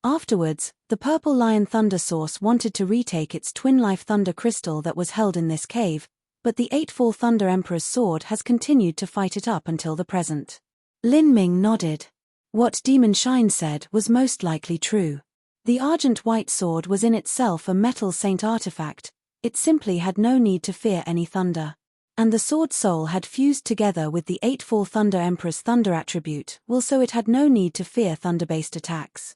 [SPEAKER 1] Afterwards, the Purple Lion Thunder Source wanted to retake its Twin-Life Thunder Crystal that was held in this cave, but the Eightfall Thunder Emperor's sword has continued to fight it up until the present. Lin Ming nodded. What Demonshine said was most likely true. The Argent White Sword was in itself a metal saint artifact, it simply had no need to fear any thunder. And the sword soul had fused together with the Eightfall Thunder Emperor's thunder attribute, so it had no need to fear thunder-based attacks.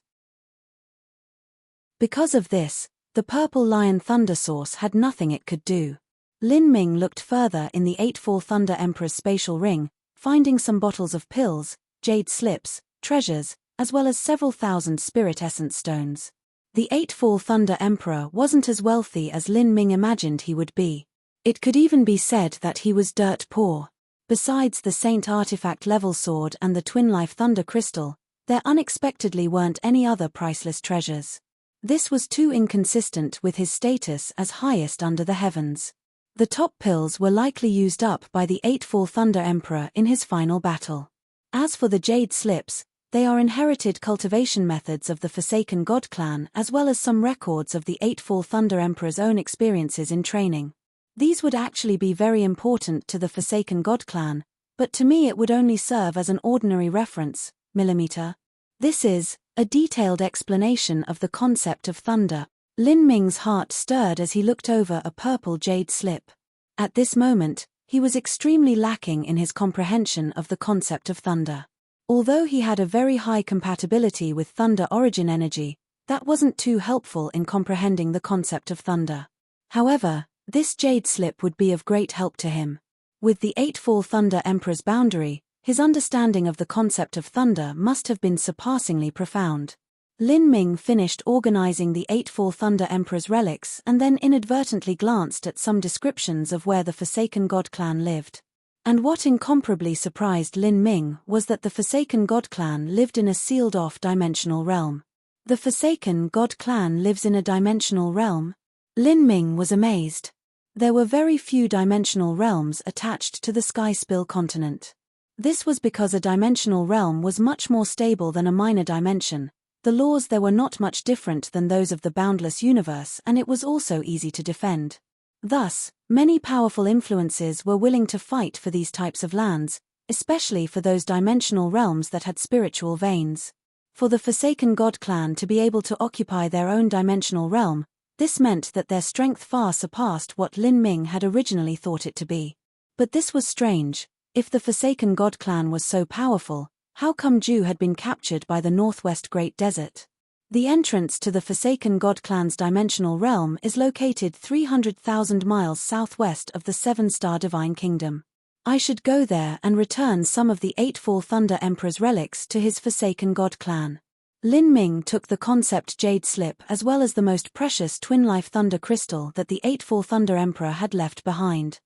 [SPEAKER 1] Because of this, The purple lion thunder source had nothing it could do. Lin Ming looked further in the Eightfall Thunder Emperor's spatial ring, finding some bottles of pills, jade slips, treasures, as well as several thousand spirit essence stones. The Eightfall Thunder Emperor wasn't as wealthy as Lin Ming imagined he would be. It could even be said that he was dirt poor. Besides the Saint Artifact level sword and the Twin Life Thunder Crystal, there unexpectedly weren't any other priceless treasures. This was too inconsistent with his status as highest under the heavens. The top pills were likely used up by the Eightfall Thunder Emperor in his final battle. As for the jade slips, they are inherited cultivation methods of the Forsaken God clan as well as some records of the Eightfall Thunder Emperor's own experiences in training. These would actually be very important to the Forsaken God clan, but to me it would only serve as an ordinary reference, millimeter. This is a detailed explanation of the concept of thunder. Lin Ming's heart stirred as he looked over a purple jade slip. At this moment, he was extremely lacking in his comprehension of the concept of thunder. Although he had a very high compatibility with thunder origin energy, that wasn't too helpful in comprehending the concept of thunder. However, this jade slip would be of great help to him. With the Eightfall Thunder Emperor's boundary, his understanding of the concept of thunder must have been surpassingly profound. Lin Ming finished organizing the Eightfall Thunder Emperor's relics and then inadvertently glanced at some descriptions of where the Forsaken God clan lived. And what incomparably surprised Lin Ming was that the Forsaken God clan lived in a sealed-off dimensional realm. The Forsaken God clan lives in a dimensional realm? Lin Ming was amazed. There were very few dimensional realms attached to the Skyspill continent. This was because a dimensional realm was much more stable than a minor dimension. The laws there were not much different than those of the boundless universe, and it was also easy to defend. Thus, many powerful influences were willing to fight for these types of lands, especially for those dimensional realms that had spiritual veins. For the Forsaken God clan to be able to occupy their own dimensional realm, this meant that their strength far surpassed what Lin Ming had originally thought it to be. But this was strange. If the Forsaken God clan was so powerful, how come Ju had been captured by the Northwest Great Desert? The entrance to the Forsaken God clan's dimensional realm is located 300,000 miles southwest of the Seven-Star Divine Kingdom. I should go there and return some of the Eightfall Thunder Emperor's relics to his Forsaken God clan. Lin Ming took the concept jade slip as well as the most precious Twin Life Thunder Crystal that the Eightfall Thunder Emperor had left behind.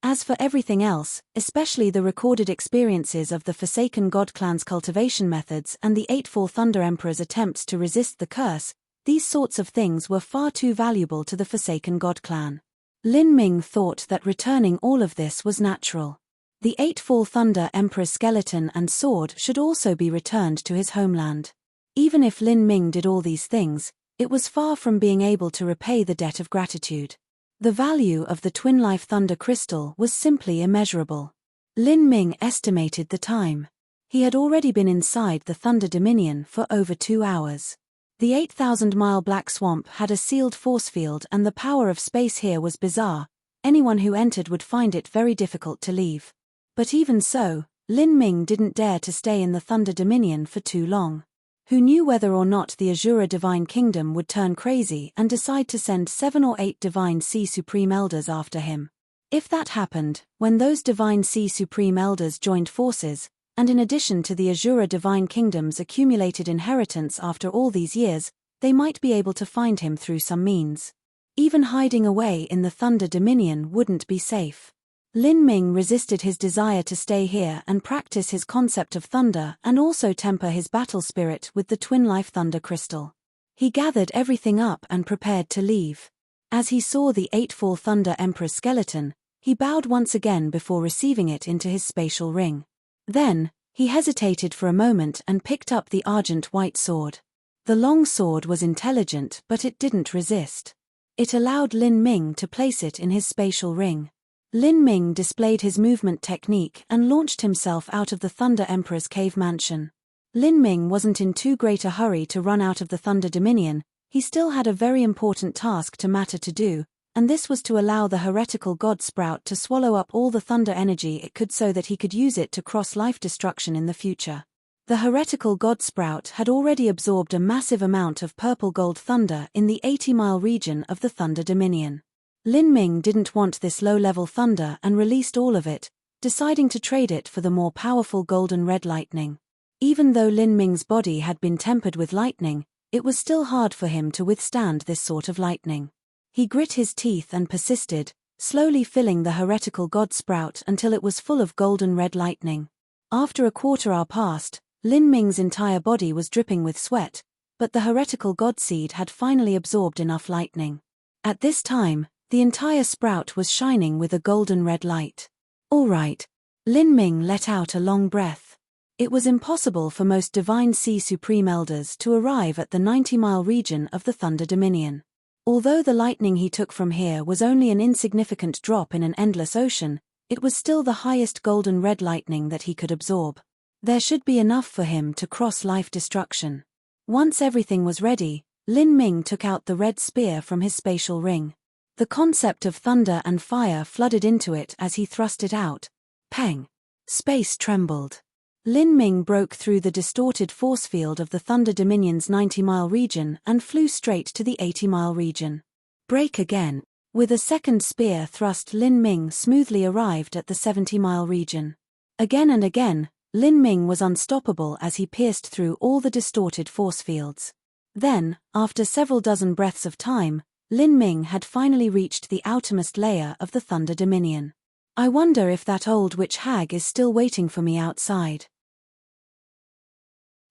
[SPEAKER 1] As for everything else, especially the recorded experiences of the Forsaken God clan's cultivation methods and the Eightfall Thunder Emperor's attempts to resist the curse, these sorts of things were far too valuable to the Forsaken God clan. Lin Ming thought that returning all of this was natural. The Eightfall Thunder Emperor's skeleton and sword should also be returned to his homeland. Even if Lin Ming did all these things, it was far from being able to repay the debt of gratitude. The value of the Twin Life Thunder Crystal was simply immeasurable. Lin Ming estimated the time. He had already been inside the Thunder Dominion for over 2 hours. The 8,000-mile Black Swamp had a sealed force field and the power of space here was bizarre. Anyone who entered would find it very difficult to leave. But even so, Lin Ming didn't dare to stay in the Thunder Dominion for too long. Who knew whether or not the Azura Divine Kingdom would turn crazy and decide to send 7 or 8 Divine Sea Supreme Elders after him? If that happened, when those Divine Sea Supreme Elders joined forces, and in addition to the Azura Divine Kingdom's accumulated inheritance after all these years, they might be able to find him through some means. Even hiding away in the Thunder Dominion wouldn't be safe. Lin Ming resisted his desire to stay here and practice his concept of thunder and also temper his battle spirit with the Twin Life Thunder Crystal. He gathered everything up and prepared to leave. As he saw the Eightfall Thunder Emperor's skeleton, he bowed once again before receiving it into his spatial ring. Then, he hesitated for a moment and picked up the argent white sword. The long sword was intelligent, but it didn't resist. It allowed Lin Ming to place it in his spatial ring. Lin Ming displayed his movement technique and launched himself out of the Thunder Emperor's cave mansion. Lin Ming wasn't in too great a hurry to run out of the Thunder Dominion. He still had a very important task to do, and this was to allow the heretical god Sprout to swallow up all the thunder energy it could so that he could use it to cross life destruction in the future. The heretical Godsprout had already absorbed a massive amount of purple-gold thunder in the 80-mile region of the Thunder Dominion. Lin Ming didn't want this low-level thunder and released all of it, deciding to trade it for the more powerful golden red lightning. Even though Lin Ming's body had been tempered with lightning, it was still hard for him to withstand this sort of lightning. He grit his teeth and persisted, slowly filling the heretical Godsprout until it was full of golden red lightning. After a quarter hour passed, Lin Ming's entire body was dripping with sweat, but the heretical Godseed had finally absorbed enough lightning. At this time, the entire sprout was shining with a golden red light. All right. Lin Ming let out a long breath. It was impossible for most Divine Sea Supreme Elders to arrive at the 90-mile region of the Thunder Dominion. Although the lightning he took from here was only an insignificant drop in an endless ocean, it was still the highest golden red lightning that he could absorb. There should be enough for him to cross life destruction. Once everything was ready, Lin Ming took out the red spear from his spatial ring. The concept of thunder and fire flooded into it as he thrust it out. Pang! Space trembled. Lin Ming broke through the distorted force field of the Thunder Dominion's 90-mile region and flew straight to the 80-mile region. Break again. With a second spear thrust, Lin Ming smoothly arrived at the 70-mile region. Again and again, Lin Ming was unstoppable as he pierced through all the distorted force fields. Then, after several dozen breaths of time, Lin Ming had finally reached the outermost layer of the Thunder Dominion. I wonder if that old witch hag is still waiting for me outside.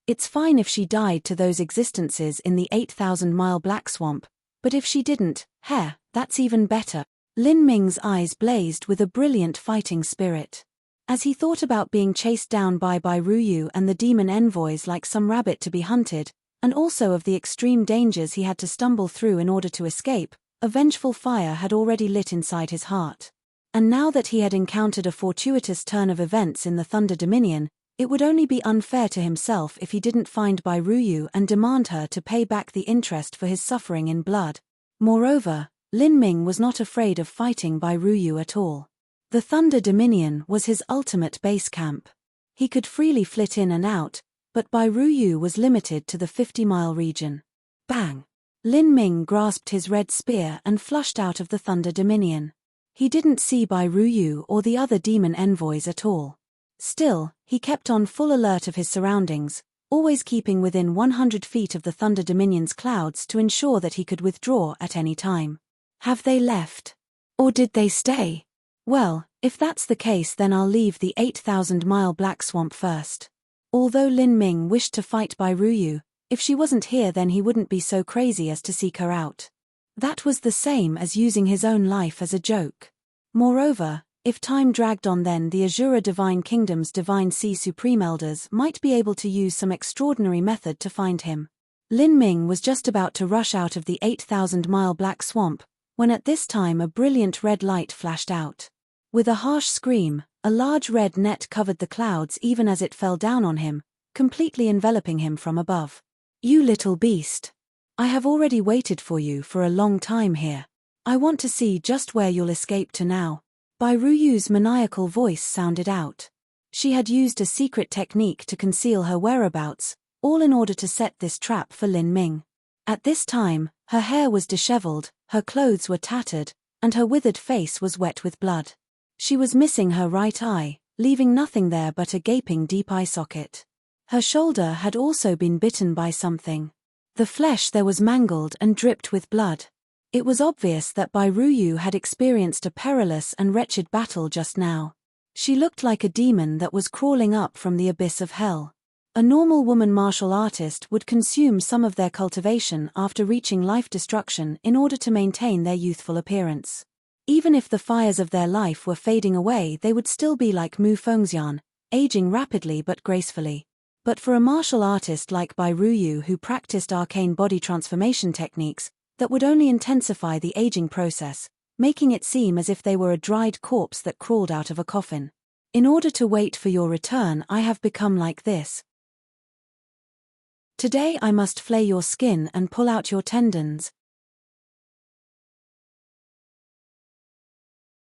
[SPEAKER 1] It's fine if she died to those existences in the 8,000-mile Black Swamp, but if she didn't, that's even better. Lin Ming's eyes blazed with a brilliant fighting spirit. As he thought about being chased down by Ruyu and the demon envoys like some rabbit to be hunted, and also of the extreme dangers he had to stumble through in order to escape, a vengeful fire had already lit inside his heart. And now that he had encountered a fortuitous turn of events in the Thunder Dominion, it would only be unfair to himself if he didn't find Ruyu and demand her to pay back the interest for his suffering in blood. Moreover, Lin Ming was not afraid of fighting Ruyu at all. The Thunder Dominion was his ultimate base camp. He could freely flit in and out, but Ruyu was limited to the 50-mile region. Bang! Lin Ming grasped his red spear and flushed out of the Thunder Dominion. He didn't see Ruyu or the other demon envoys at all. Still, he kept on full alert of his surroundings, always keeping within 100 feet of the Thunder Dominion's clouds to ensure that he could withdraw at any time. Have they left? Or did they stay? Well, if that's the case, then I'll leave the 8,000-mile Black Swamp first. Although Lin Ming wished to fight Ruyu, if she wasn't here then he wouldn't be so crazy as to seek her out. That was the same as using his own life as a joke. Moreover, if time dragged on then the Azura Divine Kingdom's Divine Sea Supreme Elders might be able to use some extraordinary method to find him. Lin Ming was just about to rush out of the 8,000-mile Black Swamp, when at this time a brilliant red light flashed out. With a harsh scream, a large red net covered the clouds even as it fell down on him, completely enveloping him from above. You little beast! I have already waited for you for a long time here. I want to see just where you'll escape to now. Ruyu's maniacal voice sounded out. She had used a secret technique to conceal her whereabouts, all in order to set this trap for Lin Ming. At this time, her hair was disheveled, her clothes were tattered, and her withered face was wet with blood. She was missing her right eye, leaving nothing there but a gaping deep eye socket. Her shoulder had also been bitten by something. The flesh there was mangled and dripped with blood. It was obvious that Ruyu had experienced a perilous and wretched battle just now. She looked like a demon that was crawling up from the abyss of hell. A normal woman martial artist would consume some of their cultivation after reaching life destruction in order to maintain their youthful appearance. Even if the fires of their life were fading away, they would still be like Mu Fengxian, aging rapidly but gracefully. But for a martial artist like Ruyu who practiced arcane body transformation techniques, that would only intensify the aging process, making it seem as if they were a dried corpse that crawled out of a coffin. In order to wait for your return, I have become like this. Today I must flay your skin and pull out your tendons.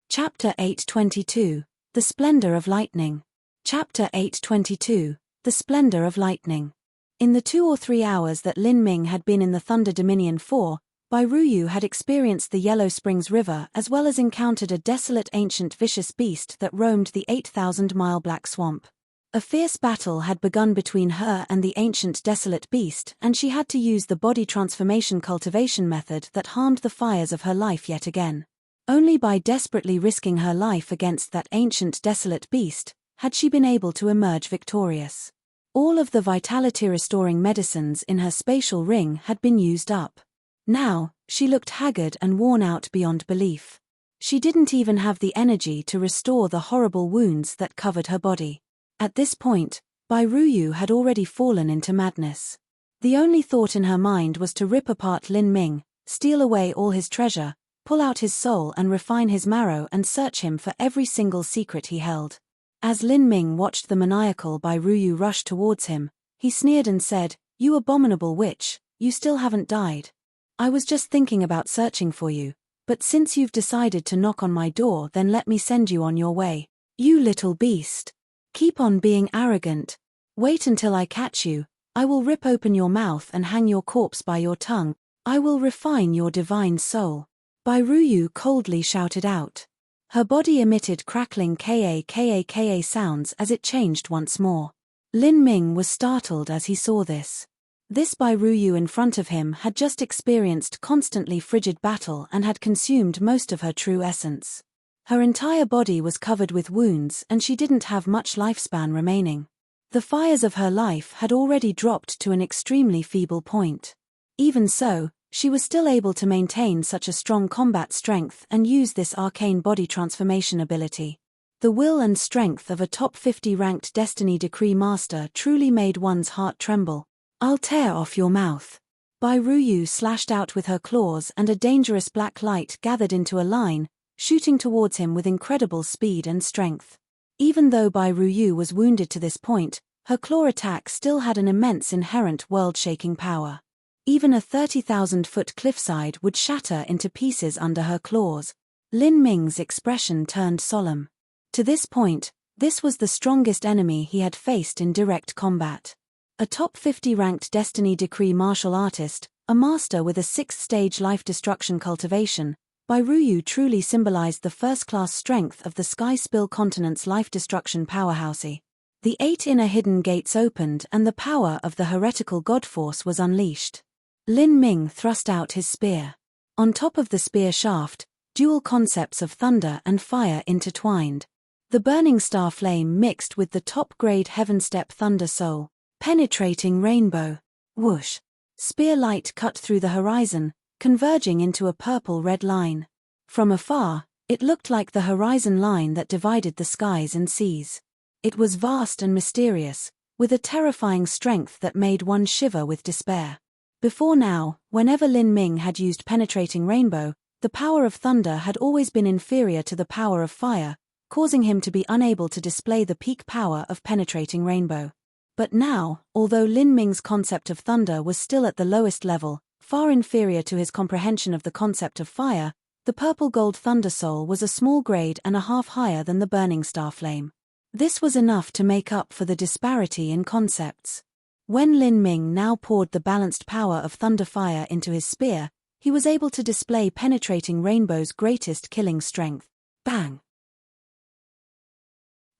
[SPEAKER 1] Chapter 8:22, The Splendor of Lightning. Chapter 8:22, the splendor of lightning. In the 2 or 3 hours that Lin Ming had been in the Thunder Dominion for, Bai Ruyu had experienced the Yellow Springs River as well as encountered a desolate ancient vicious beast that roamed the 8,000-mile Black Swamp. A fierce battle had begun between her and the ancient desolate beast, and she had to use the body transformation cultivation method that harmed the fires of her life yet again. Only by desperately risking her life against that ancient desolate beast had she been able to emerge victorious. All of the vitality-restoring medicines in her spatial ring had been used up. Now, she looked haggard and worn out beyond belief. She didn't even have the energy to restore the horrible wounds that covered her body. At this point, Bai Ruyu had already fallen into madness. The only thought in her mind was to rip apart Lin Ming, steal away all his treasure, pull out his soul and refine his marrow and search him for every single secret he held. As Lin Ming watched the maniacal Bai Ruyu rush towards him, he sneered and said, "You abominable witch, you still haven't died. I was just thinking about searching for you, but since you've decided to knock on my door, then let me send you on your way. You little beast. Keep on being arrogant. Wait until I catch you. I will rip open your mouth and hang your corpse by your tongue. I will refine your divine soul." Bai Ruyu coldly shouted out. Her body emitted crackling ka sounds as it changed once more. Lin Ming was startled as he saw this. This Bai Ruyu in front of him had just experienced constantly frigid battle and had consumed most of her true essence. Her entire body was covered with wounds and she didn't have much lifespan remaining. The fires of her life had already dropped to an extremely feeble point. Even so, she was still able to maintain such a strong combat strength and use this arcane body transformation ability. The will and strength of a top 50 ranked Destiny Decree Master truly made one's heart tremble. "I'll tear off your mouth." Bai Ruyu slashed out with her claws and a dangerous black light gathered into a line, shooting towards him with incredible speed and strength. Even though Bai Ruyu was wounded to this point, her claw attack still had an immense inherent world-shaking power. Even a 30,000-foot cliffside would shatter into pieces under her claws. Lin Ming's expression turned solemn. To this point, this was the strongest enemy he had faced in direct combat. A top 50 ranked Destiny Decree martial artist, a master with a 6th-stage life destruction cultivation, Bai Ruyu truly symbolized the first-class strength of the Sky Spill continent's life destruction powerhouse. The 8 inner hidden gates opened and the power of the heretical god force was unleashed. Lin Ming thrust out his spear. On top of the spear shaft, dual concepts of thunder and fire intertwined. The burning star flame mixed with the top-grade Heavenstep Thunder Soul. Penetrating rainbow. Whoosh. Spear light cut through the horizon, converging into a purple-red line. From afar, it looked like the horizon line that divided the skies and seas. It was vast and mysterious, with a terrifying strength that made one shiver with despair. Before now, whenever Lin Ming had used Penetrating Rainbow, the power of thunder had always been inferior to the power of fire, causing him to be unable to display the peak power of Penetrating Rainbow. But now, although Lin Ming's concept of thunder was still at the lowest level, far inferior to his comprehension of the concept of fire, the purple-gold Thunder Soul was a small grade and a half higher than the burning star flame. This was enough to make up for the disparity in concepts. When Lin Ming now poured the balanced power of thunder fire into his spear, he was able to display Penetrating Rainbow's greatest killing strength. Bang!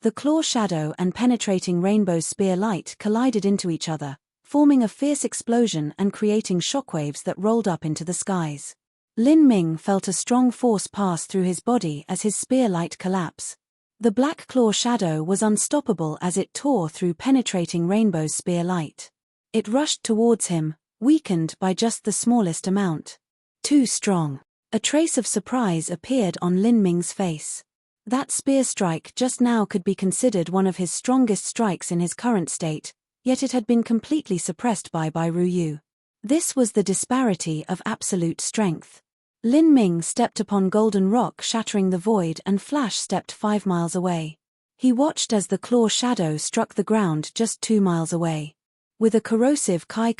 [SPEAKER 1] The claw shadow and Penetrating Rainbow's spear light collided into each other, forming a fierce explosion and creating shockwaves that rolled up into the skies. Lin Ming felt a strong force pass through his body as his spear light collapsed. The black claw shadow was unstoppable as it tore through Penetrating Rainbow's spear light. It rushed towards him, weakened by just the smallest amount. Too strong. A trace of surprise appeared on Lin Ming's face. That spear strike just now could be considered one of his strongest strikes in his current state, yet it had been completely suppressed by Bai Ruyu. This was the disparity of absolute strength. Lin Ming stepped upon golden rock shattering the void and Flash stepped 5 miles away. He watched as the claw shadow struck the ground just 2 miles away. With a corrosive kai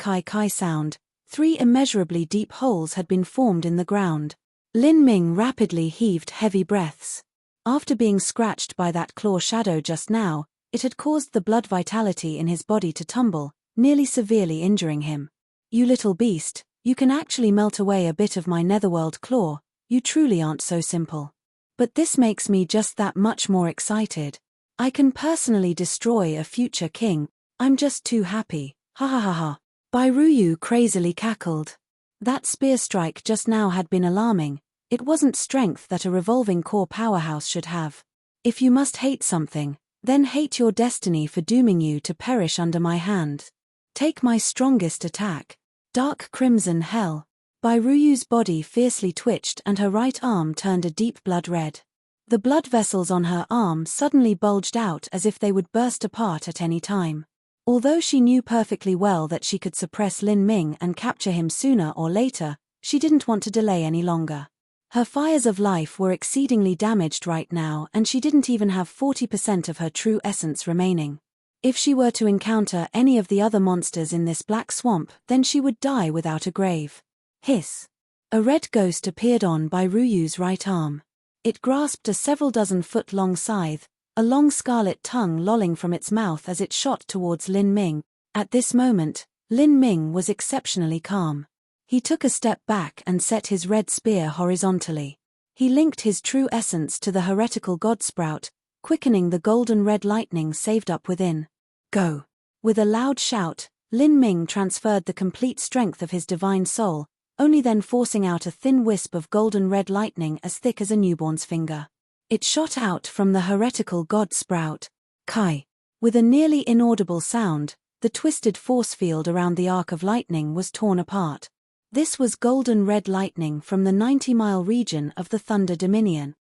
[SPEAKER 1] sound, 3 immeasurably deep holes had been formed in the ground. Lin Ming rapidly heaved heavy breaths. After being scratched by that claw shadow just now, It had caused the blood vitality in his body to tumble, nearly severely injuring him. "You little beast, you can actually melt away a bit of my netherworld claw, you truly aren't so simple. But this makes me just that much more excited. I can personally destroy a future king, I'm just too happy, ha ha ha ha." Bairuyu crazily cackled. That spear strike just now had been alarming. It wasn't strength that a revolving core powerhouse should have. If you must hate something, then hate your destiny for dooming you to perish under my hand. Take my strongest attack. Dark crimson hell. Bairuyu's body fiercely twitched and her right arm turned a deep blood red. The blood vessels on her arm suddenly bulged out as if they would burst apart at any time. Although she knew perfectly well that she could suppress Lin Ming and capture him sooner or later, she didn't want to delay any longer. Her fires of life were exceedingly damaged right now and she didn't even have 40% of her true essence remaining. If she were to encounter any of the other monsters in this black swamp, then she would die without a grave. Hiss. A red ghost appeared on Bairuyu's right arm. It grasped a several dozen foot long scythe, a long scarlet tongue lolling from its mouth as it shot towards Lin Ming. At this moment, Lin Ming was exceptionally calm. He took a step back and set his red spear horizontally. He linked his true essence to the heretical god sprout, quickening the golden red lightning saved up within. Go! With a loud shout, Lin Ming transferred the complete strength of his divine soul, only then forcing out a thin wisp of golden red lightning as thick as a newborn's finger. It shot out from the heretical god sprout. Kai! With a nearly inaudible sound, the twisted force field around the arc of lightning was torn apart. This was golden red lightning from the 90-mile region of the Thunder Dominion.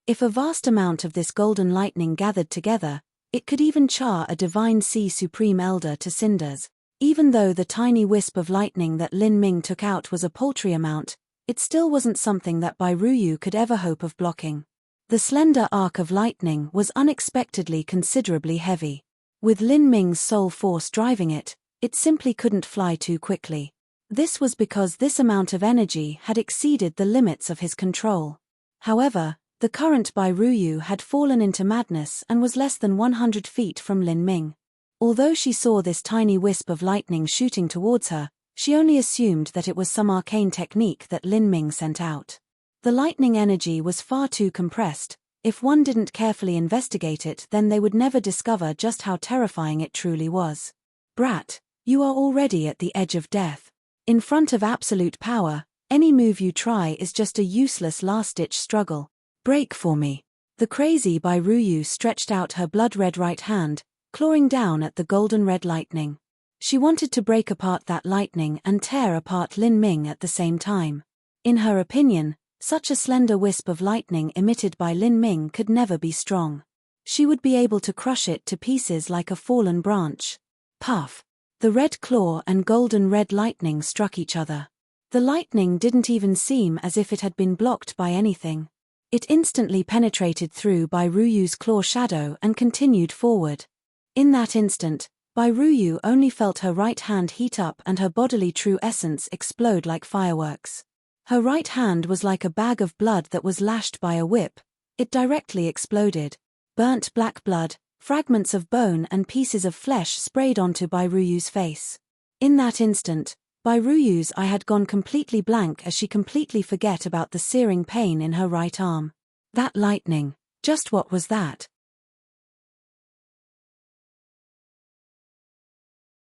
[SPEAKER 1] If a vast amount of this golden lightning gathered together, it could even char a divine sea supreme elder to cinders. Even though the tiny wisp of lightning that Lin Ming took out was a paltry amount, it still wasn't something that Bairuyu could ever hope of blocking. The slender arc of lightning was unexpectedly considerably heavy. With Lin Ming's soul force driving it, it simply couldn't fly too quickly. This was because this amount of energy had exceeded the limits of his control. However, the current Bairuyu had fallen into madness and was less than 100 feet from Lin Ming. Although she saw this tiny wisp of lightning shooting towards her, she only assumed that it was some arcane technique that Lin Ming sent out. The lightning energy was far too compressed. If one didn't carefully investigate it, then they would never discover just how terrifying it truly was. Brat, you are already at the edge of death. In front of absolute power, any move you try is just a useless last-ditch struggle. Break for me. The crazy Bairuyu stretched out her blood-red right hand, clawing down at the golden red lightning. She wanted to break apart that lightning and tear apart Lin Ming at the same time. In her opinion, such a slender wisp of lightning emitted by Lin Ming could never be strong. She would be able to crush it to pieces like a fallen branch. Puff! The red claw and golden red lightning struck each other. The lightning didn't even seem as if it had been blocked by anything. It instantly penetrated through Bairuyu's claw shadow and continued forward. In that instant, Bairuyu only felt her right hand heat up and her bodily true essence explode like fireworks. Her right hand was like a bag of blood that was lashed by a whip. It directly exploded. Burnt black blood, fragments of bone and pieces of flesh sprayed onto Bairuyu's face. In that instant, Bairuyu's eye had gone completely blank as she completely forget about the searing pain in her right arm. That lightning, just what was that?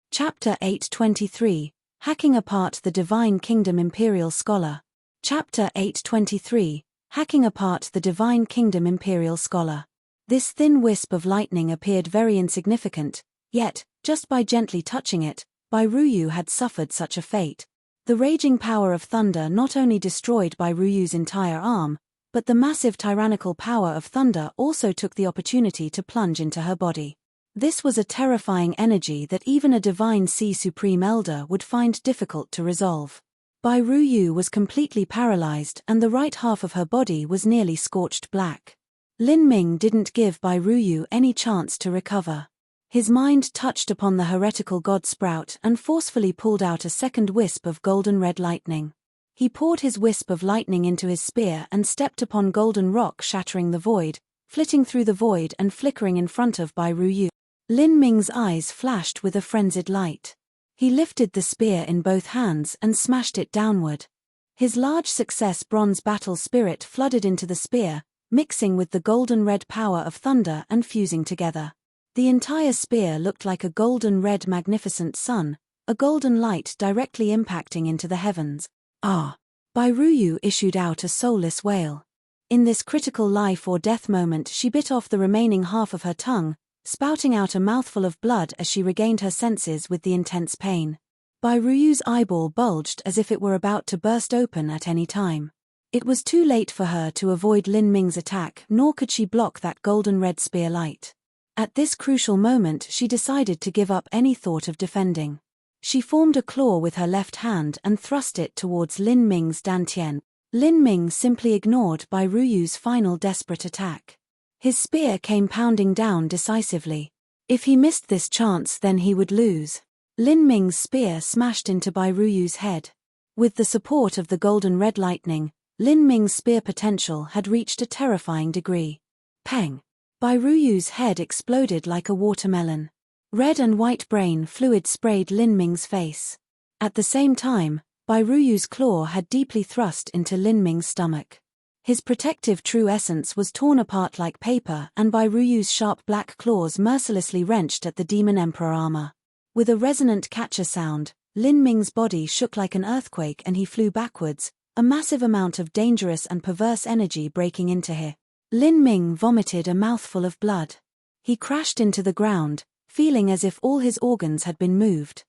[SPEAKER 1] Chapter 823, Hacking Apart the Divine Kingdom Imperial Scholar. Chapter 823, Hacking Apart the Divine Kingdom Imperial Scholar. This thin wisp of lightning appeared very insignificant, yet, just by gently touching it, Bairuyu had suffered such a fate. The raging power of thunder not only destroyed Bairuyu's entire arm, but the massive tyrannical power of thunder also took the opportunity to plunge into her body. This was a terrifying energy that even a divine sea supreme elder would find difficult to resolve. Bairuyu was completely paralyzed and the right half of her body was nearly scorched black. Lin Ming didn't give Bairuyu any chance to recover. His mind touched upon the heretical god sprout and forcefully pulled out a second wisp of golden red lightning. He poured his wisp of lightning into his spear and stepped upon golden rock, shattering the void, flitting through the void and flickering in front of Bai Ruyu. Lin Ming's eyes flashed with a frenzied light. He lifted the spear in both hands and smashed it downward. His large success bronze battle spirit flooded into the spear, mixing with the golden-red power of thunder and fusing together. The entire spear looked like a golden-red magnificent sun, a golden light directly impacting into the heavens. Ah! Bai Ruyu issued out a soulless wail. In this critical life or death moment she bit off the remaining half of her tongue, spouting out a mouthful of blood as she regained her senses with the intense pain. Bai Ruyu's eyeball bulged as if it were about to burst open at any time. It was too late for her to avoid Lin Ming's attack, nor could she block that golden-red spear light. At this crucial moment she decided to give up any thought of defending. She formed a claw with her left hand and thrust it towards Lin Ming's dantian. Lin Ming simply ignored Bai Ruyu's final desperate attack. His spear came pounding down decisively. If he missed this chance then he would lose. Lin Ming's spear smashed into Bai Ruyu's head. With the support of the golden-red lightning, Lin Ming's spear potential had reached a terrifying degree. Peng! Bai Ruyu's head exploded like a watermelon. Red and white brain fluid sprayed Lin Ming's face. At the same time, Bai Ruyu's claw had deeply thrust into Lin Ming's stomach. His protective true essence was torn apart like paper and Bai Ruyu's sharp black claws mercilessly wrenched at the Demon Emperor armor. With a resonant catcher sound, Lin Ming's body shook like an earthquake and he flew backwards, a massive amount of dangerous and perverse energy breaking into him. Lin Ming vomited a mouthful of blood. He crashed into the ground, feeling as if all his organs had been moved.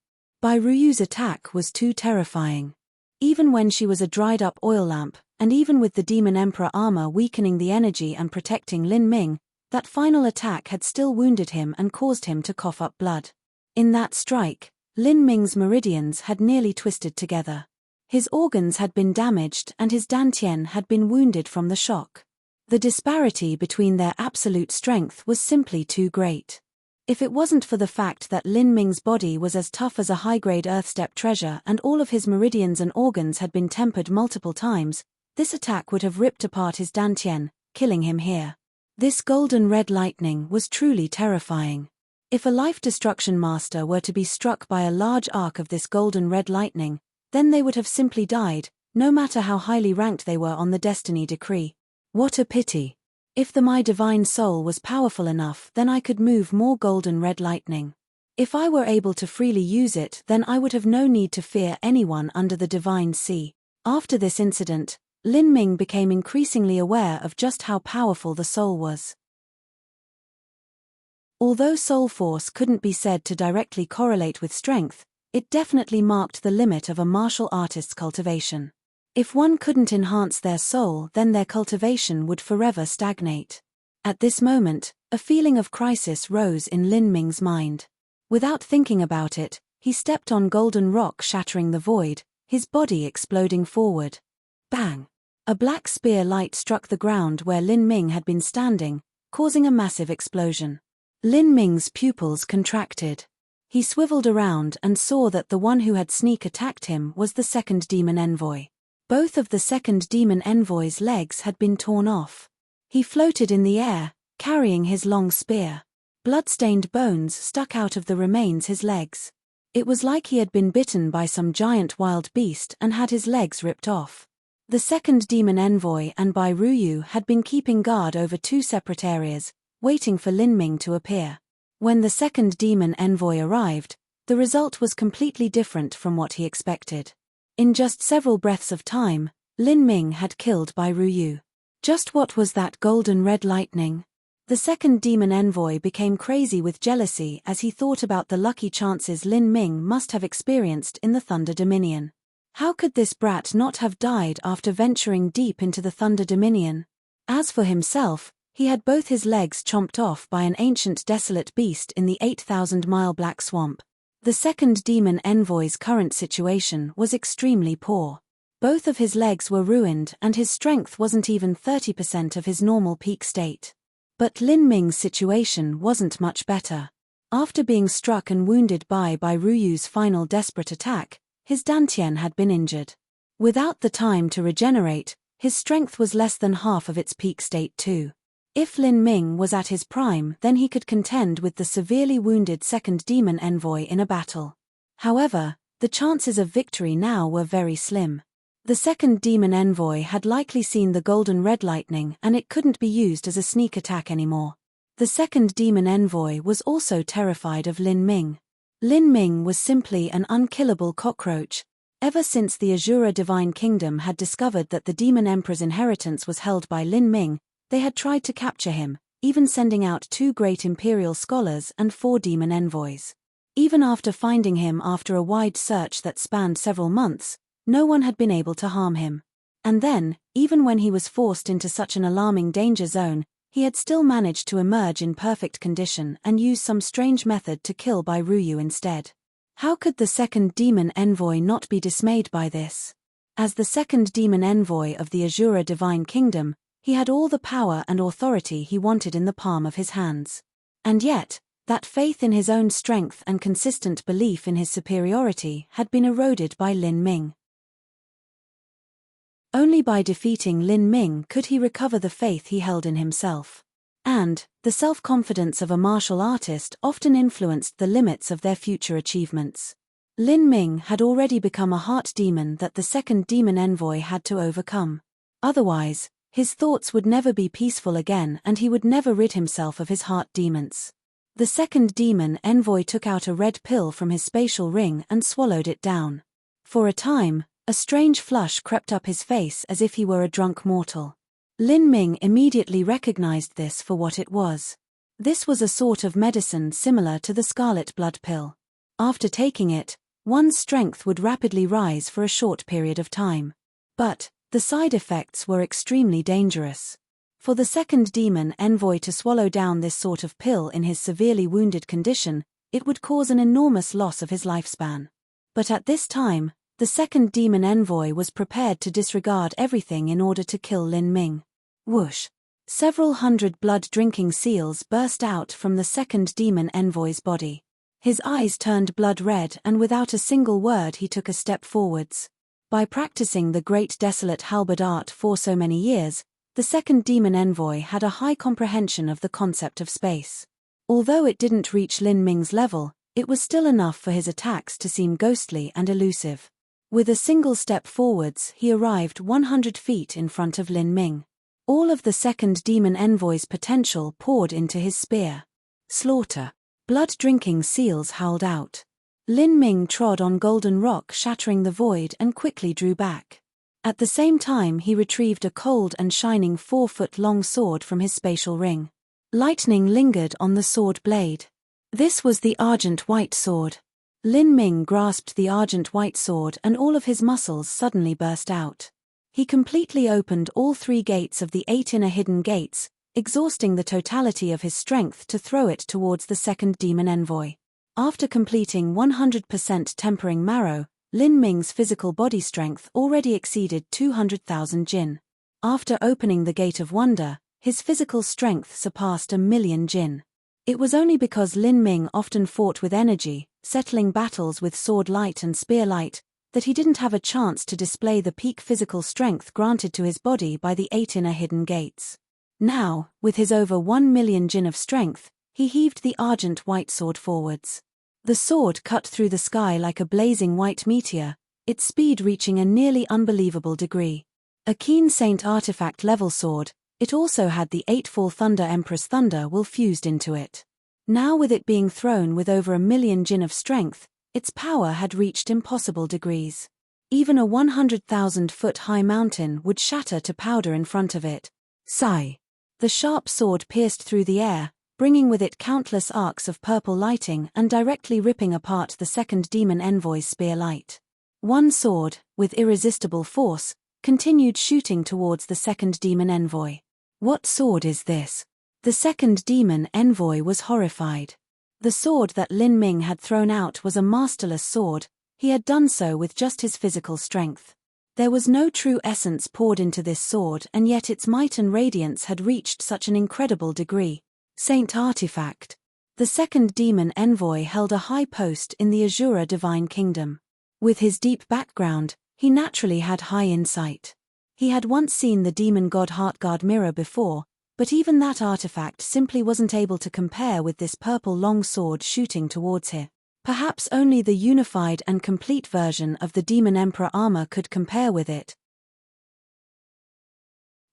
[SPEAKER 1] Bai Ruyu's attack was too terrifying. Even when she was a dried-up oil lamp, and even with the Demon Emperor armor weakening the energy and protecting Lin Ming, that final attack had still wounded him and caused him to cough up blood. In that strike, Lin Ming's meridians had nearly twisted together. His organs had been damaged and his dantian had been wounded from the shock. The disparity between their absolute strength was simply too great. If it wasn't for the fact that Lin Ming's body was as tough as a high-grade Earthstep treasure and all of his meridians and organs had been tempered multiple times, this attack would have ripped apart his dantian, killing him here. This golden-red lightning was truly terrifying. If a life-destruction master were to be struck by a large arc of this golden-red lightning, then they would have simply died, no matter how highly ranked they were on the destiny decree. What a pity. If my divine soul was powerful enough, then I could move more golden-red lightning. If I were able to freely use it, then I would have no need to fear anyone under the divine sea. After this incident, Lin Ming became increasingly aware of just how powerful the soul was. Although soul force couldn't be said to directly correlate with strength, it definitely marked the limit of a martial artist's cultivation. If one couldn't enhance their soul, then their cultivation would forever stagnate. At this moment, a feeling of crisis rose in Lin Ming's mind. Without thinking about it, he stepped on golden rock shattering the void, his body exploding forward. Bang! A black spear light struck the ground where Lin Ming had been standing, causing a massive explosion. Lin Ming's pupils contracted. He swiveled around and saw that the one who had sneak attacked him was the second demon envoy. Both of the second demon envoy's legs had been torn off. He floated in the air, carrying his long spear. Blood-stained bones stuck out of the remains his legs. It was like he had been bitten by some giant wild beast and had his legs ripped off. The second demon envoy and Bai Ruyu had been keeping guard over two separate areas, waiting for Lin Ming to appear. When the second demon envoy arrived, the result was completely different from what he expected. In just several breaths of time, Lin Ming had killed Bai Ruyu. Just what was that golden-red lightning? The second demon envoy became crazy with jealousy as he thought about the lucky chances Lin Ming must have experienced in the Thunder Dominion. How could this brat not have died after venturing deep into the Thunder Dominion? As for himself, he had both his legs chomped off by an ancient desolate beast in the 8,000-mile Black Swamp. The second demon envoy's current situation was extremely poor. Both of his legs were ruined and his strength wasn't even 30% of his normal peak state. But Lin Ming's situation wasn't much better. After being struck and wounded by Ruyu's final desperate attack, his dantian had been injured. Without the time to regenerate, his strength was less than half of its peak state too. If Lin Ming was at his prime, then he could contend with the severely wounded second demon envoy in a battle. However, the chances of victory now were very slim. The second demon envoy had likely seen the golden red lightning and it couldn't be used as a sneak attack anymore. The second demon envoy was also terrified of Lin Ming. Lin Ming was simply an unkillable cockroach. Ever since the Azura Divine Kingdom had discovered that the Demon Emperor's inheritance was held by Lin Ming, they had tried to capture him, even sending out 2 great imperial scholars and 4 demon envoys. Even after finding him after a wide search that spanned several months, no one had been able to harm him. And then, even when he was forced into such an alarming danger zone, he had still managed to emerge in perfect condition and use some strange method to kill Bai Ruyu instead. How could the second demon envoy not be dismayed by this? As the second demon envoy of the Azura Divine Kingdom, he had all the power and authority he wanted in the palm of his hands. And yet, that faith in his own strength and consistent belief in his superiority had been eroded by Lin Ming. Only by defeating Lin Ming could he recover the faith he held in himself. And, the self-confidence of a martial artist often influenced the limits of their future achievements. Lin Ming had already become a heart demon that the second demon envoy had to overcome. Otherwise, his thoughts would never be peaceful again and he would never rid himself of his heart demons. The second demon envoy took out a red pill from his spatial ring and swallowed it down. For a time, a strange flush crept up his face as if he were a drunk mortal. Lin Ming immediately recognized this for what it was. This was a sort of medicine similar to the scarlet blood pill. After taking it, one's strength would rapidly rise for a short period of time. But, the side effects were extremely dangerous. For the second demon envoy to swallow down this sort of pill in his severely wounded condition, it would cause an enormous loss of his lifespan. But at this time, the second demon envoy was prepared to disregard everything in order to kill Lin Ming. Whoosh! Several hundred blood-drinking seals burst out from the second demon envoy's body. His eyes turned blood red and without a single word he took a step forwards. By practicing the great desolate halberd art for so many years, the second demon envoy had a high comprehension of the concept of space. Although it didn't reach Lin Ming's level, it was still enough for his attacks to seem ghostly and elusive. With a single step forwards, he arrived 100 feet in front of Lin Ming. All of the second demon envoy's potential poured into his spear. Slaughter. Blood-drinking seals howled out. Lin Ming trod on golden rock, shattering the void, and quickly drew back. At the same time he retrieved a cold and shining 4-foot-long sword from his spatial ring. Lightning lingered on the sword blade. This was the Argent White Sword. Lin Ming grasped the Argent White Sword and all of his muscles suddenly burst out. He completely opened all 3 gates of the 8 inner hidden gates, exhausting the totality of his strength to throw it towards the second demon envoy. After completing 100% tempering marrow, Lin Ming's physical body strength already exceeded 200,000 jin. After opening the Gate of Wonder, his physical strength surpassed 1,000,000 jin. It was only because Lin Ming often fought with energy, settling battles with sword light and spear light, that he didn't have a chance to display the peak physical strength granted to his body by the 8 inner hidden gates. Now, with his over 1,000,000 jin of strength, he heaved the Argent White Sword forwards. The sword cut through the sky like a blazing white meteor, its speed reaching a nearly unbelievable degree. A keen Saint artifact level sword, it also had the 8-fall Thunder Empress Thunder will fused into it. Now with it being thrown with over 1,000,000 jin of strength, its power had reached impossible degrees. Even a 100,000-foot-high mountain would shatter to powder in front of it. Sigh! The sharp sword pierced through the air, bringing with it countless arcs of purple lighting and directly ripping apart the second demon envoy's spear light. One sword, with irresistible force, continued shooting towards the second demon envoy. What sword is this? The second demon envoy was horrified. The sword that Lin Ming had thrown out was a masterless sword. He had done so with just his physical strength. There was no true essence poured into this sword, and yet its might and radiance had reached such an incredible degree. Saint Artifact. The second demon envoy held a high post in the Azura Divine Kingdom. With his deep background, he naturally had high insight. He had once seen the demon god Heartguard mirror before, But even that artifact simply wasn't able to compare with this purple long sword shooting towards him. Perhaps only the unified and complete version of the Demon Emperor armor could compare with it.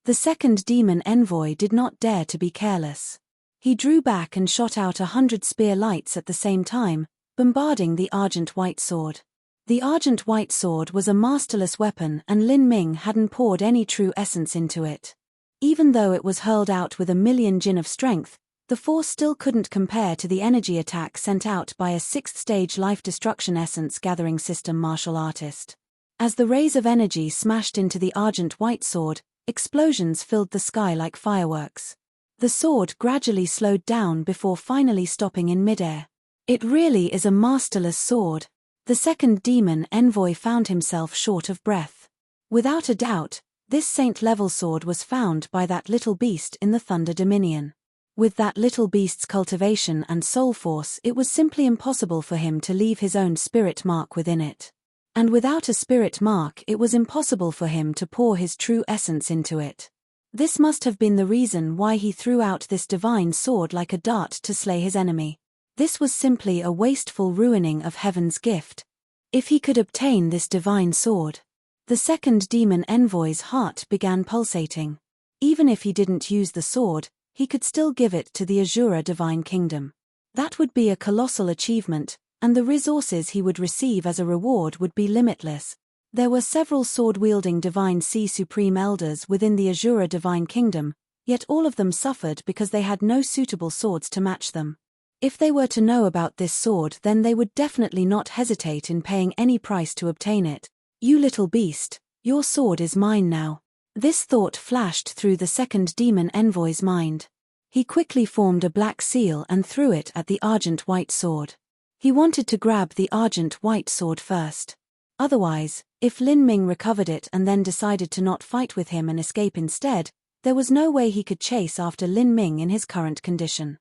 [SPEAKER 1] The second demon envoy did not dare to be careless. He drew back and shot out 100 spear lights at the same time, bombarding the Argent White Sword. The Argent White Sword was a masterless weapon, and Lin Ming hadn't poured any true essence into it. Even though it was hurled out with 1,000,000 Jin of strength, the force still couldn't compare to the energy attack sent out by a 6th-stage life-destruction essence-gathering system martial artist. As the rays of energy smashed into the Argent White Sword, explosions filled the sky like fireworks. The sword gradually slowed down before finally stopping in midair. It really is a masterless sword. The second demon envoy found himself short of breath. Without a doubt, this saint-level sword was found by that little beast in the Thunder Dominion. With that little beast's cultivation and soul force, it was simply impossible for him to leave his own spirit mark within it. And without a spirit mark, it was impossible for him to pour his true essence into it. This must have been the reason why he threw out this divine sword like a dart to slay his enemy. This was simply a wasteful ruining of heaven's gift. If he could obtain this divine sword, the second demon envoy's heart began pulsating. Even if he didn't use the sword, he could still give it to the Azura Divine Kingdom. That would be a colossal achievement, and the resources he would receive as a reward would be limitless. There were several sword-wielding Divine Sea Supreme Elders within the Azura Divine Kingdom, yet all of them suffered because they had no suitable swords to match them. If they were to know about this sword, then they would definitely not hesitate in paying any price to obtain it. "You little beast, your sword is mine now." This thought flashed through the second demon envoy's mind. He quickly formed a black seal and threw it at the Argent White Sword. He wanted to grab the Argent White Sword first. Otherwise, if Lin Ming recovered it and then decided to not fight with him and escape instead, there was no way he could chase after Lin Ming in his current condition.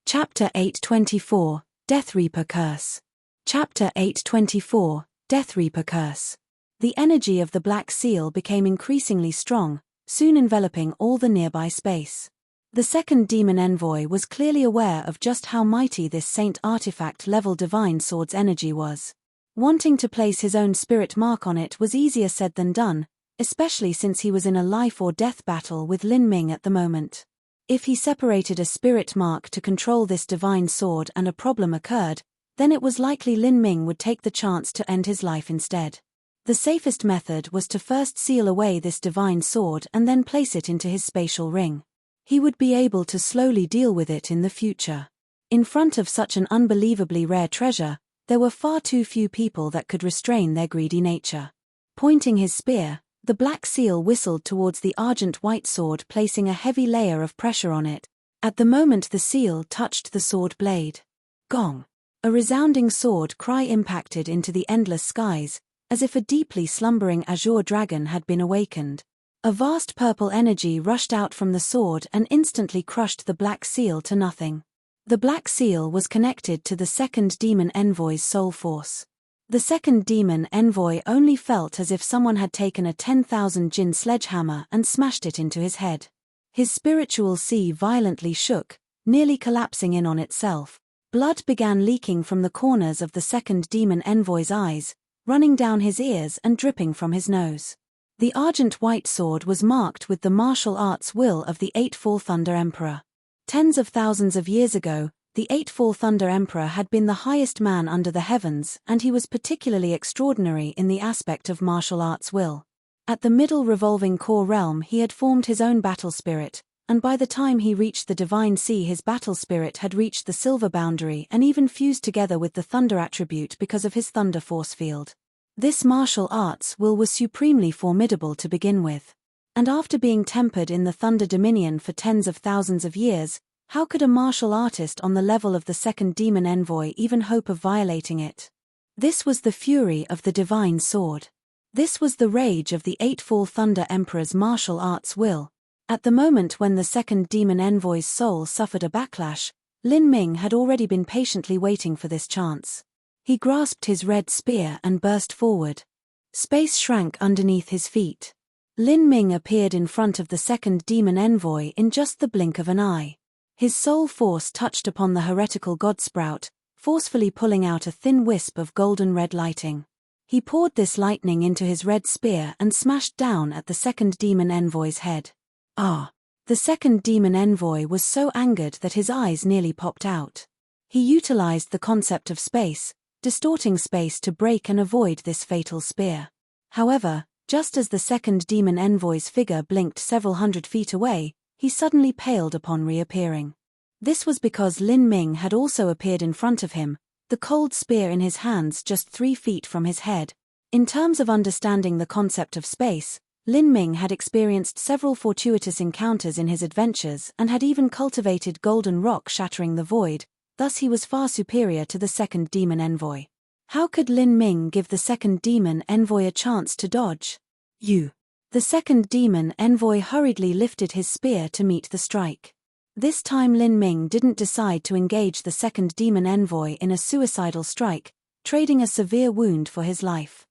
[SPEAKER 1] Chapter 824, Death Reaper Curse. Chapter 824, Death Reaper Curse. The energy of the Black Seal became increasingly strong, soon enveloping all the nearby space. The second demon envoy was clearly aware of just how mighty this saint artifact-level divine sword's energy was. Wanting to place his own spirit mark on it was easier said than done, especially since he was in a life-or-death battle with Lin Ming at the moment. If he separated a spirit mark to control this divine sword and a problem occurred, then it was likely Lin Ming would take the chance to end his life instead. The safest method was to first seal away this divine sword and then place it into his spatial ring. He would be able to slowly deal with it in the future. In front of such an unbelievably rare treasure, there were far too few people that could restrain their greedy nature. Pointing his spear, the Black Seal whistled towards the Argent White Sword, placing a heavy layer of pressure on it. At the moment the seal touched the sword blade, gong! A resounding sword cry impacted into the endless skies, as if a deeply slumbering azure dragon had been awakened. A vast purple energy rushed out from the sword and instantly crushed the Black Seal to nothing. The Black Seal was connected to the second demon envoy's soul force. The second demon envoy only felt as if someone had taken a 10,000 Jin sledgehammer and smashed it into his head. His spiritual sea violently shook, nearly collapsing in on itself. Blood began leaking from the corners of the second demon envoy's eyes, running down his ears and dripping from his nose. The Argent White Sword was marked with the martial arts will of the Eightfall Thunder Emperor. Tens of thousands of years ago, the Eightfall Thunder Emperor had been the highest man under the heavens, and he was particularly extraordinary in the aspect of martial arts will. At the middle revolving core realm he had formed his own battle spirit, and by the time he reached the Divine Sea his battle spirit had reached the silver boundary and even fused together with the thunder attribute because of his thunder force field. This martial arts will was supremely formidable to begin with. And after being tempered in the Thunder Dominion for tens of thousands of years, how could a martial artist on the level of the second demon envoy even hope of violating it? This was the fury of the divine sword. This was the rage of the Eightfall Thunder Emperor's martial arts will. At the moment when the second demon envoy's soul suffered a backlash, Lin Ming had already been patiently waiting for this chance. He grasped his red spear and burst forward. Space shrank underneath his feet. Lin Ming appeared in front of the second demon envoy in just the blink of an eye. His soul force touched upon the heretical god sprout, forcefully pulling out a thin wisp of golden red lighting. He poured this lightning into his red spear and smashed down at the second demon envoy's head. Ah! The second demon envoy was so angered that his eyes nearly popped out. He utilized the concept of space, distorting space to break and avoid this fatal spear. However, just as the second demon envoy's figure blinked several hundred feet away, he suddenly paled upon reappearing. This was because Lin Ming had also appeared in front of him, the cold spear in his hands just 3 feet from his head. In terms of understanding the concept of space, Lin Ming had experienced several fortuitous encounters in his adventures and had even cultivated golden rock shattering the void, thus he was far superior to the second demon envoy. How could Lin Ming give the second demon envoy a chance to dodge? The second demon envoy hurriedly lifted his spear to meet the strike. This time Lin Ming didn't decide to engage the second demon envoy in a suicidal strike, trading a severe wound for his life.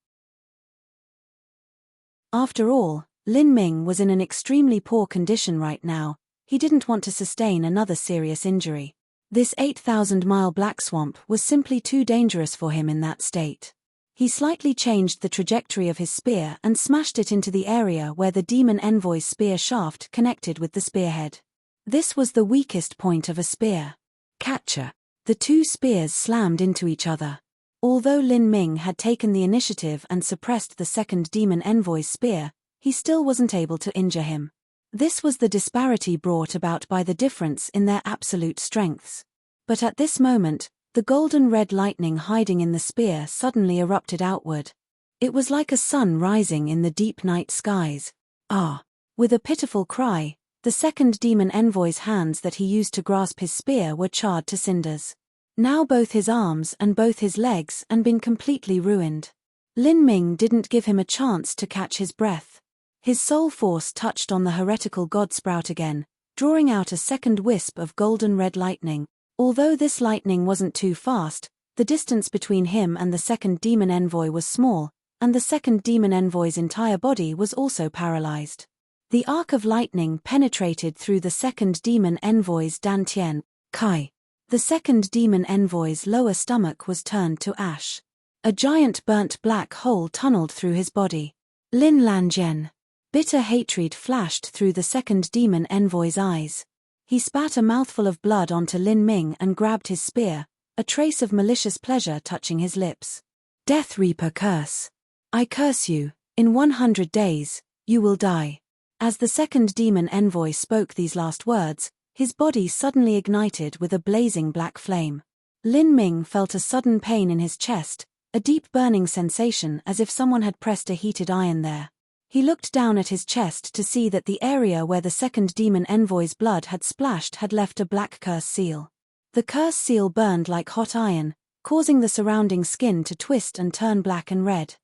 [SPEAKER 1] After all, Lin Ming was in an extremely poor condition right now. He didn't want to sustain another serious injury. This 8,000-mile black swamp was simply too dangerous for him in that state. He slightly changed the trajectory of his spear and smashed it into the area where the demon envoy's spear shaft connected with the spearhead. This was the weakest point of a spear. Catcher. The two spears slammed into each other. Although Lin Ming had taken the initiative and suppressed the second demon envoy's spear, he still wasn't able to injure him. This was the disparity brought about by the difference in their absolute strengths. But at this moment, the golden red lightning hiding in the spear suddenly erupted outward. It was like a sun rising in the deep night skies. Ah! With a pitiful cry, the second demon envoy's hands that he used to grasp his spear were charred to cinders. Now both his arms and both his legs had been completely ruined. Lin Ming didn't give him a chance to catch his breath. His soul force touched on the heretical god sprout again, drawing out a second wisp of golden red lightning. Although this lightning wasn't too fast, the distance between him and the second demon envoy was small, and the second demon envoy's entire body was also paralyzed. The arc of lightning penetrated through the second demon envoy's dantian, kai. The second demon envoy's lower stomach was turned to ash. A giant burnt black hole tunneled through his body. Lin Lanjian. Bitter hatred flashed through the second demon envoy's eyes. He spat a mouthful of blood onto Lin Ming and grabbed his spear, a trace of malicious pleasure touching his lips. Death Reaper curse. I curse you, in 100 days, you will die. As the second demon envoy spoke these last words, his body suddenly ignited with a blazing black flame. Lin Ming felt a sudden pain in his chest, a deep burning sensation as if someone had pressed a heated iron there. He looked down at his chest to see that the area where the second demon envoy's blood had splashed had left a black curse seal. The curse seal burned like hot iron, causing the surrounding skin to twist and turn black and red.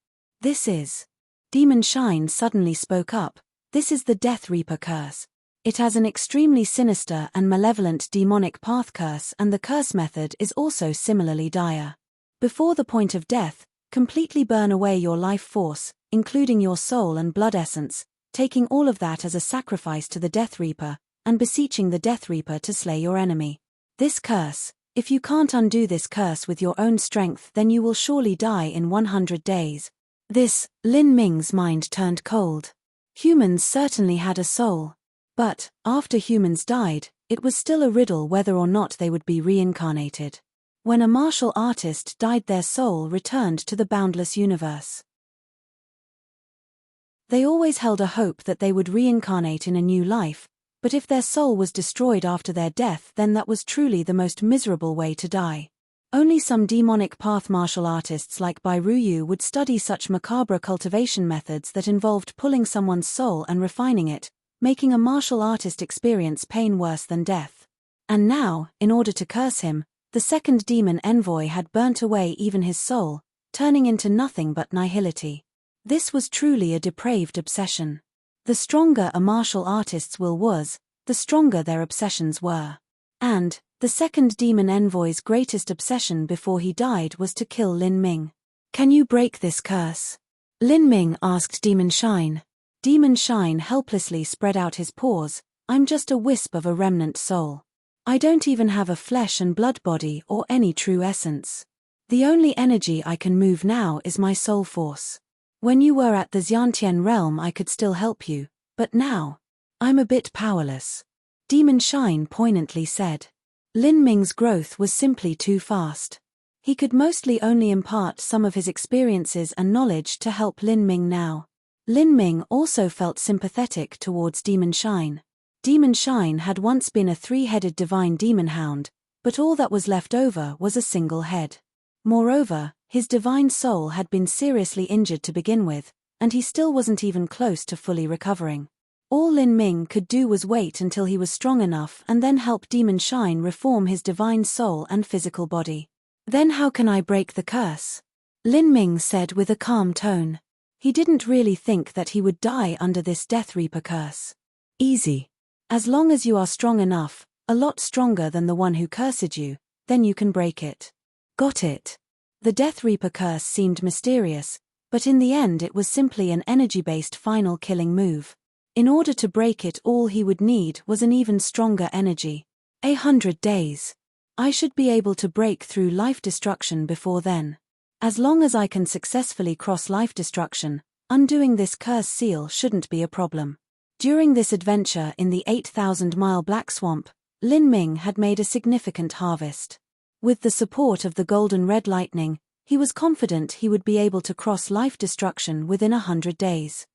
[SPEAKER 1] This is... Demon Shine suddenly spoke up. This is the Death Reaper curse. It has an extremely sinister and malevolent demonic path curse, and the curse method is also similarly dire. Before the point of death, completely burn away your life force, including your soul and blood essence, taking all of that as a sacrifice to the Death Reaper, and beseeching the Death Reaper to slay your enemy. This curse, if you can't undo this curse with your own strength, then you will surely die in 100 days. Lin Ming's mind turned cold. Humans certainly had a soul. But, after humans died, it was still a riddle whether or not they would be reincarnated. When a martial artist died, their soul returned to the boundless universe. They always held a hope that they would reincarnate in a new life, but if their soul was destroyed after their death, then that was truly the most miserable way to die. Only some demonic path martial artists like Bai Ruyu would study such macabre cultivation methods that involved pulling someone's soul and refining it, making a martial artist experience pain worse than death. And now, in order to curse him, the second demon envoy had burnt away even his soul, turning into nothing but nihility. This was truly a depraved obsession. The stronger a martial artist's will was, the stronger their obsessions were. And, the second demon envoy's greatest obsession before he died was to kill Lin Ming. Can you break this curse? Lin Ming asked Demon Shine. Demon Shine helplessly spread out his paws. I'm just a wisp of a remnant soul. I don't even have a flesh and blood body or any true essence. The only energy I can move now is my soul force. When you were at the Xiantian realm I could still help you, but now, I'm a bit powerless. Demon Shine poignantly said. Lin Ming's growth was simply too fast. He could mostly only impart some of his experiences and knowledge to help Lin Ming now. Lin Ming also felt sympathetic towards Demon Shine. Demon Shine had once been a three-headed divine demon hound, but all that was left over was a single head. Moreover, his divine soul had been seriously injured to begin with, and he still wasn't even close to fully recovering. All Lin Ming could do was wait until he was strong enough and then help Demon Shine reform his divine soul and physical body. Then how can I break the curse? Lin Ming said with a calm tone. He didn't really think that he would die under this Death Reaper curse. Easy. As long as you are strong enough, a lot stronger than the one who cursed you, then you can break it. Got it. The Death Reaper curse seemed mysterious, but in the end it was simply an energy-based final killing move. In order to break it all he would need was an even stronger energy. 100 days. I should be able to break through life destruction before then. As long as I can successfully cross life destruction, undoing this curse seal shouldn't be a problem. During this adventure in the 8,000-mile Black Swamp, Lin Ming had made a significant harvest. With the support of the Golden Red Lightning, he was confident he would be able to cross life destruction within 100 days.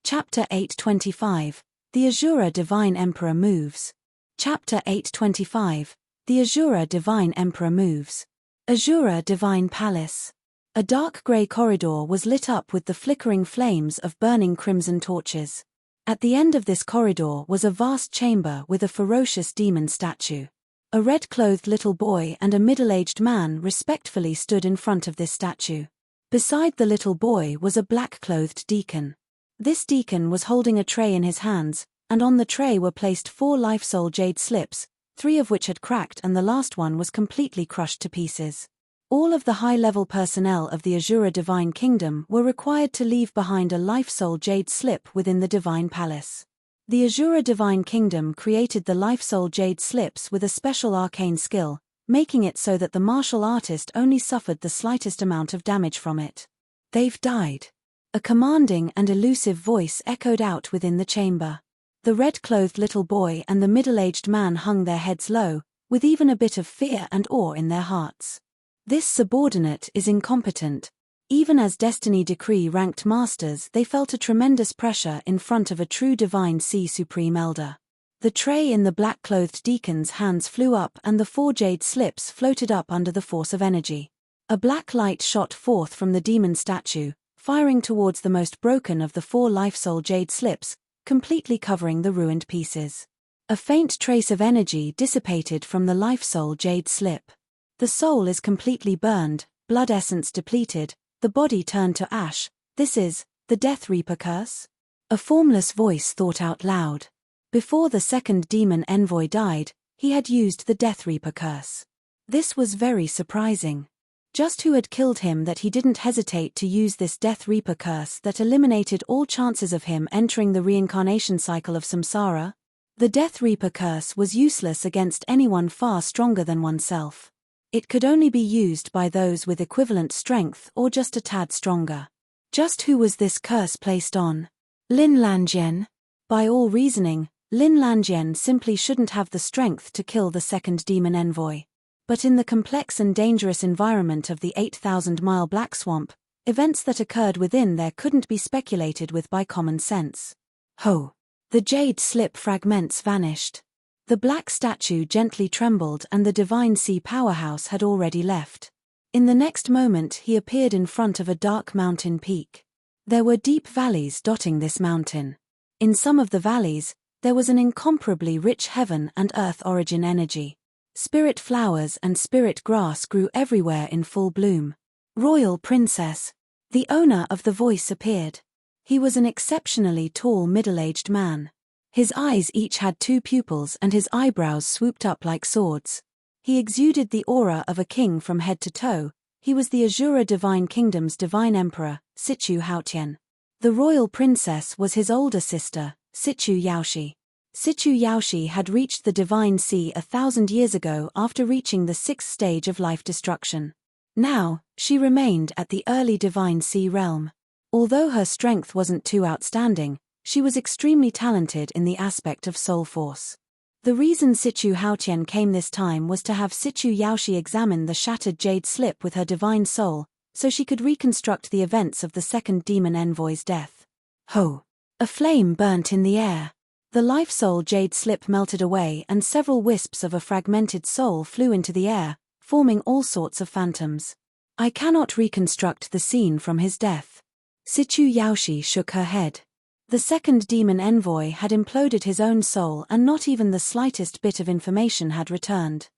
[SPEAKER 1] Chapter 825. The Azura Divine Emperor Moves. Chapter 825. The Azura Divine Emperor Moves. Azura Divine Palace. A dark grey corridor was lit up with the flickering flames of burning crimson torches. At the end of this corridor was a vast chamber with a ferocious demon statue. A red-clothed little boy and a middle-aged man respectfully stood in front of this statue. Beside the little boy was a black-clothed deacon. This deacon was holding a tray in his hands, and on the tray were placed 4 life soul jade slips, 3 of which had cracked and the last one was completely crushed to pieces. All of the high-level personnel of the Azura Divine Kingdom were required to leave behind a life soul jade slip within the Divine Palace. The Azura Divine Kingdom created the life soul jade slips with a special arcane skill, making it so that the martial artist only suffered the slightest amount of damage from it. They've died. A commanding and elusive voice echoed out within the chamber. The red-clothed little boy and the middle-aged man hung their heads low, with even a bit of fear and awe in their hearts. This subordinate is incompetent. Even as Destiny Decree ranked masters, they felt a tremendous pressure in front of a true divine Sea Supreme Elder. The tray in the black-clothed deacon's hands flew up and the 4 jade slips floated up under the force of energy. A black light shot forth from the demon statue, firing towards the most broken of the 4 life soul jade slips, completely covering the ruined pieces. A faint trace of energy dissipated from the life soul jade slip. The soul is completely burned, blood essence depleted, the body turned to ash. This is the Death Reaper curse? A formless voice thought out loud. Before the second demon envoy died, he had used the Death Reaper curse. This was very surprising. Just who had killed him that he didn't hesitate to use this Death Reaper curse that eliminated all chances of him entering the reincarnation cycle of samsara? The Death Reaper curse was useless against anyone far stronger than oneself. It could only be used by those with equivalent strength or just a tad stronger. Just who was this curse placed on? Lin Lanjian? By all reasoning, Lin Lanjian simply shouldn't have the strength to kill the second demon envoy. But in the complex and dangerous environment of the 8,000-mile Black Swamp, events that occurred within there couldn't be speculated with by common sense. Ho! The jade slip fragments vanished. The black statue gently trembled and the divine sea powerhouse had already left. In the next moment he appeared in front of a dark mountain peak. There were deep valleys dotting this mountain. In some of the valleys, there was an incomparably rich heaven and earth origin energy. Spirit flowers and spirit grass grew everywhere in full bloom. Royal Princess. The owner of the voice appeared. He was an exceptionally tall middle-aged man. His eyes each had 2 pupils and his eyebrows swooped up like swords. He exuded the aura of a king from head to toe. He was the Azura Divine Kingdom's divine emperor, Sichu Haotian. The royal princess was his older sister, Sichu Yaoshi. Sichu Yaoshi had reached the Divine Sea 1,000 years ago after reaching the 6th stage of life destruction. Now, she remained at the early Divine Sea realm. Although her strength wasn't too outstanding, she was extremely talented in the aspect of soul force. The reason Sichu Haotian came this time was to have Sichu Yaoshi examine the shattered jade slip with her divine soul, so she could reconstruct the events of the second demon envoy's death. Ho! A flame burnt in the air. The life soul jade slip melted away and several wisps of a fragmented soul flew into the air, forming all sorts of phantoms. I cannot reconstruct the scene from his death. Sichu Yaoshi shook her head. The second demon envoy had imploded his own soul and not even the slightest bit of information had returned.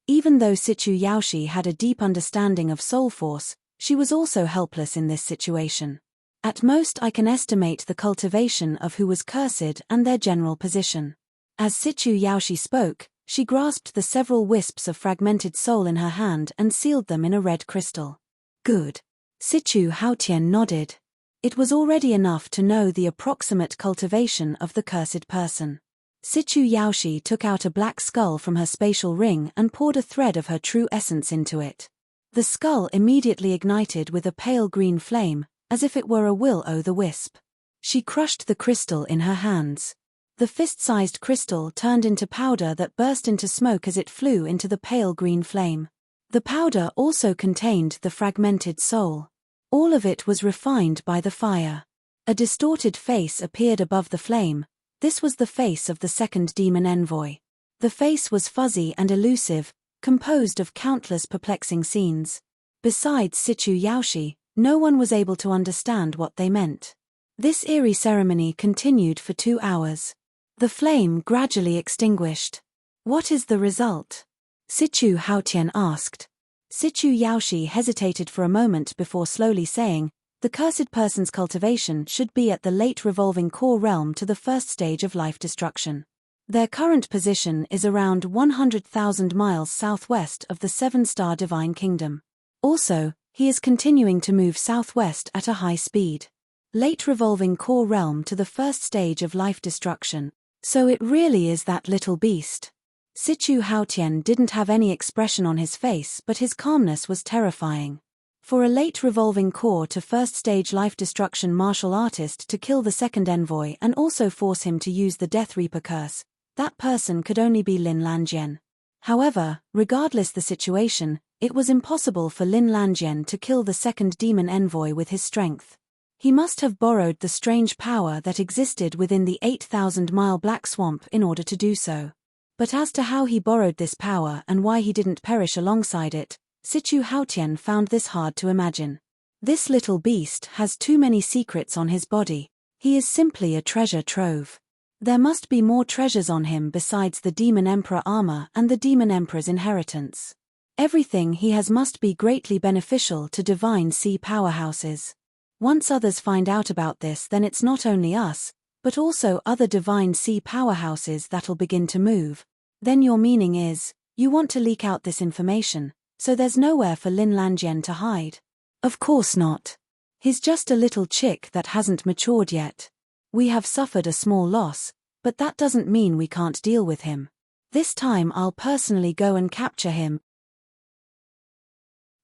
[SPEAKER 1] Even though Sichu Yaoshi had a deep understanding of soul force, she was also helpless in this situation. At most I can estimate the cultivation of who was cursed and their general position. As Sichu Yaoshi spoke, she grasped the several wisps of fragmented soul in her hand and sealed them in a red crystal. Good. Sichu Haotian nodded. It was already enough to know the approximate cultivation of the cursed person. Sichu Yaoshi took out a black skull from her spatial ring and poured a thread of her true essence into it. The skull immediately ignited with a pale green flame, as if it were a will-o'-the-wisp. She crushed the crystal in her hands. The fist-sized crystal turned into powder that burst into smoke as it flew into the pale green flame. The powder also contained the fragmented soul. All of it was refined by the fire. A distorted face appeared above the flame. This was the face of the second demon envoy. The face was fuzzy and elusive, composed of countless perplexing scenes. Besides Sichu Yaoshi, no one was able to understand what they meant. This eerie ceremony continued for 2 hours. The flame gradually extinguished. What is the result? Sichu Haotian asked. Sichu Yaoshi hesitated for a moment before slowly saying, the cursed person's cultivation should be at the late revolving core realm to the first stage of life destruction. Their current position is around 100,000 miles southwest of the 7-star Divine Kingdom. Also, he is continuing to move southwest at a high speed. Late revolving core realm to the first stage of life destruction. So it really is that little beast. Sichu Haotian didn't have any expression on his face, but his calmness was terrifying. For a late revolving core to first stage life destruction martial artist to kill the second envoy and also force him to use the Death Reaper curse, that person could only be Lin Lanjian. However, regardless the situation, it was impossible for Lin Lanjian to kill the second demon envoy with his strength. He must have borrowed the strange power that existed within the 8,000-mile Black Swamp in order to do so. But as to how he borrowed this power and why he didn't perish alongside it, Sichu Haotian found this hard to imagine. This little beast has too many secrets on his body. He is simply a treasure trove. There must be more treasures on him besides the Demon Emperor armor and the Demon Emperor's inheritance. Everything he has must be greatly beneficial to Divine Sea powerhouses. Once others find out about this, then it's not only us, but also other Divine Sea powerhouses that'll begin to move. Then your meaning is, you want to leak out this information, so there's nowhere for Lin Lanjian to hide? Of course not. He's just a little chick that hasn't matured yet. We have suffered a small loss, but that doesn't mean we can't deal with him. This time I'll personally go and capture him.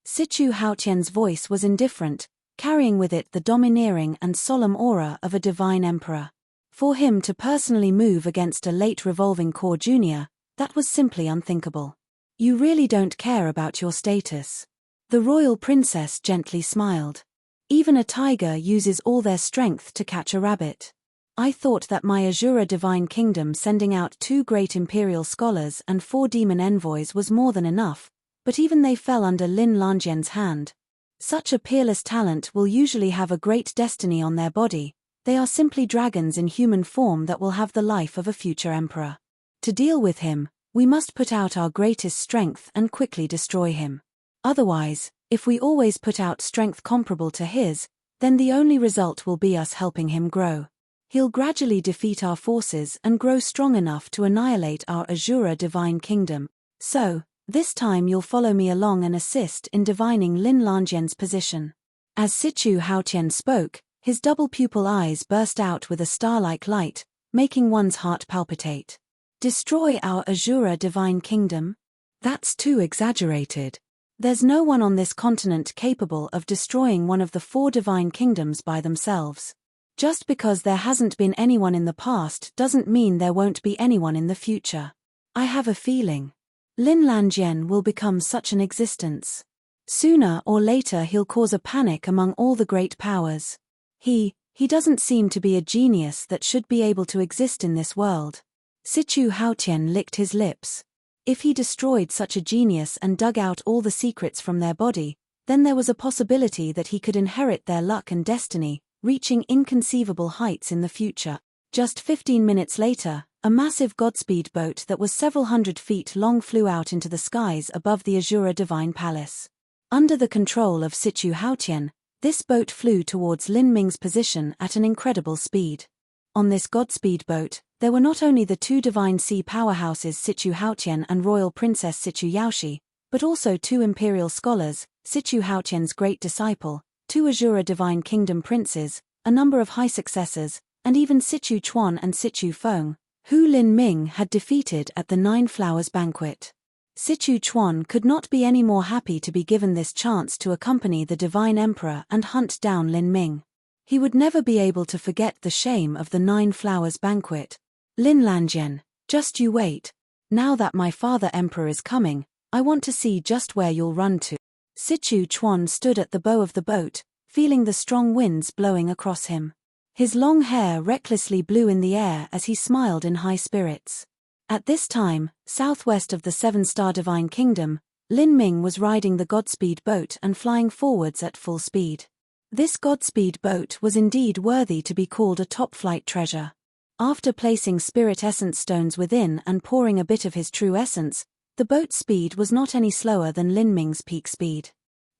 [SPEAKER 1] Sichu Haotian's voice was indifferent, carrying with it the domineering and solemn aura of a divine emperor. For him to personally move against a late revolving core junior, that was simply unthinkable. You really don't care about your status. The royal princess gently smiled. Even a tiger uses all their strength to catch a rabbit. I thought that my Azura Divine Kingdom sending out 2 great imperial scholars and 4 demon envoys was more than enough, but even they fell under Lin Lanjian's hand. Such a peerless talent will usually have a great destiny on their body. They are simply dragons in human form that will have the life of a future emperor. To deal with him, we must put out our greatest strength and quickly destroy him. Otherwise, if we always put out strength comparable to his, then the only result will be us helping him grow. He'll gradually defeat our forces and grow strong enough to annihilate our Azura Divine Kingdom. So, This time you'll follow me along and assist in divining Lin Lanjian's position." As Sichu Haotian spoke, his double pupil eyes burst out with a star-like light, making one's heart palpitate. "Destroy our Azura divine kingdom? That's too exaggerated. There's no one on this continent capable of destroying one of the 4 divine kingdoms by themselves. Just because there hasn't been anyone in the past doesn't mean there won't be anyone in the future. I have a feeling Lin Lanjian will become such an existence. Sooner or later he'll cause a panic among all the great powers. He doesn't seem to be a genius that should be able to exist in this world." Sichu Haotian licked his lips. If he destroyed such a genius and dug out all the secrets from their body, then there was a possibility that he could inherit their luck and destiny, reaching inconceivable heights in the future. Just 15 minutes later, a massive Godspeed boat that was several hundred feet long flew out into the skies above the Azura Divine Palace. Under the control of Sichu Haotian, this boat flew towards Lin Ming's position at an incredible speed. On this Godspeed boat, there were not only the 2 divine sea powerhouses Sichu Haotian and Royal Princess Sichu Yaoshi, but also 2 imperial scholars, Sichu Haotian's great disciple, 2 Azura Divine Kingdom princes, a number of high successors, and even Sichu Chuan and Sichu Feng, who Lin Ming had defeated at the 9 Flowers banquet. Sichu Chuan could not be any more happy to be given this chance to accompany the Divine Emperor and hunt down Lin Ming. He would never be able to forget the shame of the 9 Flowers banquet. "Lin Lanjian, just you wait. Now that my father Emperor is coming, I want to see just where you'll run to." Sichu Chuan stood at the bow of the boat, feeling the strong winds blowing across him. His long hair recklessly blew in the air as he smiled in high spirits. At this time, southwest of the 7-star Divine Kingdom, Lin Ming was riding the Godspeed boat and flying forwards at full speed. This Godspeed boat was indeed worthy to be called a top-flight treasure. After placing spirit essence stones within and pouring a bit of his true essence, the boat's speed was not any slower than Lin Ming's peak speed.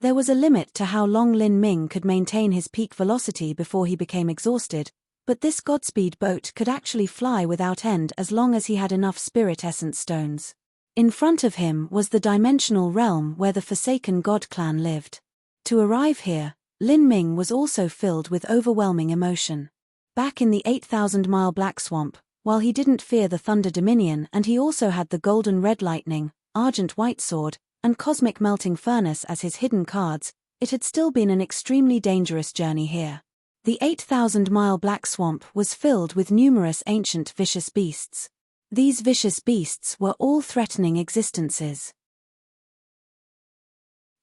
[SPEAKER 1] There was a limit to how long Lin Ming could maintain his peak velocity before he became exhausted, but this Godspeed boat could actually fly without end as long as he had enough spirit essence stones. In front of him was the dimensional realm where the Forsaken God clan lived. To arrive here, Lin Ming was also filled with overwhelming emotion. Back in the 8,000-mile Black Swamp, while he didn't fear the Thunder Dominion and he also had the Golden Red Lightning, Argent White Sword, and Cosmic Melting Furnace as his hidden cards, it had still been an extremely dangerous journey here. The 8,000-mile Black Swamp was filled with numerous ancient vicious beasts. These vicious beasts were all threatening existences.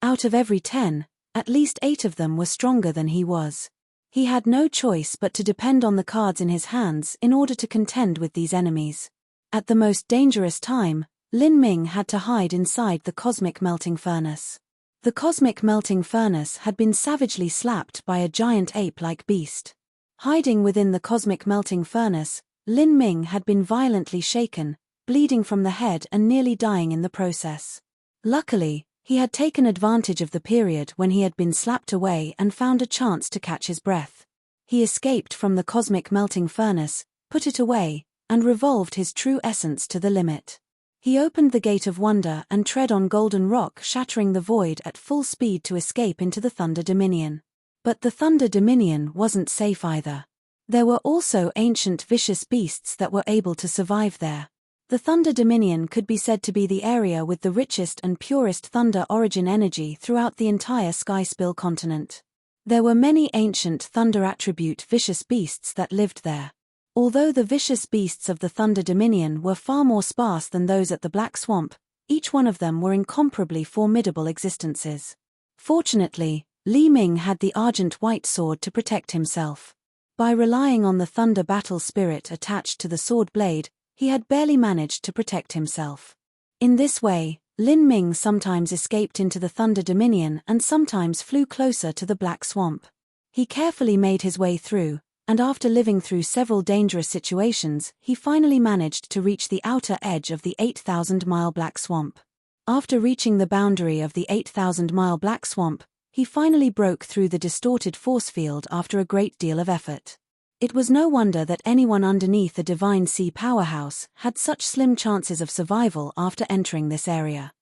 [SPEAKER 1] Out of every 10, at least 8 of them were stronger than he was. He had no choice but to depend on the cards in his hands in order to contend with these enemies. At the most dangerous time, Lin Ming had to hide inside the Cosmic Melting Furnace. The Cosmic Melting Furnace had been savagely slapped by a giant ape-like beast. Hiding within the Cosmic Melting Furnace, Lin Ming had been violently shaken, bleeding from the head and nearly dying in the process. Luckily, he had taken advantage of the period when he had been slapped away and found a chance to catch his breath. He escaped from the Cosmic Melting Furnace, put it away, and revolved his true essence to the limit. He opened the Gate of Wonder and tread on golden rock, shattering the void at full speed to escape into the Thunder Dominion. But the Thunder Dominion wasn't safe either. There were also ancient vicious beasts that were able to survive there. The Thunder Dominion could be said to be the area with the richest and purest thunder origin energy throughout the entire Skyspill continent. There were many ancient thunder attribute vicious beasts that lived there. Although the vicious beasts of the Thunder Dominion were far more sparse than those at the Black Swamp, each one of them were incomparably formidable existences. Fortunately, Li Ming had the Argent White Sword to protect himself. By relying on the thunder battle spirit attached to the sword blade, he had barely managed to protect himself. In this way, Lin Ming sometimes escaped into the Thunder Dominion and sometimes flew closer to the Black Swamp. He carefully made his way through, and after living through several dangerous situations, he finally managed to reach the outer edge of the 8,000-mile Black Swamp. After reaching the boundary of the 8,000-mile Black Swamp, he finally broke through the distorted force field after a great deal of effort. It was no wonder that anyone underneath a divine sea powerhouse had such slim chances of survival after entering this area.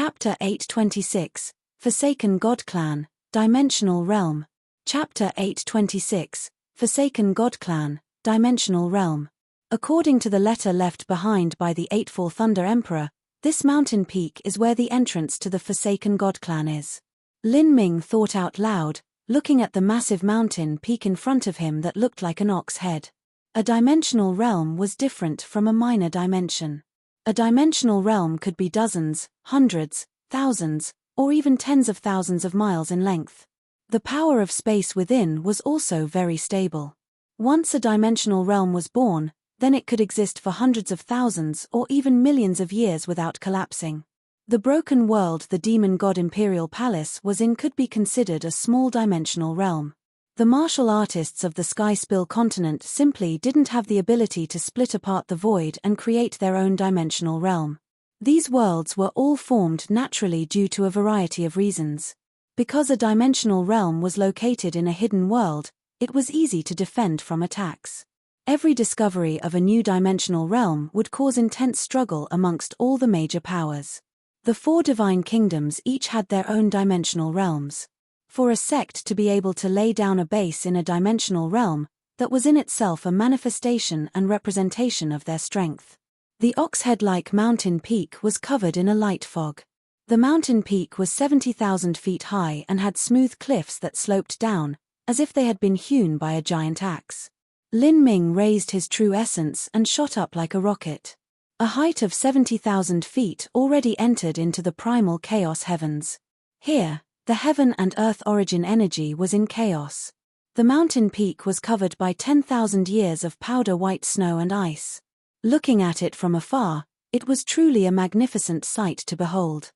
[SPEAKER 1] Chapter 826, Forsaken God Clan, Dimensional Realm. Chapter 826, Forsaken God Clan, Dimensional Realm. According to the letter left behind by the Eightfall Thunder Emperor, this mountain peak is where the entrance to the Forsaken God Clan is. Lin Ming thought out loud, looking at the massive mountain peak in front of him that looked like an ox head. A dimensional realm was different from a minor dimension. A dimensional realm could be dozens, hundreds, thousands, or even tens of thousands of miles in length. The power of space within was also very stable. Once a dimensional realm was born, then it could exist for hundreds of thousands or even millions of years without collapsing. The broken world the demon god Imperial Palace was in could be considered a small dimensional realm. The martial artists of the Sky Spill continent simply didn't have the ability to split apart the void and create their own dimensional realm. These worlds were all formed naturally due to a variety of reasons. Because a dimensional realm was located in a hidden world, it was easy to defend from attacks. Every discovery of a new dimensional realm would cause intense struggle amongst all the major powers. The four divine kingdoms each had their own dimensional realms. For a sect to be able to lay down a base in a dimensional realm, that was in itself a manifestation and representation of their strength. The ox-head-like mountain peak was covered in a light fog. The mountain peak was 70,000 feet high and had smooth cliffs that sloped down, as if they had been hewn by a giant axe. Lin Ming raised his true essence and shot up like a rocket. A height of 70,000 feet already entered into the primal chaos heavens. Here, the heaven and earth origin energy was in chaos. The mountain peak was covered by 10,000 years of powder-white snow and ice. Looking at it from afar, it was truly a magnificent sight to behold.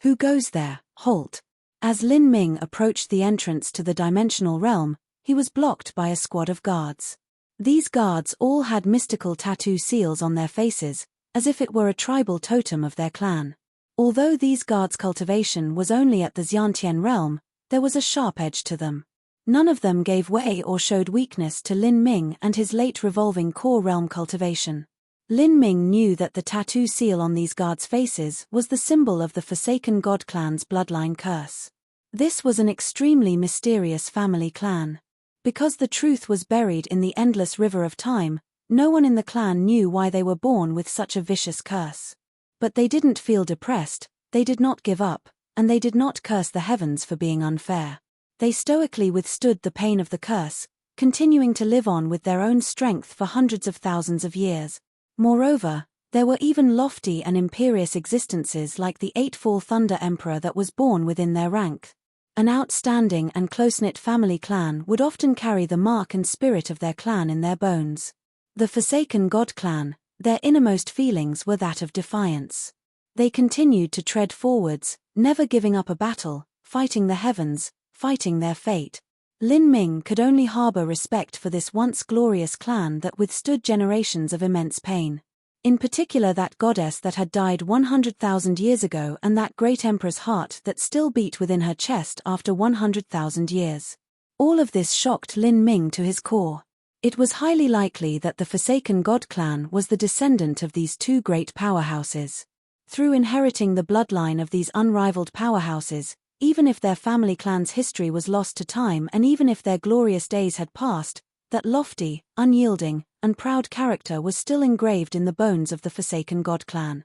[SPEAKER 1] Who goes there? Halt. As Lin Ming approached the entrance to the dimensional realm, he was blocked by a squad of guards. These guards all had mystical tattoo seals on their faces, as if it were a tribal totem of their clan. Although these guards' cultivation was only at the Xiantian realm, there was a sharp edge to them. None of them gave way or showed weakness to Lin Ming and his late revolving core realm cultivation. Lin Ming knew that the tattoo seal on these guards' faces was the symbol of the Forsaken God Clan's bloodline curse. This was an extremely mysterious family clan. Because the truth was buried in the endless river of time, no one in the clan knew why they were born with such a vicious curse. But they didn't feel depressed, they did not give up, and they did not curse the heavens for being unfair. They stoically withstood the pain of the curse, continuing to live on with their own strength for hundreds of thousands of years. Moreover, there were even lofty and imperious existences like the Eightfall Thunder Emperor that was born within their rank. An outstanding and close-knit family clan would often carry the mark and spirit of their clan in their bones. The Forsaken God Clan, their innermost feelings were that of defiance. They continued to tread forwards, never giving up a battle, fighting the heavens, fighting their fate. Lin Ming could only harbor respect for this once glorious clan that withstood generations of immense pain. In particular that goddess that had died 100,000 years ago and that great emperor's heart that still beat within her chest after 100,000 years. All of this shocked Lin Ming to his core. It was highly likely that the Forsaken God Clan was the descendant of these two great powerhouses. Through inheriting the bloodline of these unrivaled powerhouses, even if their family clan's history was lost to time and even if their glorious days had passed, that lofty, unyielding, and proud character was still engraved in the bones of the Forsaken God Clan.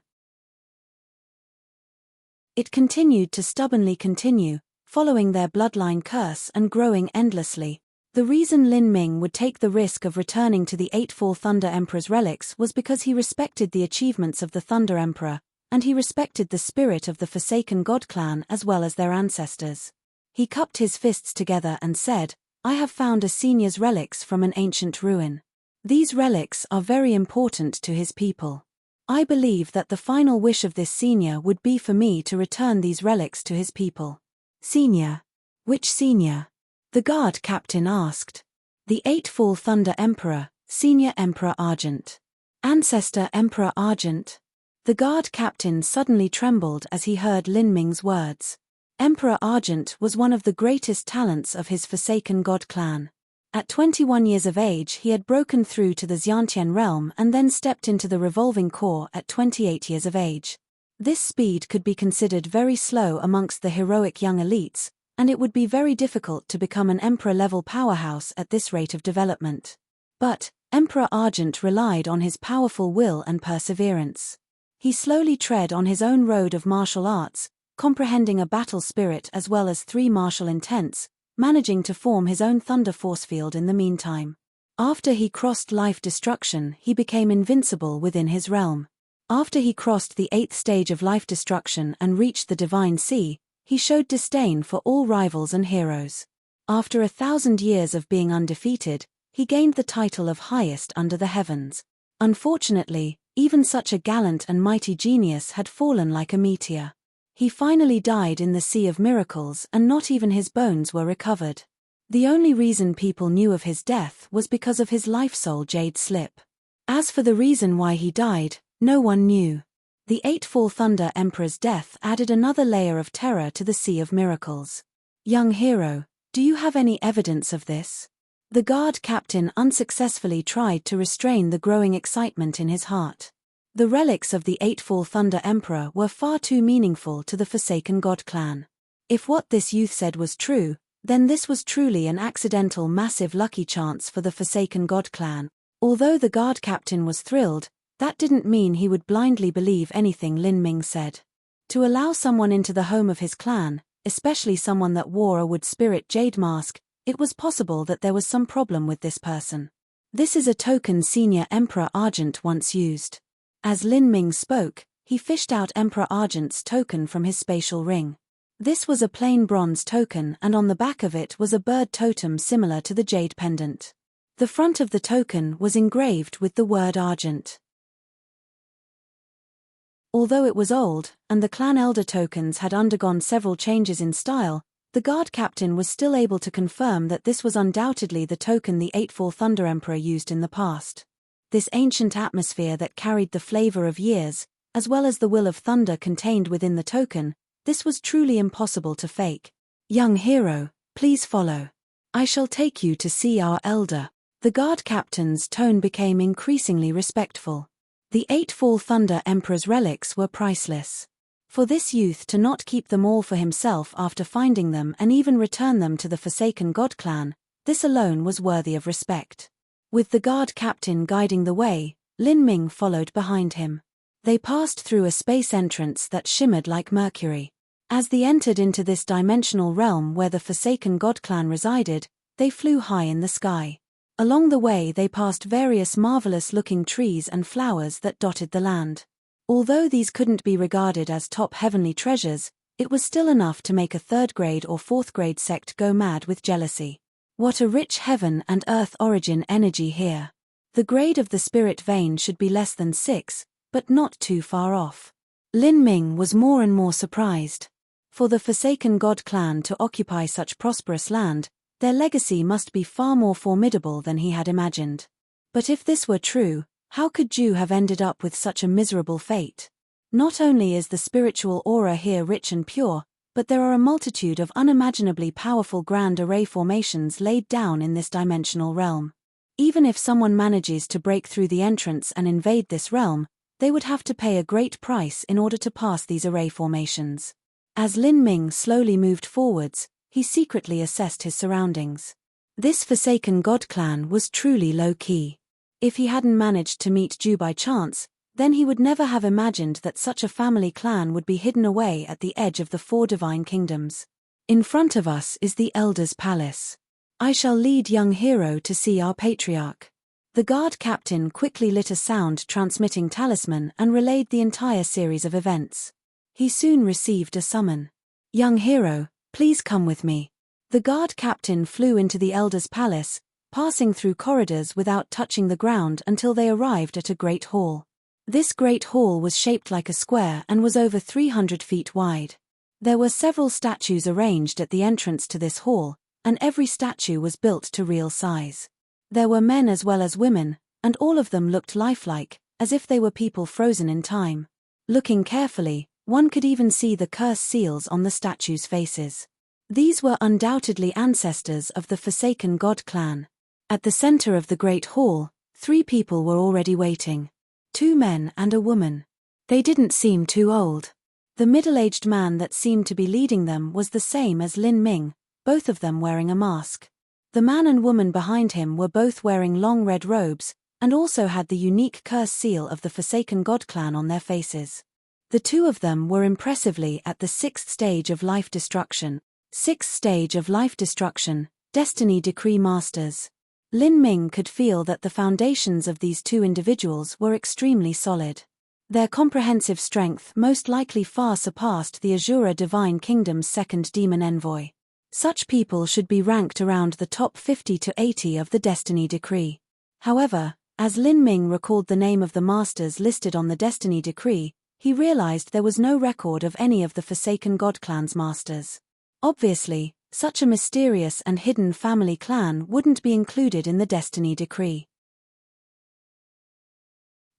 [SPEAKER 1] It continued to stubbornly continue, following their bloodline curse and growing endlessly. The reason Lin Ming would take the risk of returning to the Eightfall Thunder Emperor's relics was because he respected the achievements of the Thunder Emperor, and he respected the spirit of the Forsaken God Clan as well as their ancestors. He cupped his fists together and said, "I have found a senior's relics from an ancient ruin. These relics are very important to his people. I believe that the final wish of this senior would be for me to return these relics to his people." "Senior? Which senior?" the guard captain asked. "The Eightfall Thunder Emperor, Senior Emperor Argent." "Ancestor Emperor Argent?" The guard captain suddenly trembled as he heard Lin Ming's words. Emperor Argent was one of the greatest talents of his Forsaken God Clan. At 21 years of age he had broken through to the Xiantian realm and then stepped into the revolving core at 28 years of age. This speed could be considered very slow amongst the heroic young elites, and it would be very difficult to become an emperor-level powerhouse at this rate of development. But Emperor Argent relied on his powerful will and perseverance. He slowly tread on his own road of martial arts, comprehending a battle spirit as well as 3 martial intents, managing to form his own thunder force field in the meantime. After he crossed life destruction, he became invincible within his realm. After he crossed the 8th stage of life destruction and reached the Divine Sea, he showed disdain for all rivals and heroes. After 1,000 years of being undefeated, he gained the title of highest under the heavens. Unfortunately, even such a gallant and mighty genius had fallen like a meteor. He finally died in the Sea of Miracles, and not even his bones were recovered. The only reason people knew of his death was because of his life soul jade slip. As for the reason why he died, no one knew. The 8-Fall Thunder Emperor's death added another layer of terror to the Sea of Miracles. Young hero, do you have any evidence of this? The guard captain unsuccessfully tried to restrain the growing excitement in his heart. The relics of the 8-Fall Thunder Emperor were far too meaningful to the Forsaken God clan. If what this youth said was true, then this was truly an accidental massive lucky chance for the Forsaken God clan. Although the guard captain was thrilled, that didn't mean he would blindly believe anything Lin Ming said. To allow someone into the home of his clan, especially someone that wore a wood spirit jade mask, it was possible that there was some problem with this person. This is a token Senior Emperor Argent once used. As Lin Ming spoke, he fished out Emperor Argent's token from his spatial ring. This was a plain bronze token, and on the back of it was a bird totem similar to the jade pendant. The front of the token was engraved with the word Argent. Although it was old, and the clan elder tokens had undergone several changes in style, the guard captain was still able to confirm that this was undoubtedly the token the 8-Fall Thunder Emperor used in the past. This ancient atmosphere that carried the flavor of years, as well as the will of thunder contained within the token, this was truly impossible to fake. Young hero, please follow. I shall take you to see our elder. The guard captain's tone became increasingly respectful. The 8-Fall Thunder Emperor's relics were priceless. For this youth to not keep them all for himself after finding them and even return them to the Forsaken God clan, this alone was worthy of respect. With the guard captain guiding the way, Lin Ming followed behind him. They passed through a space entrance that shimmered like mercury. As they entered into this dimensional realm where the Forsaken God clan resided, they flew high in the sky. Along the way they passed various marvelous-looking trees and flowers that dotted the land. Although these couldn't be regarded as top heavenly treasures, it was still enough to make a 3rd grade or 4th grade sect go mad with jealousy. What a rich heaven and earth origin energy here. The grade of the spirit vein should be less than 6, but not too far off. Lin Ming was more and more surprised. For the Forsaken God clan to occupy such prosperous land, their legacy must be far more formidable than he had imagined. But if this were true, how could Ju have ended up with such a miserable fate? Not only is the spiritual aura here rich and pure, but there are a multitude of unimaginably powerful grand array formations laid down in this dimensional realm. Even if someone manages to break through the entrance and invade this realm, they would have to pay a great price in order to pass these array formations. As Lin Ming slowly moved forwards, he secretly assessed his surroundings. This Forsaken God clan was truly low-key. If he hadn't managed to meet Ju by chance, then he would never have imagined that such a family clan would be hidden away at the edge of the 4 divine kingdoms. In front of us is the Elder's Palace. I shall lead young hero to see our patriarch. The guard captain quickly lit a sound-transmitting talisman and relayed the entire series of events. He soon received a summon. Young hero, please come with me. The guard captain flew into the Elder's Palace, passing through corridors without touching the ground until they arrived at a great hall. This great hall was shaped like a square and was over 300 feet wide. There were several statues arranged at the entrance to this hall, and every statue was built to real size. There were men as well as women, and all of them looked lifelike, as if they were people frozen in time. Looking carefully, one could even see the curse seals on the statues' faces. These were undoubtedly ancestors of the Forsaken God clan. At the center of the great hall, 3 people were already waiting. 2 men and a woman. They didn't seem too old. The middle-aged man that seemed to be leading them was the same as Lin Ming, both of them wearing a mask. The man and woman behind him were both wearing long red robes, and also had the unique curse seal of the Forsaken God clan on their faces. The two of them were impressively at the sixth stage of life destruction. Sixth stage of life destruction, Destiny Decree Masters. Lin Ming could feel that the foundations of these two individuals were extremely solid. Their comprehensive strength most likely far surpassed the Azura Divine Kingdom's second demon envoy. Such people should be ranked around the top 50 to 80 of the Destiny Decree. However, as Lin Ming recalled the name of the masters listed on the Destiny Decree, he realized there was no record of any of the Forsaken God clan's masters. Obviously, such a mysterious and hidden family clan wouldn't be included in the Destiny Decree.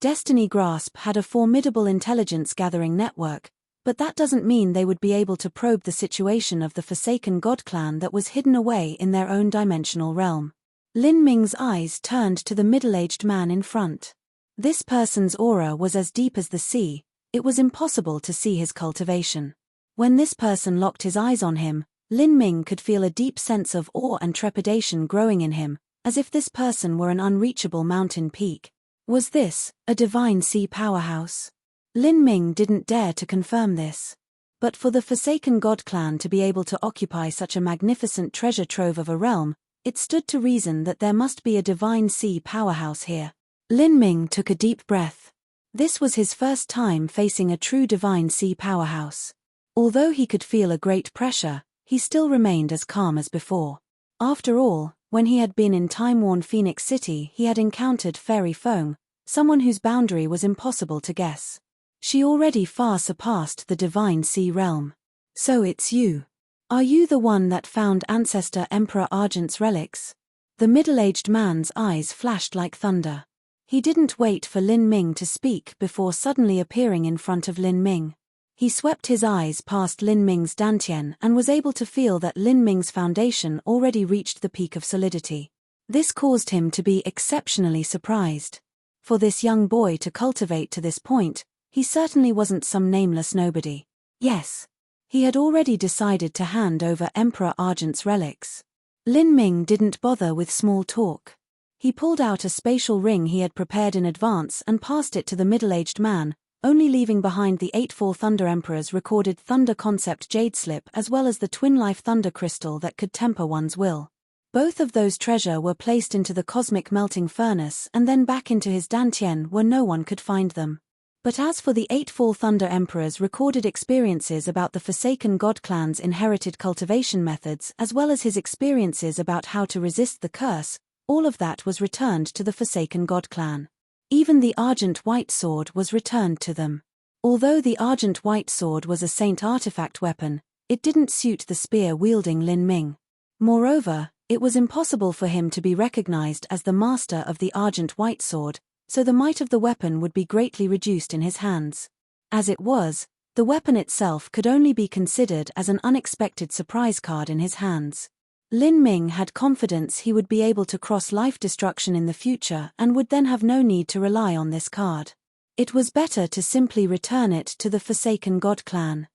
[SPEAKER 1] Destiny Grasp had a formidable intelligence-gathering network, but that doesn't mean they would be able to probe the situation of the Forsaken God clan that was hidden away in their own dimensional realm. Lin Ming's eyes turned to the middle-aged man in front. This person's aura was as deep as the sea. It was impossible to see his cultivation. When this person locked his eyes on him, Lin Ming could feel a deep sense of awe and trepidation growing in him, as if this person were an unreachable mountain peak. Was this a divine sea powerhouse? Lin Ming didn't dare to confirm this. But for the Forsaken God clan to be able to occupy such a magnificent treasure trove of a realm, it stood to reason that there must be a divine sea powerhouse here. Lin Ming took a deep breath. This was his first time facing a true divine sea powerhouse. Although he could feel a great pressure, he still remained as calm as before. After all, when he had been in time-worn Phoenix City, he had encountered Fairy Feng, someone whose boundary was impossible to guess. She already far surpassed the divine sea realm. So it's you. Are you the one that found Ancestor Emperor Argent's relics? The middle-aged man's eyes flashed like thunder. He didn't wait for Lin Ming to speak before suddenly appearing in front of Lin Ming. He swept his eyes past Lin Ming's dantian and was able to feel that Lin Ming's foundation already reached the peak of solidity. This caused him to be exceptionally surprised. For this young boy to cultivate to this point, he certainly wasn't some nameless nobody. Yes. He had already decided to hand over Emperor Argent's relics. Lin Ming didn't bother with small talk. He pulled out a spatial ring he had prepared in advance and passed it to the middle-aged man, only leaving behind the 8 Thunder Emperor's recorded Thunder Concept Jade Slip as well as the twin-life Thunder Crystal that could temper one's will. Both of those treasure were placed into the cosmic melting furnace and then back into his dantian where no one could find them. But as for the 8 Thunder Emperor's recorded experiences about the Forsaken God clan's inherited cultivation methods as well as his experiences about how to resist the curse, all of that was returned to the Forsaken God clan. Even the Argent White Sword was returned to them. Although the Argent White Sword was a Saint artifact weapon, it didn't suit the spear-wielding Lin Ming. Moreover, it was impossible for him to be recognized as the master of the Argent White Sword, so the might of the weapon would be greatly reduced in his hands. As it was, the weapon itself could only be considered as an unexpected surprise card in his hands. Lin Ming had confidence he would be able to cross life destruction in the future and would then have no need to rely on this card. It was better to simply return it to the Forsaken God clan.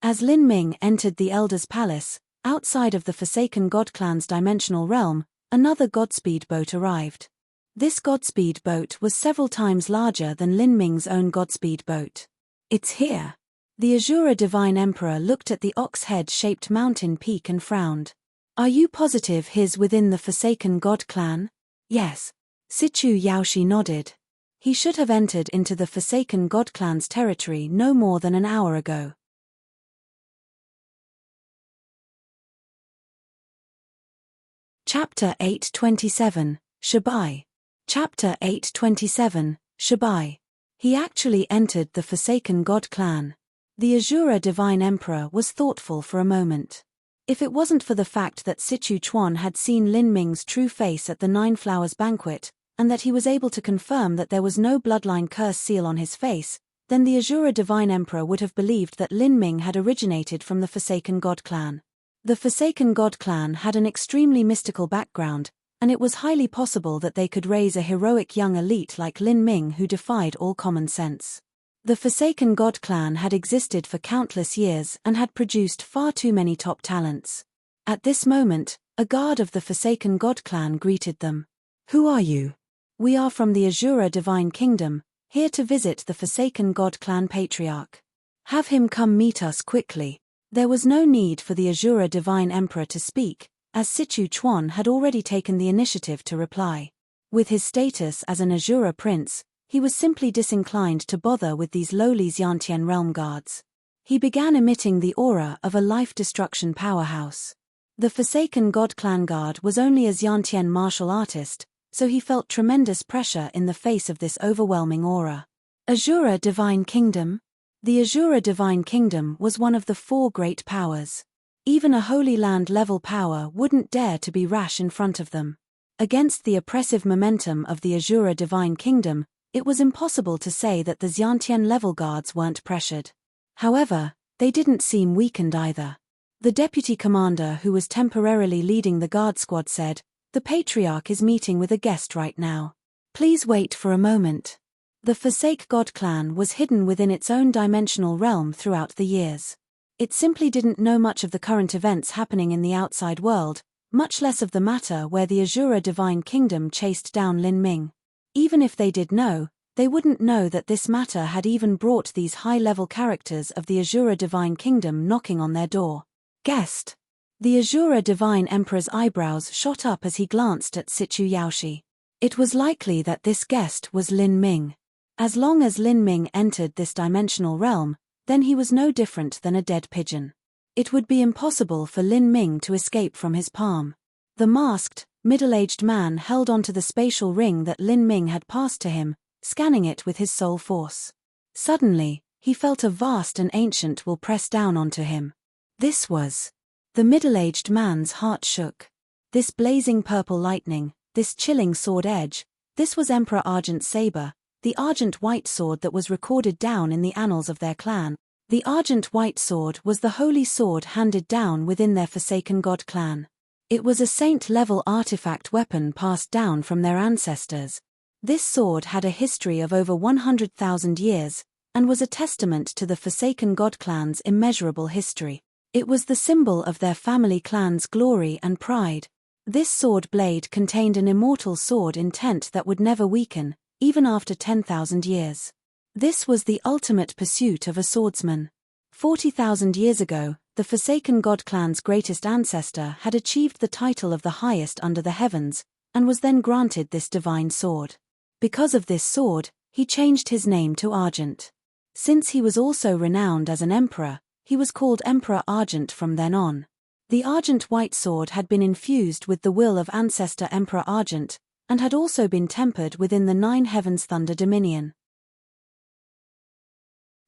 [SPEAKER 1] As Lin Ming entered the Elder's Palace, outside of the Forsaken God clan's dimensional realm, another Godspeed boat arrived. This Godspeed boat was several times larger than Lin Ming's own Godspeed boat. It's here. The Azura Divine Emperor looked at the ox-head-shaped mountain peak and frowned. Are you positive he's within the Forsaken God clan? Yes. Sichu Yaoshi nodded. He should have entered into the Forsaken God clan's territory no more than an hour ago. Chapter 827, Shabai. Chapter 827, Shabai. He actually entered the Forsaken God clan. The Azura Divine Emperor was thoughtful for a moment. If it wasn't for the fact that Sichu Chuan had seen Lin Ming's true face at the Nine Flowers banquet, and that he was able to confirm that there was no bloodline curse seal on his face, then the Azura Divine Emperor would have believed that Lin Ming had originated from the Forsaken God clan. The Forsaken God clan had an extremely mystical background, and it was highly possible that they could raise a heroic young elite like Lin Ming who defied all common sense. The Forsaken God clan had existed for countless years and had produced far too many top talents. At this moment, a guard of the Forsaken God clan greeted them. "Who are you?" "We are from the Azura Divine Kingdom, here to visit the Forsaken God clan patriarch. Have him come meet us quickly." There was no need for the Azura Divine Emperor to speak, as Sichu Chuan had already taken the initiative to reply. With his status as an Azura prince, he was simply disinclined to bother with these lowly Xiantian realm guards. He began emitting the aura of a life-destruction powerhouse. The Forsaken God clan guard was only a Xiantian martial artist, so he felt tremendous pressure in the face of this overwhelming aura. Azura Divine Kingdom? The Azura Divine Kingdom was one of the 4 great powers. Even a Holy Land-level power wouldn't dare to be rash in front of them. Against the oppressive momentum of the Azura Divine Kingdom, it was impossible to say that the Xiantian-level guards weren't pressured. However, they didn't seem weakened either. The deputy commander who was temporarily leading the guard squad said, "The Patriarch is meeting with a guest right now. Please wait for a moment." The Forsake God clan was hidden within its own dimensional realm throughout the years. It simply didn't know much of the current events happening in the outside world, much less of the matter where the Azura Divine Kingdom chased down Lin Ming. Even if they did know, they wouldn't know that this matter had even brought these high-level characters of the Azura Divine Kingdom knocking on their door. "Guest." The Azura Divine Emperor's eyebrows shot up as he glanced at Sichu Yaoshi. It was likely that this guest was Lin Ming. As long as Lin Ming entered this dimensional realm, then he was no different than a dead pigeon. It would be impossible for Lin Ming to escape from his palm. The masked, middle-aged man held onto the spatial ring that Lin Ming had passed to him, scanning it with his soul force. Suddenly, he felt a vast and ancient will press down onto him. This was... The middle-aged man's heart shook. This blazing purple lightning, this chilling sword edge, this was Emperor Argent's saber, the Argent White Sword that was recorded down in the annals of their clan. The Argent White Sword was the holy sword handed down within their Forsaken God clan. It was a saint-level artifact weapon passed down from their ancestors. This sword had a history of over 100,000 years, and was a testament to the Forsaken God clan's immeasurable history. It was the symbol of their family clan's glory and pride. This sword blade contained an immortal sword intent that would never weaken, even after 10,000 years. This was the ultimate pursuit of a swordsman. 40,000 years ago, the Forsaken God clan's greatest ancestor had achieved the title of the highest under the heavens, and was then granted this divine sword. Because of this sword, he changed his name to Argent. Since he was also renowned as an emperor, he was called Emperor Argent from then on. The Argent White Sword had been infused with the will of ancestor Emperor Argent, and had also been tempered within the 9 Heavens Thunder Dominion.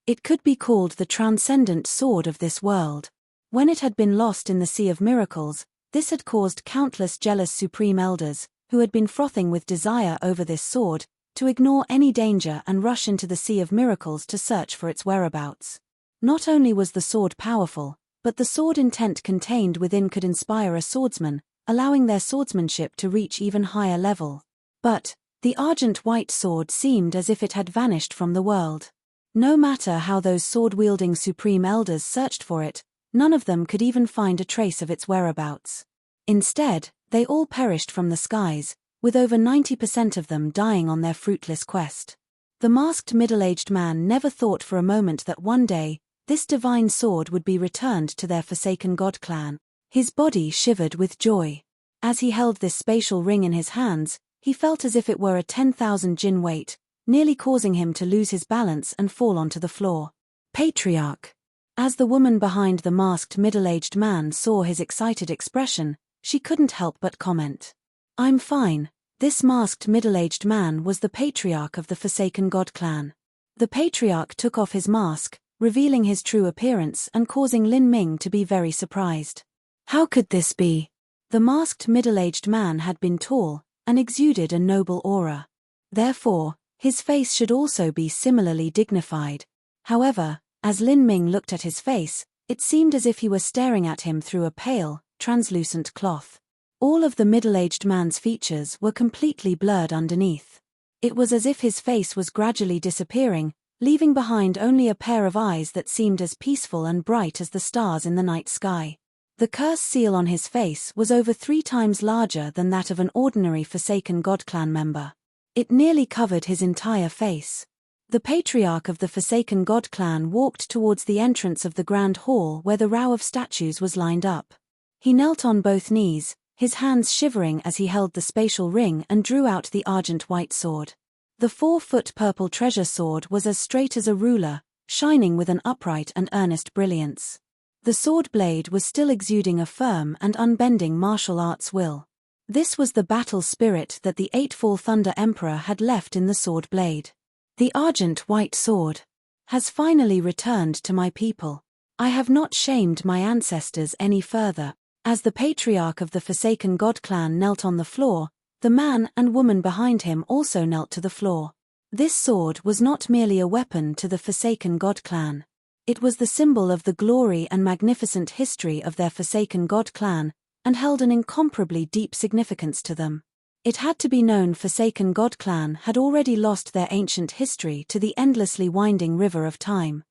[SPEAKER 1] It could be called the transcendent sword of this world. When it had been lost in the Sea of Miracles, this had caused countless jealous Supreme Elders, who had been frothing with desire over this sword, to ignore any danger and rush into the Sea of Miracles to search for its whereabouts. Not only was the sword powerful, but the sword intent contained within could inspire a swordsman, allowing their swordsmanship to reach even higher level. But the Argent White Sword seemed as if it had vanished from the world. No matter how those sword-wielding Supreme Elders searched for it, none of them could even find a trace of its whereabouts. Instead, they all perished from the skies, with over 90% of them dying on their fruitless quest. The masked middle-aged man never thought for a moment that one day, this divine sword would be returned to their Forsaken God clan. His body shivered with joy. As he held this spatial ring in his hands, he felt as if it were a 10,000 jin weight, nearly causing him to lose his balance and fall onto the floor. Patriarch. As the woman behind the masked middle-aged man saw his excited expression, she couldn't help but comment. "I'm fine." This masked middle-aged man was the Patriarch of the Forsaken God clan. The Patriarch took off his mask, revealing his true appearance and causing Lin Ming to be very surprised. How could this be? The masked middle-aged man had been tall, and exuded a noble aura. Therefore, his face should also be similarly dignified. However, as Lin Ming looked at his face, it seemed as if he were staring at him through a pale, translucent cloth. All of the middle-aged man's features were completely blurred underneath. It was as if his face was gradually disappearing, leaving behind only a pair of eyes that seemed as peaceful and bright as the stars in the night sky. The curse seal on his face was over 3 times larger than that of an ordinary Forsaken God clan member. It nearly covered his entire face. The patriarch of the Forsaken God clan walked towards the entrance of the grand hall where the row of statues was lined up. He knelt on both knees, his hands shivering as he held the spatial ring and drew out the argent-white sword. The 4-foot purple treasure sword was as straight as a ruler, shining with an upright and earnest brilliance. The sword blade was still exuding a firm and unbending martial arts will. This was the battle spirit that the Eightfall Thunder Emperor had left in the sword blade. The argent-white sword has finally returned to my people. I have not shamed my ancestors any further. As the patriarch of the Forsaken God clan knelt on the floor, the man and woman behind him also knelt to the floor. This sword was not merely a weapon to the Forsaken God clan. It was the symbol of the glory and magnificent history of their Forsaken God clan, and held an incomparably deep significance to them. It had to be known Forsaken God clan had already lost their ancient history to the endlessly winding river of time.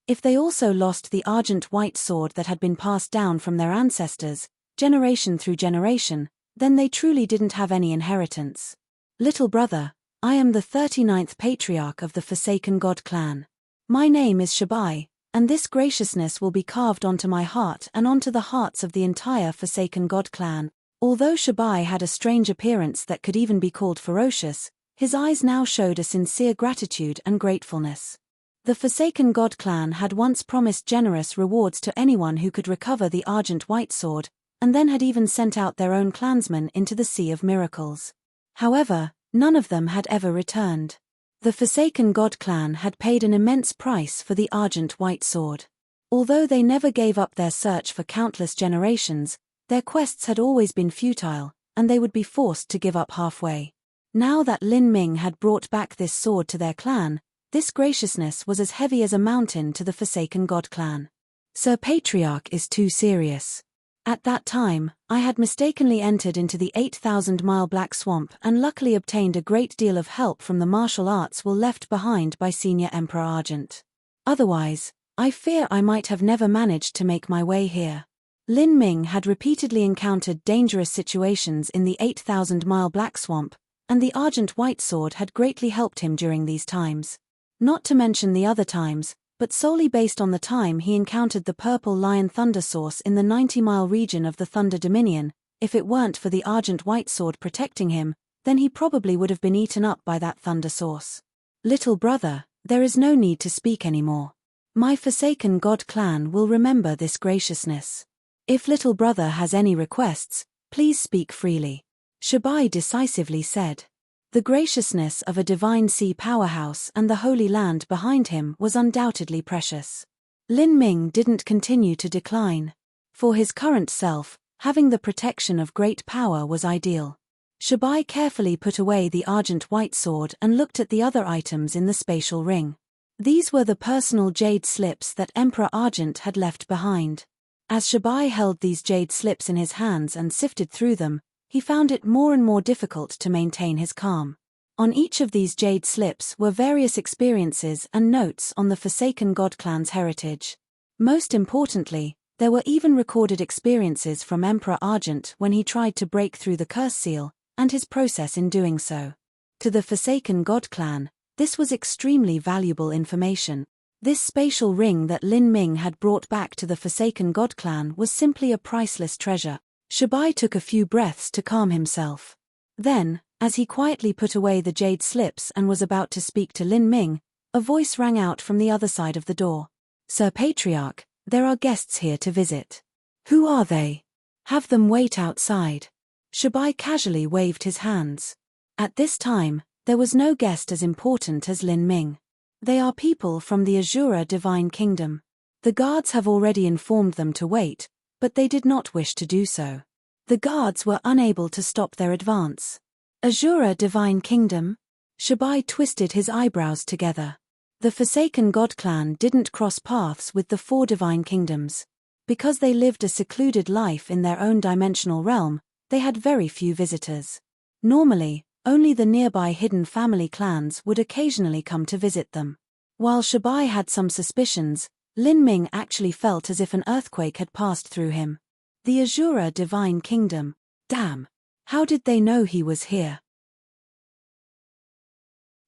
[SPEAKER 1] If they also lost the argent-white sword that had been passed down from their ancestors, generation through generation, then they truly didn't have any inheritance. Little brother, I am the 39th patriarch of the Forsaken God clan. My name is Shabai, and this graciousness will be carved onto my heart and onto the hearts of the entire Forsaken God clan. Although Shabai had a strange appearance that could even be called ferocious, his eyes now showed a sincere gratitude and gratefulness. The Forsaken God clan had once promised generous rewards to anyone who could recover the argent-white sword, and then had even sent out their own clansmen into the Sea of Miracles. However, none of them had ever returned. The Forsaken God clan had paid an immense price for the argent-white sword. Although they never gave up their search for countless generations, their quests had always been futile, and they would be forced to give up halfway. Now that Lin Ming had brought back this sword to their clan, this graciousness was as heavy as a mountain to the Forsaken God clan. Sir Patriarch is too serious. At that time, I had mistakenly entered into the 8,000-mile Black Swamp and luckily obtained a great deal of help from the martial arts will left behind by Senior Emperor Argent. Otherwise, I fear I might have never managed to make my way here. Lin Ming had repeatedly encountered dangerous situations in the 8,000-mile Black Swamp, and the argent-white sword had greatly helped him during these times. Not to mention the other times, but solely based on the time he encountered the purple lion thunder source in the 90-mile region of the Thunder Dominion. If it weren't for the argent-white sword protecting him, then he probably would have been eaten up by that thunder source. Little brother, there is no need to speak anymore. My Forsaken God clan will remember this graciousness. If little brother has any requests, please speak freely. Shabai decisively said. The graciousness of a divine sea powerhouse and the Holy Land behind him was undoubtedly precious. Lin Ming didn't continue to decline. For his current self, having the protection of great power was ideal. Shabai carefully put away the argent-white sword and looked at the other items in the spatial ring. These were the personal jade slips that Emperor Argent had left behind. As Shabai held these jade slips in his hands and sifted through them, he found it more and more difficult to maintain his calm. On each of these jade slips were various experiences and notes on the Forsaken God clan's heritage. Most importantly, there were even recorded experiences from Emperor Argent when he tried to break through the curse seal, and his process in doing so. To the Forsaken God clan, this was extremely valuable information. This spatial ring that Lin Ming had brought back to the Forsaken God clan was simply a priceless treasure. Shabai took a few breaths to calm himself. Then, as he quietly put away the jade slips and was about to speak to Lin Ming, a voice rang out from the other side of the door. Sir Patriarch, there are guests here to visit. Who are they? Have them wait outside. Shabai casually waved his hands. At this time, there was no guest as important as Lin Ming. They are people from the Azura Divine Kingdom. The guards have already informed them to wait, but they did not wish to do so. The guards were unable to stop their advance. Azura Divine Kingdom? Shabai twisted his eyebrows together. The Forsaken God clan didn't cross paths with the 4 divine kingdoms. Because they lived a secluded life in their own dimensional realm, they had very few visitors. Normally, only the nearby hidden family clans would occasionally come to visit them. While Shabai had some suspicions, Lin Ming actually felt as if an earthquake had passed through him. The Azura Divine Kingdom. Damn! How did they know he was here?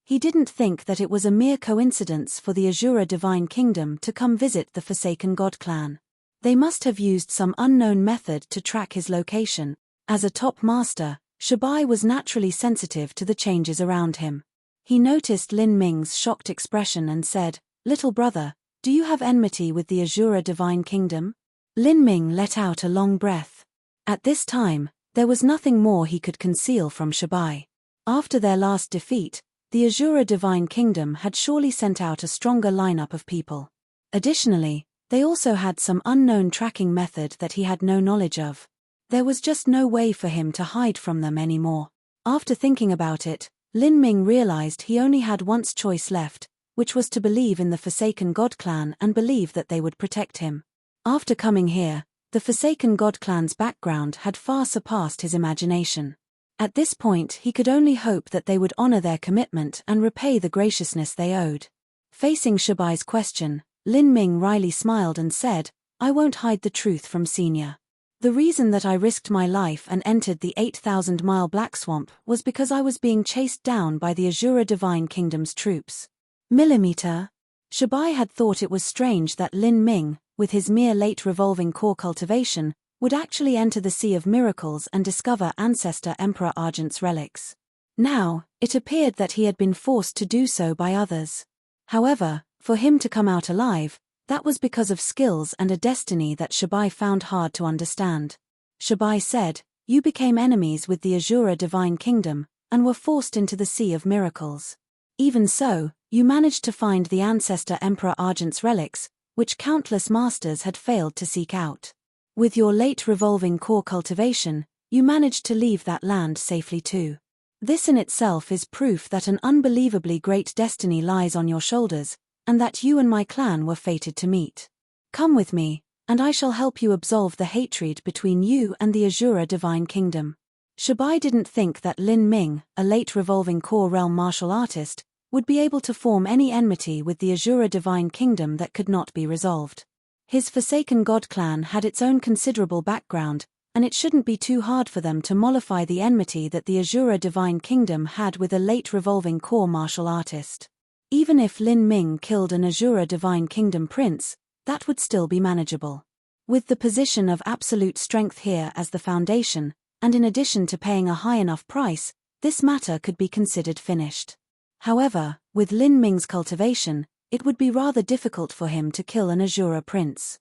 [SPEAKER 1] He didn't think that it was a mere coincidence for the Azura Divine Kingdom to come visit the Forsaken God clan. They must have used some unknown method to track his location. As a top master, Shabai was naturally sensitive to the changes around him. He noticed Lin Ming's shocked expression and said, "Little brother, do you have enmity with the Azura Divine Kingdom?" Lin Ming let out a long breath. At this time, there was nothing more he could conceal from Shabai. After their last defeat, the Azura Divine Kingdom had surely sent out a stronger lineup of people. Additionally, they also had some unknown tracking method that he had no knowledge of. There was just no way for him to hide from them anymore. After thinking about it, Lin Ming realized he only had one choice left, which was to believe in the Forsaken God clan and believe that they would protect him. After coming here, the Forsaken God clan's background had far surpassed his imagination. At this point he could only hope that they would honor their commitment and repay the graciousness they owed. Facing Shabai's question, Lin Ming wryly smiled and said, "I won't hide the truth from Senior. The reason that I risked my life and entered the 8,000-mile Black Swamp was because I was being chased down by the Azura Divine Kingdom's troops." Millimeter. Shabai had thought it was strange that Lin Ming, with his mere late revolving core cultivation, would actually enter the Sea of Miracles and discover Ancestor Emperor Argent's relics. Now, it appeared that he had been forced to do so by others. However, for him to come out alive, that was because of skills and a destiny that Shabai found hard to understand. Shabai said, "You became enemies with the Azura Divine Kingdom, and were forced into the Sea of Miracles. Even so, you managed to find the Ancestor Emperor Argent's relics, which countless masters had failed to seek out. With your late revolving core cultivation, you managed to leave that land safely too. This in itself is proof that an unbelievably great destiny lies on your shoulders, and that you and my clan were fated to meet. Come with me, and I shall help you absolve the hatred between you and the Azura Divine Kingdom." Shabai didn't think that Lin Ming, a late revolving core realm martial artist, would be able to form any enmity with the Azura Divine Kingdom that could not be resolved. His Forsaken God clan had its own considerable background, and it shouldn't be too hard for them to mollify the enmity that the Azura Divine Kingdom had with a late revolving core martial artist. Even if Lin Ming killed an Azura Divine Kingdom prince, that would still be manageable. With the position of absolute strength here as the foundation, and in addition to paying a high enough price, this matter could be considered finished. However, with Lin Ming's cultivation, it would be rather difficult for him to kill an Azura prince.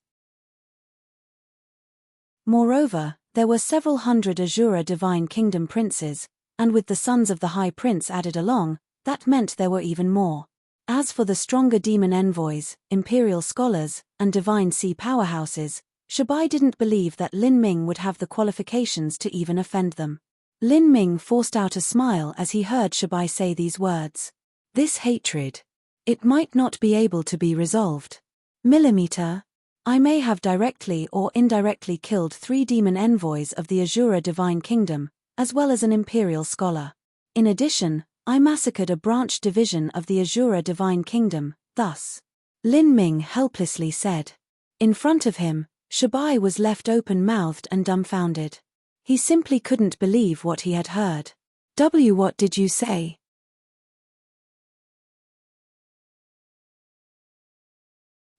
[SPEAKER 1] Moreover, there were several hundred Azura Divine Kingdom princes, and with the sons of the High Prince added along, that meant there were even more. As for the stronger demon envoys, imperial scholars, and divine sea powerhouses, Shabai didn't believe that Lin Ming would have the qualifications to even offend them. Lin Ming forced out a smile as he heard Shabai say these words. "This hatred. It might not be able to be resolved. Millimeter. I may have directly or indirectly killed 3 demon envoys of the Azura Divine Kingdom, as well as an imperial scholar. In addition, I massacred a branch division of the Azura Divine Kingdom, thus." Lin Ming helplessly said. In front of him, Shabai was left open-mouthed and dumbfounded. He simply couldn't believe what he had heard. What did you say?"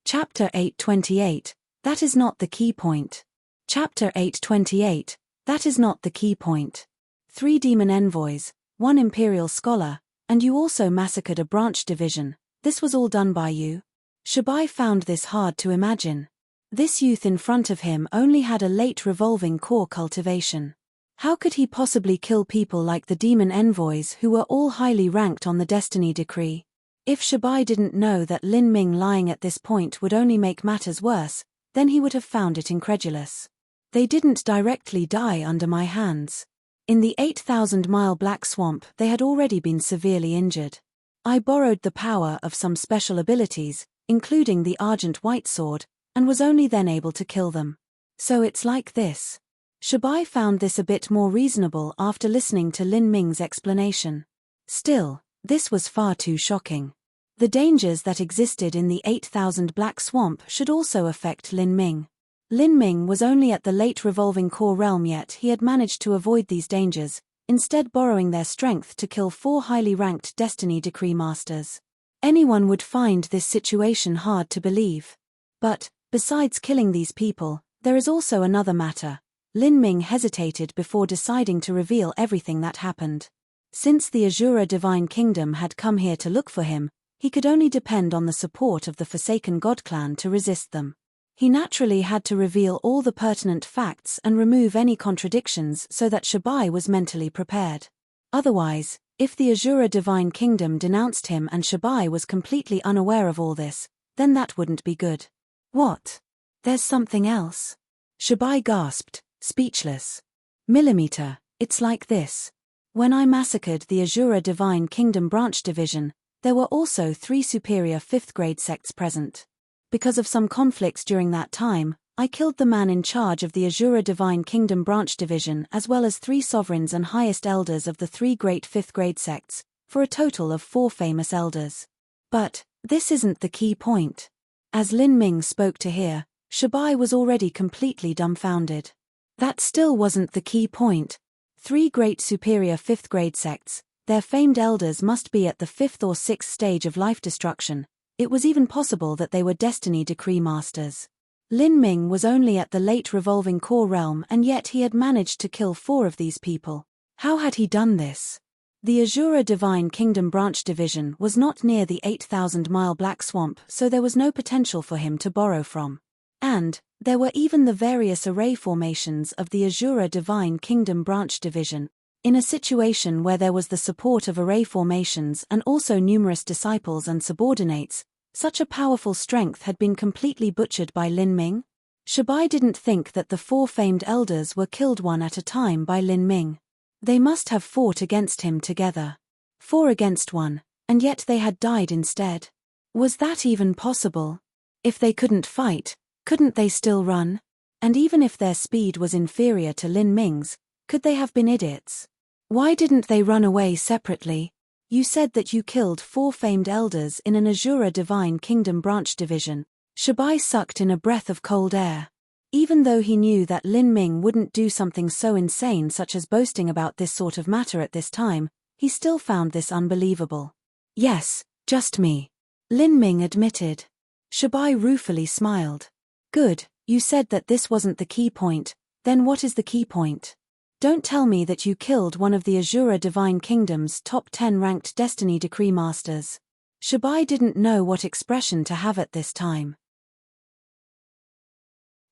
[SPEAKER 1] Chapter 828, That is not the key point. Chapter 828, That is not the key point. 3 demon envoys, 1 imperial scholar, and you also massacred a branch division. This was all done by you? Shabai found this hard to imagine. This youth in front of him only had a late revolving core cultivation. How could he possibly kill people like the demon envoys who were all highly ranked on the destiny decree? If Shabai didn't know that Lin Ming lying at this point would only make matters worse, then he would have found it incredulous. They didn't directly die under my hands. In the 8,000-mile Black Swamp they had already been severely injured. I borrowed the power of some special abilities, including the Argent White Sword, and was only then able to kill them. So it's like this. Shabai found this a bit more reasonable after listening to Lin Ming's explanation. Still, this was far too shocking. The dangers that existed in the 8,000 Black Swamp should also affect Lin Ming. Lin Ming was only at the late revolving core realm, yet he had managed to avoid these dangers, instead borrowing their strength to kill 4 highly ranked Destiny Decree Masters. Anyone would find this situation hard to believe. But, besides killing these people, there is also another matter. Lin Ming hesitated before deciding to reveal everything that happened. Since the Azura Divine Kingdom had come here to look for him, he could only depend on the support of the Forsaken God Clan to resist them. He naturally had to reveal all the pertinent facts and remove any contradictions so that Shabai was mentally prepared. Otherwise, if the Azura Divine Kingdom denounced him and Shabai was completely unaware of all this, then that wouldn't be good. What? There's something else? Shabai gasped, speechless. Millimeter, it's like this. When I massacred the Azura Divine Kingdom Branch Division, there were also 3 superior 5th grade sects present. Because of some conflicts during that time, I killed the man in charge of the Azura Divine Kingdom Branch Division as well as 3 sovereigns and highest elders of the 3 great 5th grade sects, for a total of 4 famous elders. But, this isn't the key point. As Lin Ming spoke to hear, Shabai was already completely dumbfounded. That still wasn't the key point. 3 great superior 5th grade sects, their famed elders must be at the 5th or 6th stage of life destruction. It was even possible that they were Destiny Decree Masters. Lin Ming was only at the late revolving core realm, and yet he had managed to kill 4 of these people. How had he done this? The Azura Divine Kingdom Branch Division was not near the 8,000-mile Black Swamp, so there was no potential for him to borrow from. And, there were even the various array formations of the Azura Divine Kingdom Branch Division. In a situation where there was the support of array formations and also numerous disciples and subordinates, such a powerful strength had been completely butchered by Lin Ming? Shabai didn't think that the 4 famed elders were killed one at a time by Lin Ming. They must have fought against him together. 4 against 1, and yet they had died instead. Was that even possible? If they couldn't fight, couldn't they still run? And even if their speed was inferior to Lin Ming's, could they have been idiots? Why didn't they run away separately? You said that you killed 4 famed elders in an Azura Divine Kingdom Branch Division. Shabai sucked in a breath of cold air. Even though he knew that Lin Ming wouldn't do something so insane such as boasting about this sort of matter at this time, he still found this unbelievable. Yes, just me. Lin Ming admitted. Shabai ruefully smiled. Good, you said that this wasn't the key point, then what is the key point? Don't tell me that you killed one of the Azura Divine Kingdom's top 10 ranked Destiny Decree Masters. Shabai didn't know what expression to have at this time.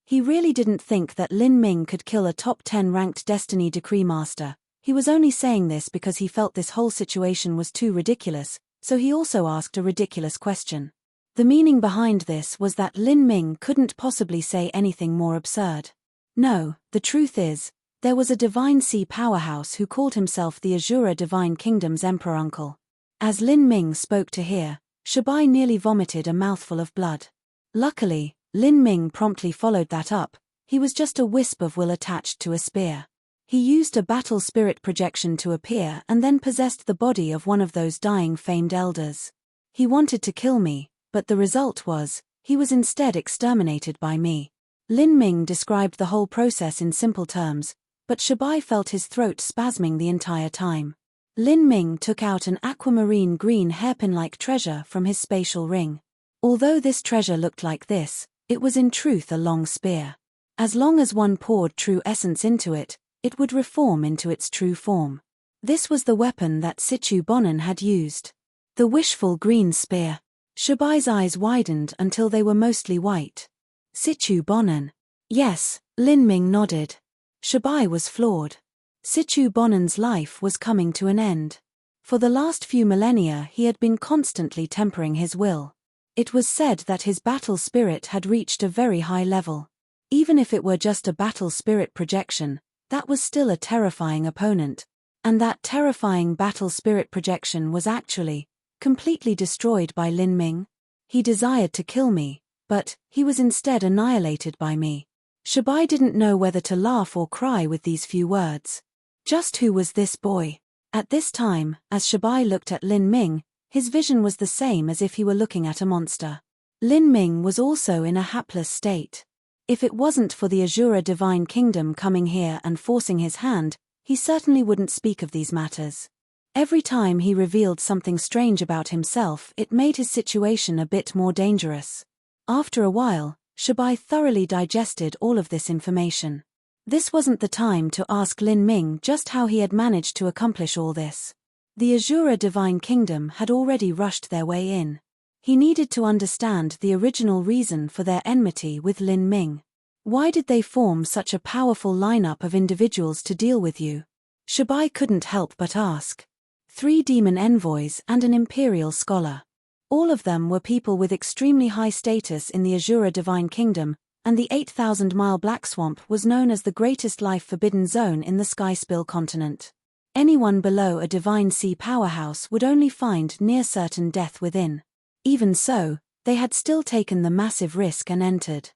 [SPEAKER 1] He really didn't think that Lin Ming could kill a top 10 ranked Destiny Decree Master. He was only saying this because he felt this whole situation was too ridiculous, so he also asked a ridiculous question. The meaning behind this was that Lin Ming couldn't possibly say anything more absurd. No, the truth is, there was a Divine Sea powerhouse who called himself the Azura Divine Kingdom's Emperor Uncle. As Lin Ming spoke to hear, Shabai nearly vomited a mouthful of blood. Luckily, Lin Ming promptly followed that up. He was just a wisp of will attached to a spear. He used a battle spirit projection to appear and then possessed the body of one of those dying famed elders. He wanted to kill me, but the result was, he was instead exterminated by me. Lin Ming described the whole process in simple terms, but Shabai felt his throat spasming the entire time. Lin Ming took out an aquamarine green hairpin-like treasure from his spatial ring. Although this treasure looked like this, it was in truth a long spear. As long as one poured true essence into it, it would reform into its true form. This was the weapon that Sichu Bonan had used. The wishful green spear. Shabai's eyes widened until they were mostly white. Sichu Bonan. Yes, Lin Ming nodded. Shabai was floored. Sichu Bonan's life was coming to an end. For the last few millennia he had been constantly tempering his will. It was said that his battle spirit had reached a very high level. Even if it were just a battle spirit projection, that was still a terrifying opponent. And that terrifying battle spirit projection was actually completely destroyed by Lin Ming. He desired to kill me, But he was instead annihilated by me. Shabai didn't know whether to laugh or cry with these few words. Just who was this boy? At this time, as Shabai looked at Lin Ming, his vision was the same as if he were looking at a monster. Lin Ming was also in a hapless state. If it wasn't for the Azura Divine Kingdom coming here and forcing his hand, he certainly wouldn't speak of these matters. Every time he revealed something strange about himself, it made his situation a bit more dangerous. After a while, Shabai thoroughly digested all of this information. This wasn't the time to ask Lin Ming just how he had managed to accomplish all this. The Azura Divine Kingdom had already rushed their way in. He needed to understand the original reason for their enmity with Lin Ming. Why did they form such a powerful lineup of individuals to deal with you? Shabai couldn't help but ask. 3 demon envoys and an imperial scholar. All of them were people with extremely high status in the Azura Divine Kingdom, and the 8,000-mile Black Swamp was known as the greatest life-forbidden zone in the Skyspill continent. Anyone below a divine sea powerhouse would only find near-certain death within. Even so, they had still taken the massive risk and entered.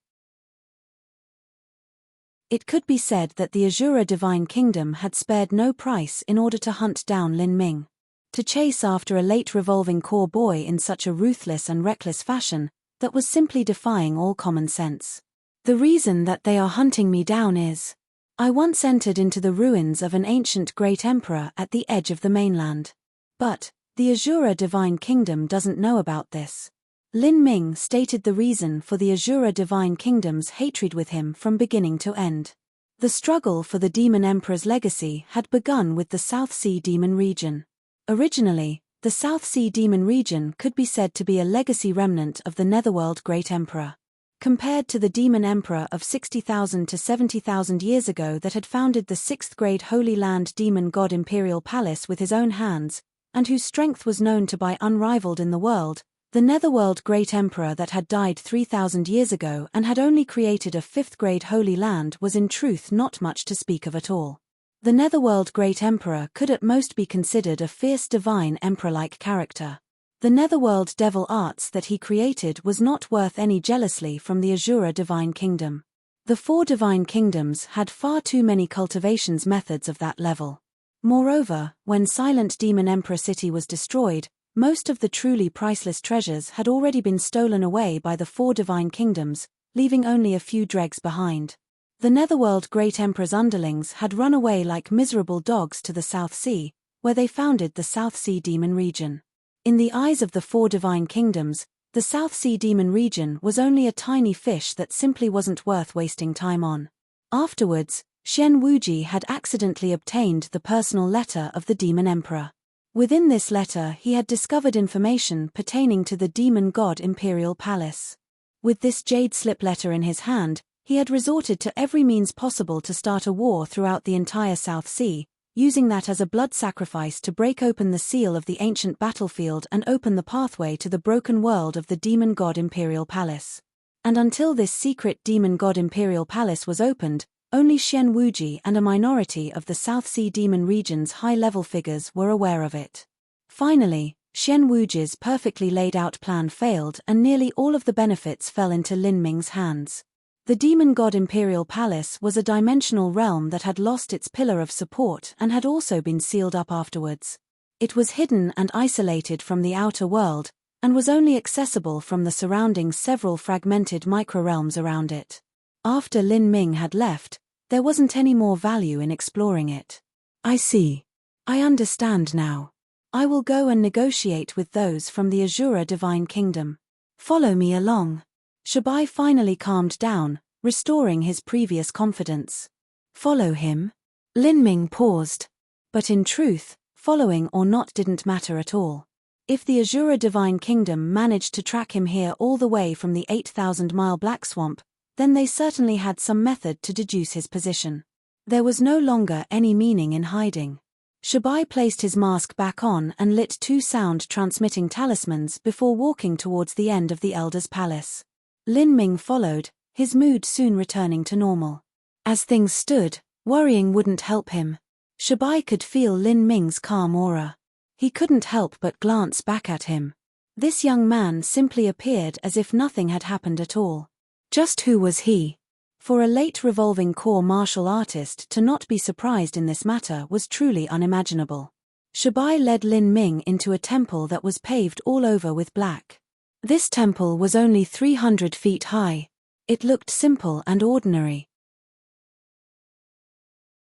[SPEAKER 1] It could be said that the Azura Divine Kingdom had spared no price in order to hunt down Lin Ming. To chase after a late revolving core boy in such a ruthless and reckless fashion, that was simply defying all common sense. The reason that they are hunting me down is, I once entered into the ruins of an ancient great emperor at the edge of the mainland. But the Azura Divine Kingdom doesn't know about this. Lin Ming stated the reason for the Azura Divine Kingdom's hatred with him from beginning to end. The struggle for the Demon Emperor's legacy had begun with the South Sea Demon region. Originally, the South Sea Demon region could be said to be a legacy remnant of the Netherworld Great Emperor. Compared to the Demon Emperor of 60,000 to 70,000 years ago that had founded the 6th grade Holy Land Demon God Imperial Palace with his own hands, and whose strength was known to be unrivaled in the world, the Netherworld Great Emperor that had died 3,000 years ago and had only created a 5th grade Holy Land was in truth not much to speak of at all. The Netherworld Great Emperor could at most be considered a fierce divine emperor-like character. The Netherworld devil arts that he created was not worth any jealousy from the Azura Divine Kingdom. The 4 divine kingdoms had far too many cultivations methods of that level. Moreover, when Silent Demon Emperor City was destroyed, most of the truly priceless treasures had already been stolen away by the 4 divine kingdoms, leaving only a few dregs behind. The Netherworld Great Emperor's underlings had run away like miserable dogs to the South Sea, where they founded the South Sea Demon region. In the eyes of the 4 divine kingdoms, the South Sea Demon region was only a tiny fish that simply wasn't worth wasting time on. Afterwards, Xian Wuji had accidentally obtained the personal letter of the Demon Emperor. Within this letter he had discovered information pertaining to the Demon God Imperial Palace. With this jade slip letter in his hand, he had resorted to every means possible to start a war throughout the entire South Sea, using that as a blood sacrifice to break open the seal of the ancient battlefield and open the pathway to the broken world of the Demon God Imperial Palace. And until this secret Demon God Imperial Palace was opened, only Xian Wuji and a minority of the South Sea Demon region's high-level figures were aware of it. Finally, Xian Wuji's perfectly laid-out plan failed and nearly all of the benefits fell into Lin Ming's hands. The Demon God Imperial Palace was a dimensional realm that had lost its pillar of support and had also been sealed up afterwards. It was hidden and isolated from the outer world, and was only accessible from the surrounding several fragmented microrealms around it. After Lin Ming had left, there wasn't any more value in exploring it. I see. I understand now. I will go and negotiate with those from the Azura Divine Kingdom. Follow me along. Shabai finally calmed down, restoring his previous confidence. Follow him? Lin Ming paused. But in truth, following or not didn't matter at all. If the Azura Divine Kingdom managed to track him here all the way from the 8,000-mile Black Swamp, then they certainly had some method to deduce his position. There was no longer any meaning in hiding. Shabai placed his mask back on and lit 2 sound-transmitting talismans before walking towards the end of the Elder's Palace. Lin Ming followed, his mood soon returning to normal. As things stood, worrying wouldn't help him. Shabai could feel Lin Ming's calm aura. He couldn't help but glance back at him. This young man simply appeared as if nothing had happened at all. Just who was he? For a late revolving core martial artist to not be surprised in this matter was truly unimaginable. Shabai led Lin Ming into a temple that was paved all over with black. This temple was only 300 feet high. It looked simple and ordinary.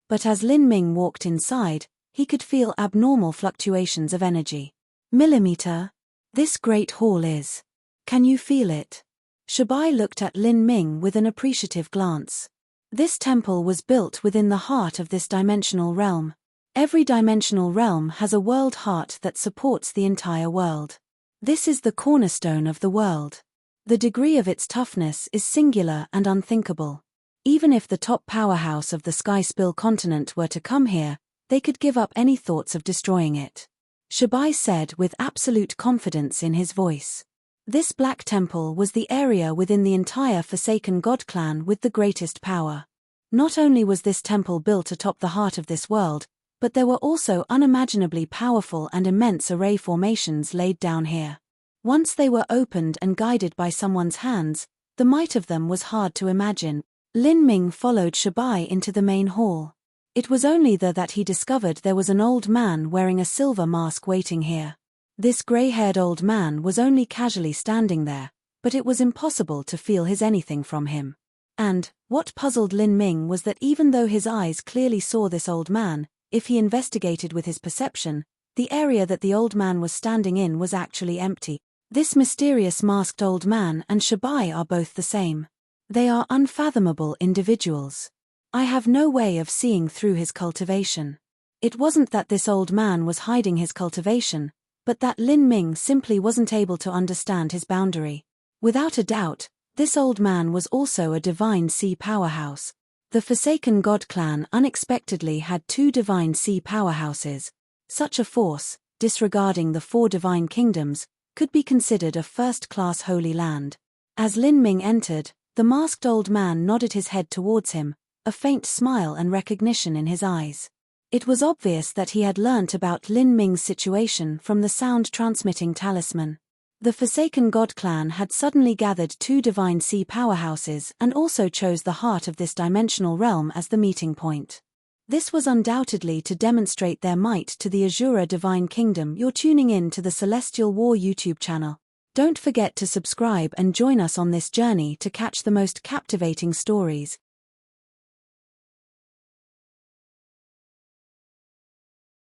[SPEAKER 1] But as Lin Ming walked inside, he could feel abnormal fluctuations of energy. Millimeter? This great hall is. Can you feel it? Shabai looked at Lin Ming with an appreciative glance. This temple was built within the heart of this dimensional realm. Every dimensional realm has a world heart that supports the entire world. This is the cornerstone of the world. The degree of its toughness is singular and unthinkable. Even if the top powerhouse of the Sky Spill continent were to come here, they could give up any thoughts of destroying it. Shabai said with absolute confidence in his voice. This Black Temple was the area within the entire Forsaken God clan with the greatest power. Not only was this temple built atop the heart of this world, but there were also unimaginably powerful and immense array formations laid down here. Once they were opened and guided by someone's hands, the might of them was hard to imagine. Lin Ming followed Shabai into the main hall. It was only there that he discovered there was an old man wearing a silver mask waiting here. This grey-haired old man was only casually standing there, but it was impossible to feel anything from him. And, what puzzled Lin Ming was that even though his eyes clearly saw this old man, if he investigated with his perception, the area that the old man was standing in was actually empty. This mysterious masked old man and Shabai are both the same. They are unfathomable individuals. I have no way of seeing through his cultivation. It wasn't that this old man was hiding his cultivation, but that Lin Ming simply wasn't able to understand his boundary. Without a doubt, this old man was also a divine sea powerhouse. The Forsaken God clan unexpectedly had 2 divine sea powerhouses. Such a force, disregarding the 4 divine kingdoms, could be considered a first-class holy land. As Lin Ming entered, the masked old man nodded his head towards him, a faint smile and recognition in his eyes. It was obvious that he had learnt about Lin Ming's situation from the sound-transmitting talisman. The Forsaken God clan had suddenly gathered 2 divine sea powerhouses and also chose the heart of this dimensional realm as the meeting point. This was undoubtedly to demonstrate their might to the Azura Divine Kingdom. You're tuning in to the Celestial War YouTube channel. Don't forget to subscribe and join us on this journey to catch the most captivating stories.